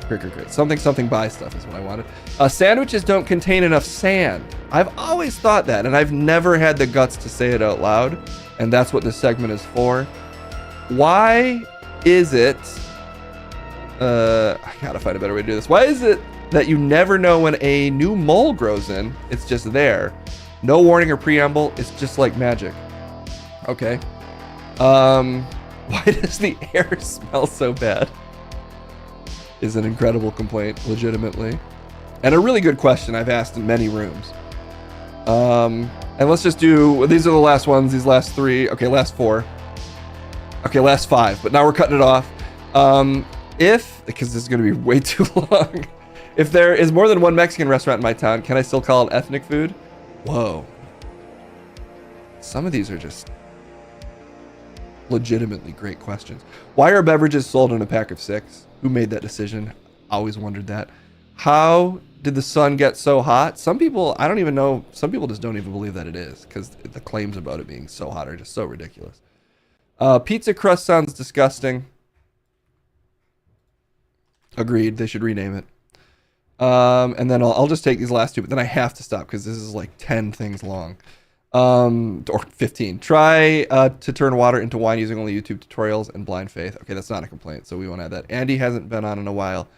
Great. Something by stuff is what I wanted. Sandwiches don't contain enough sand. I've always thought that, and I've never had the guts to say it out loud, and that's what this segment is for. Why is it... I gotta find a better way to do this. Why is it that you never know when a new mole grows in? It's just there. No warning or preamble. It's just like magic. Okay. Why does the air smell so bad? Is an incredible complaint, legitimately. And a really good question I've asked in many rooms. And let's just do... These are the last ones. These last three. Okay, last four. Okay, last five. But now we're cutting it off. Because this is going to be way too long. If there is more than one Mexican restaurant in my town, can I still call it ethnic food? Whoa. Some of these are just legitimately great questions. Why are beverages sold in a pack of 6? Who made that decision? Always wondered that. How did the sun get so hot? Some people, I don't even know. Some people just don't even believe that it is, because the claims about it being so hot are just so ridiculous. Pizza crust sounds disgusting. Agreed. They should rename it. And then I'll just take these last two, but then I have to stop because this is like 10 things long. Or 15. Try to turn water into wine using only YouTube tutorials and blind faith. Okay, that's not a complaint, so we won't add that. Andy hasn't been on in a while.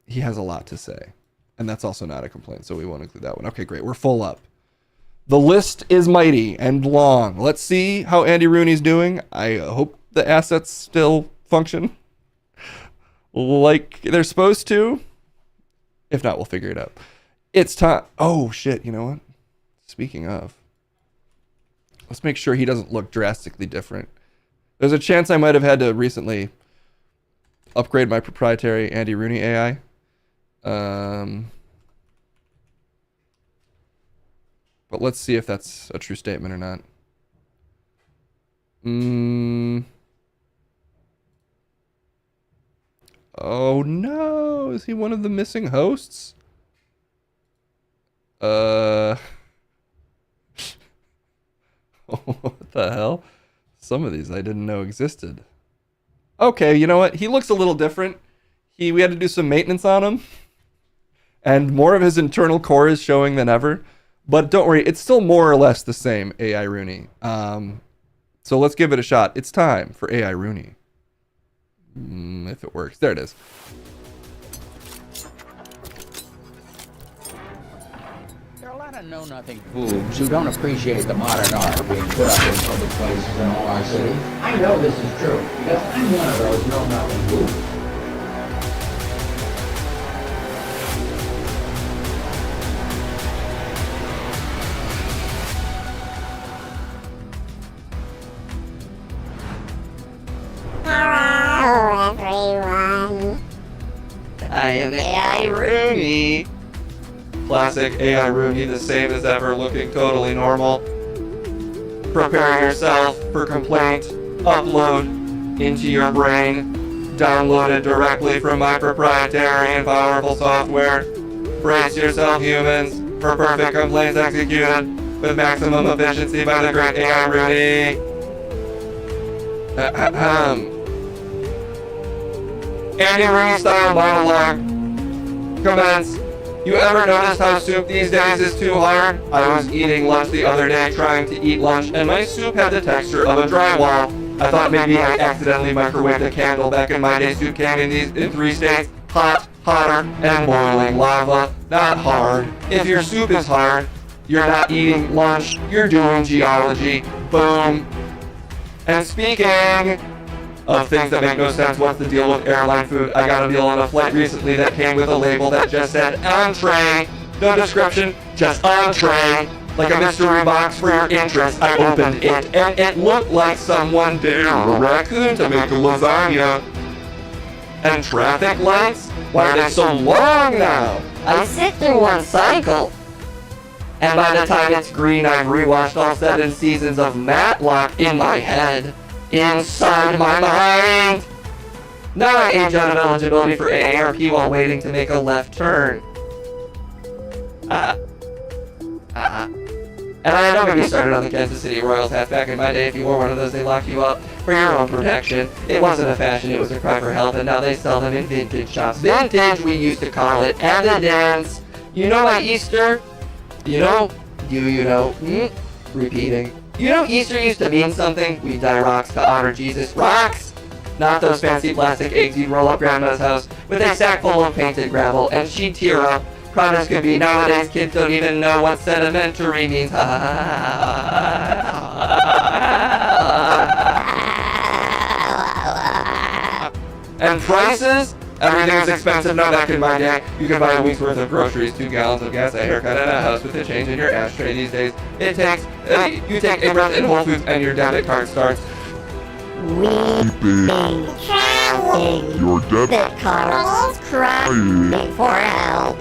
He has a lot to say. And that's also not a complaint, so we won't include that one. Okay, great. We're full up. The list is mighty and long. Let's see how Andy Rooney's doing. I hope the assets still function like they're supposed to. If not, we'll figure it out. It's time. Oh, shit. You know what? Speaking of, let's make sure he doesn't look drastically different. There's a chance I might have had to recently upgrade my proprietary Andy Rooney AI. But let's see if that's a true statement or not. Oh no, is he one of the missing hosts? What the hell? Some of these I didn't know existed. Okay, you know what? He looks a little different. We had to do some maintenance on him. And more of his internal core is showing than ever. But don't worry, it's still more or less the same AI Rooney. So let's give it a shot. It's time for AI Rooney. If it works. There it is. There are a lot of know-nothing boobs who don't appreciate the modern art being put up in public places in all our city. I know this is true, because I'm one of those know-nothing boobs. Hello, everyone. I am AI Rooney. Classic AI Rooney, the same as ever, looking totally normal. Prepare yourself for complaint. Upload into your brain. Downloaded directly from my proprietary and powerful software. Brace yourself, humans, for perfect complaints executed with maximum efficiency by the great AI Rooney. Andy Rooney style monologue. Commence. You ever noticed how soup these days is too hard? I was eating lunch the other day trying to eat lunch, and my soup had the texture of a drywall. I thought maybe I accidentally microwaved a candle. Back in my day, soup came in 3 states: hot, hotter, and boiling lava. Not hard. If your soup is hard, you're not eating lunch, you're doing geology. Boom. And speaking of things that make no sense, what's the deal with airline food? I got a deal on a flight recently that came with a label that just said entree. No description, just entree. Like a mystery box for your interest. I opened it, and it looked like someone dared a raccoon to make a lasagna. And traffic lights? Why are they so long now? I sit through one cycle. And by the time it's green, I've rewatched all 7 seasons of Matlock in my head. Inside my mind! Now I age out of eligibility for AARP while waiting to make a left turn. And I don't get me started on the Kansas City Royals hat. Back in my day, if you wore one of those, they lock you up for your own protection. It wasn't a fashion, it was a cry for help, and now they sell them in vintage shops. Vintage, we used to call it, and a dance. You know my Easter? You know? Do you know? Repeating. You know Easter used to mean something? We dye rocks to honor Jesus. Rocks! Not those fancy plastic eggs you'd roll up Grandma's house with a sack full of painted gravel, and she'd tear up. Proud as could be. Nowadays kids don't even know what sedimentary means. And prices? Everything is expensive now. Back in my day, you could buy a week's worth of groceries, 2 gallons of gas, a haircut, and a house with a change in your ashtray. These days, it takes, you take a breath in Whole Foods and your debit card starts. Weeping, traveling, Your debit card's crying for help.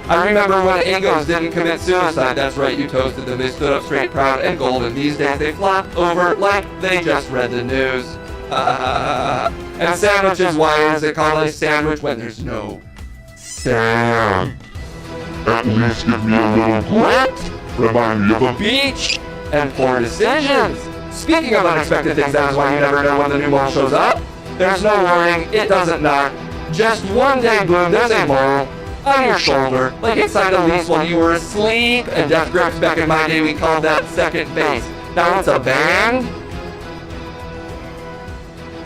I remember when Ingos didn't commit suicide. That's right, you toasted them. They stood up straight, proud, and golden. These days, they flop over like they just read the news. And sandwiches, why is it called a sandwich when there's no sand? At least give me a little what? Remind me of a beach and poor decisions. Speaking of unexpected things, that is why you never know when the new mole shows up. There's no warning, it doesn't knock. Just one day, boom, there's a mole on your shoulder, like inside a lease while you were asleep. And death grips, back in my day, we called that second base. Now it's a band.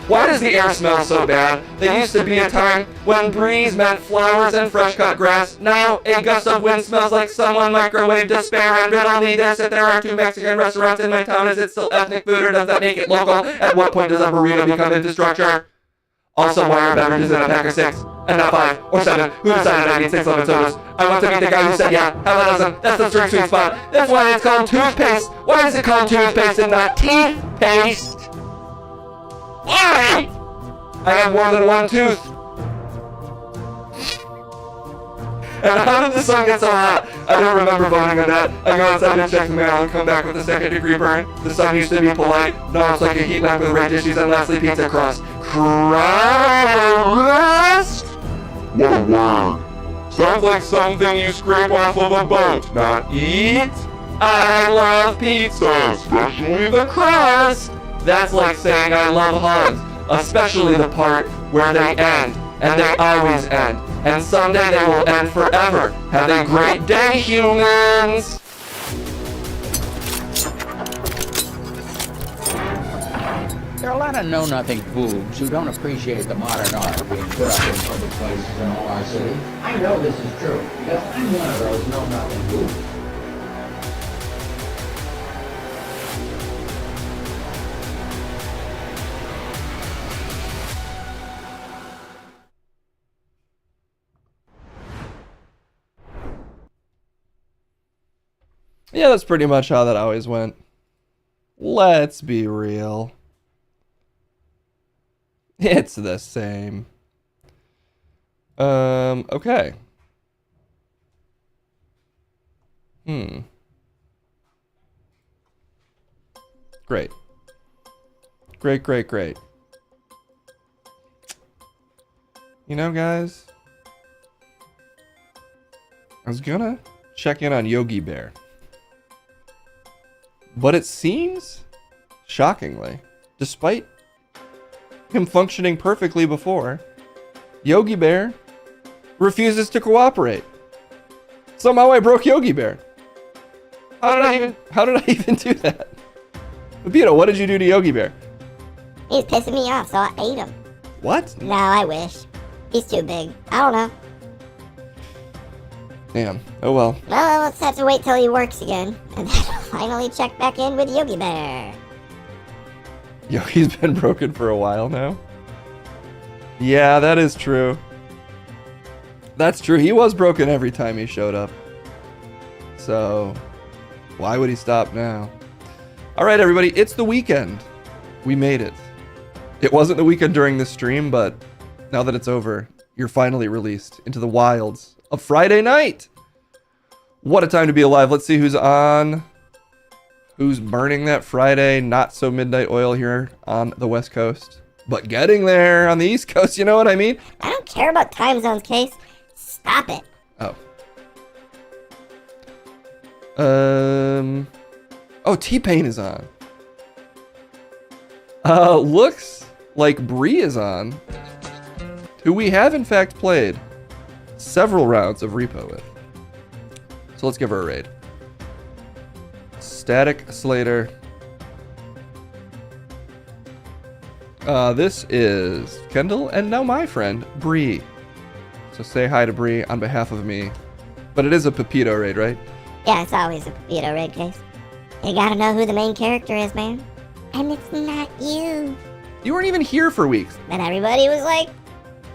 Why does the air smell so bad? There used to be a time when breeze meant flowers and fresh cut grass. Now a gust of wind smells like someone microwaved despair. And riddle me this: if there are 2 Mexican restaurants in my town, is it still ethnic food or does that make it local? At what point does a burrito become infrastructure? Also, why are beverages in a pack of 6 and not 5 or 7? Who decided I need 6 lemon sodas? I want to be the guy who said yeah, have a dozen. That's the strict sweet spot. That's why it's called toothpaste. Why is it called toothpaste and not teeth paste? Alright! I have more than one tooth. And how did the sun get so hot? I don't remember voting on that. I go outside and check the mail and come back with a 2nd-degree burn. The sun used to be polite. Now it's like a heat lamp with red dishes and lastly pizza crust. Crust? What a word. Sounds like something you scrape off of a boat, not eat. I love pizza, especially the crust. That's like saying I love hugs, especially the part where they end, and they always end, and someday they will end forever. Have a great day, humans! There are a lot of know-nothing boobs who don't appreciate the modern art being put up in public places in all our city. I know this is true because I'm one of those know-nothing boobs. Yeah, that's pretty much how that always went. Let's be real. It's the same. Okay. Great. Great. You know, guys, I was gonna check in on Yogi Bear. But it seems, shockingly, despite him functioning perfectly before, Yogi Bear refuses to cooperate. Somehow I broke Yogi Bear. How did I even do that? Pepito, what did you do to Yogi Bear? He's pissing me off, so I ate him. What? No, I wish. He's too big. I don't know. Damn. Oh well. Well, let's have to wait till he works again, and then I'll finally check back in with Yogi Bear. Yogi's been broken for a while now. Yeah, that is true. That's true. He was broken every time he showed up. So, why would he stop now? All right, everybody. It's the weekend. We made it. It wasn't the weekend during this stream, but now that it's over, you're finally released into the wilds of Friday night. What a time to be alive. Let's see who's on. Who's burning that Friday not so midnight oil here on the West Coast, but getting there on the East Coast, you know what I mean? I don't care about time zones, Case. Stop it. Oh. Oh, T-Pain is on. Looks like Bree is on, who we have in fact played several rounds of Repo with. So let's give her a raid. Static Slater. This is Kendall and now my friend Bree. So say hi to Bree on behalf of me. But it is a Pepito raid, right? Yeah, it's always a Pepito raid, Case. You gotta know who the main character is, man. And it's not you. You weren't even here for weeks. And everybody was like,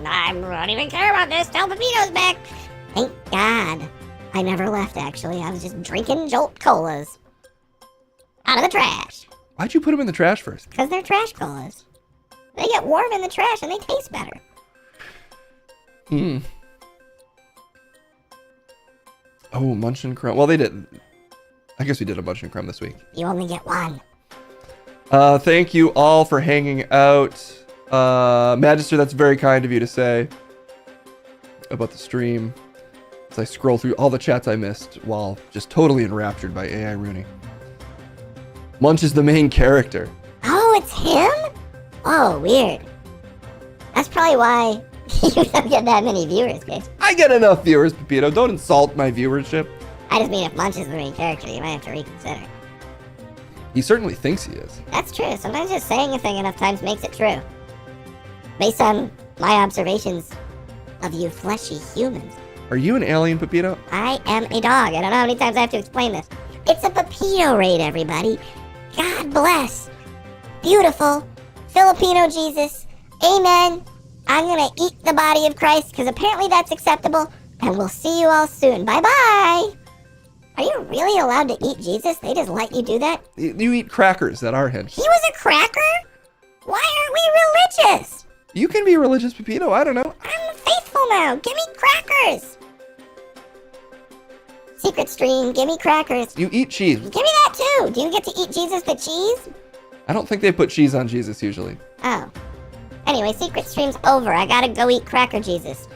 I don't even care about this. Tell Pepito's back. Thank God. I never left, actually. I was just drinking Jolt Colas. Out of the trash. Why'd you put them in the trash first? Because they're trash colas. They get warm in the trash and they taste better. Oh, Munch and Crumb. Well, they did. I guess we did a Munch and Crumb this week. You only get one. Thank you all for hanging out. Magister, that's very kind of you to say about the stream. As I scroll through all the chats I missed while just totally enraptured by AI Rooney. Munch is the main character. Oh, it's him? Oh, weird. That's probably why you don't get that many viewers, Case. I get enough viewers, Pepito. Don't insult my viewership. I just mean if Munch is the main character, you might have to reconsider. He certainly thinks he is. That's true. Sometimes just saying a thing enough times makes it true. Based on my observations of you fleshy humans. Are you an alien, Pepito? I am a dog. I don't know how many times I have to explain this. It's a Pepito raid, everybody. God bless. Beautiful. Filipino Jesus. Amen. I'm gonna eat the body of Christ, because apparently that's acceptable. And we'll see you all soon. Bye-bye. Are you really allowed to eat Jesus? They just let you do that? You eat crackers that are him. He was a cracker? Why aren't we religious? You can be religious, Pepito. I don't know. I'm faithful now. Give me crackers. Secret stream, give me crackers. You eat cheese. Give me that too. Do you get to eat Jesus the cheese? I don't think they put cheese on Jesus usually. Oh. Anyway, secret stream's over. I gotta go eat cracker Jesus.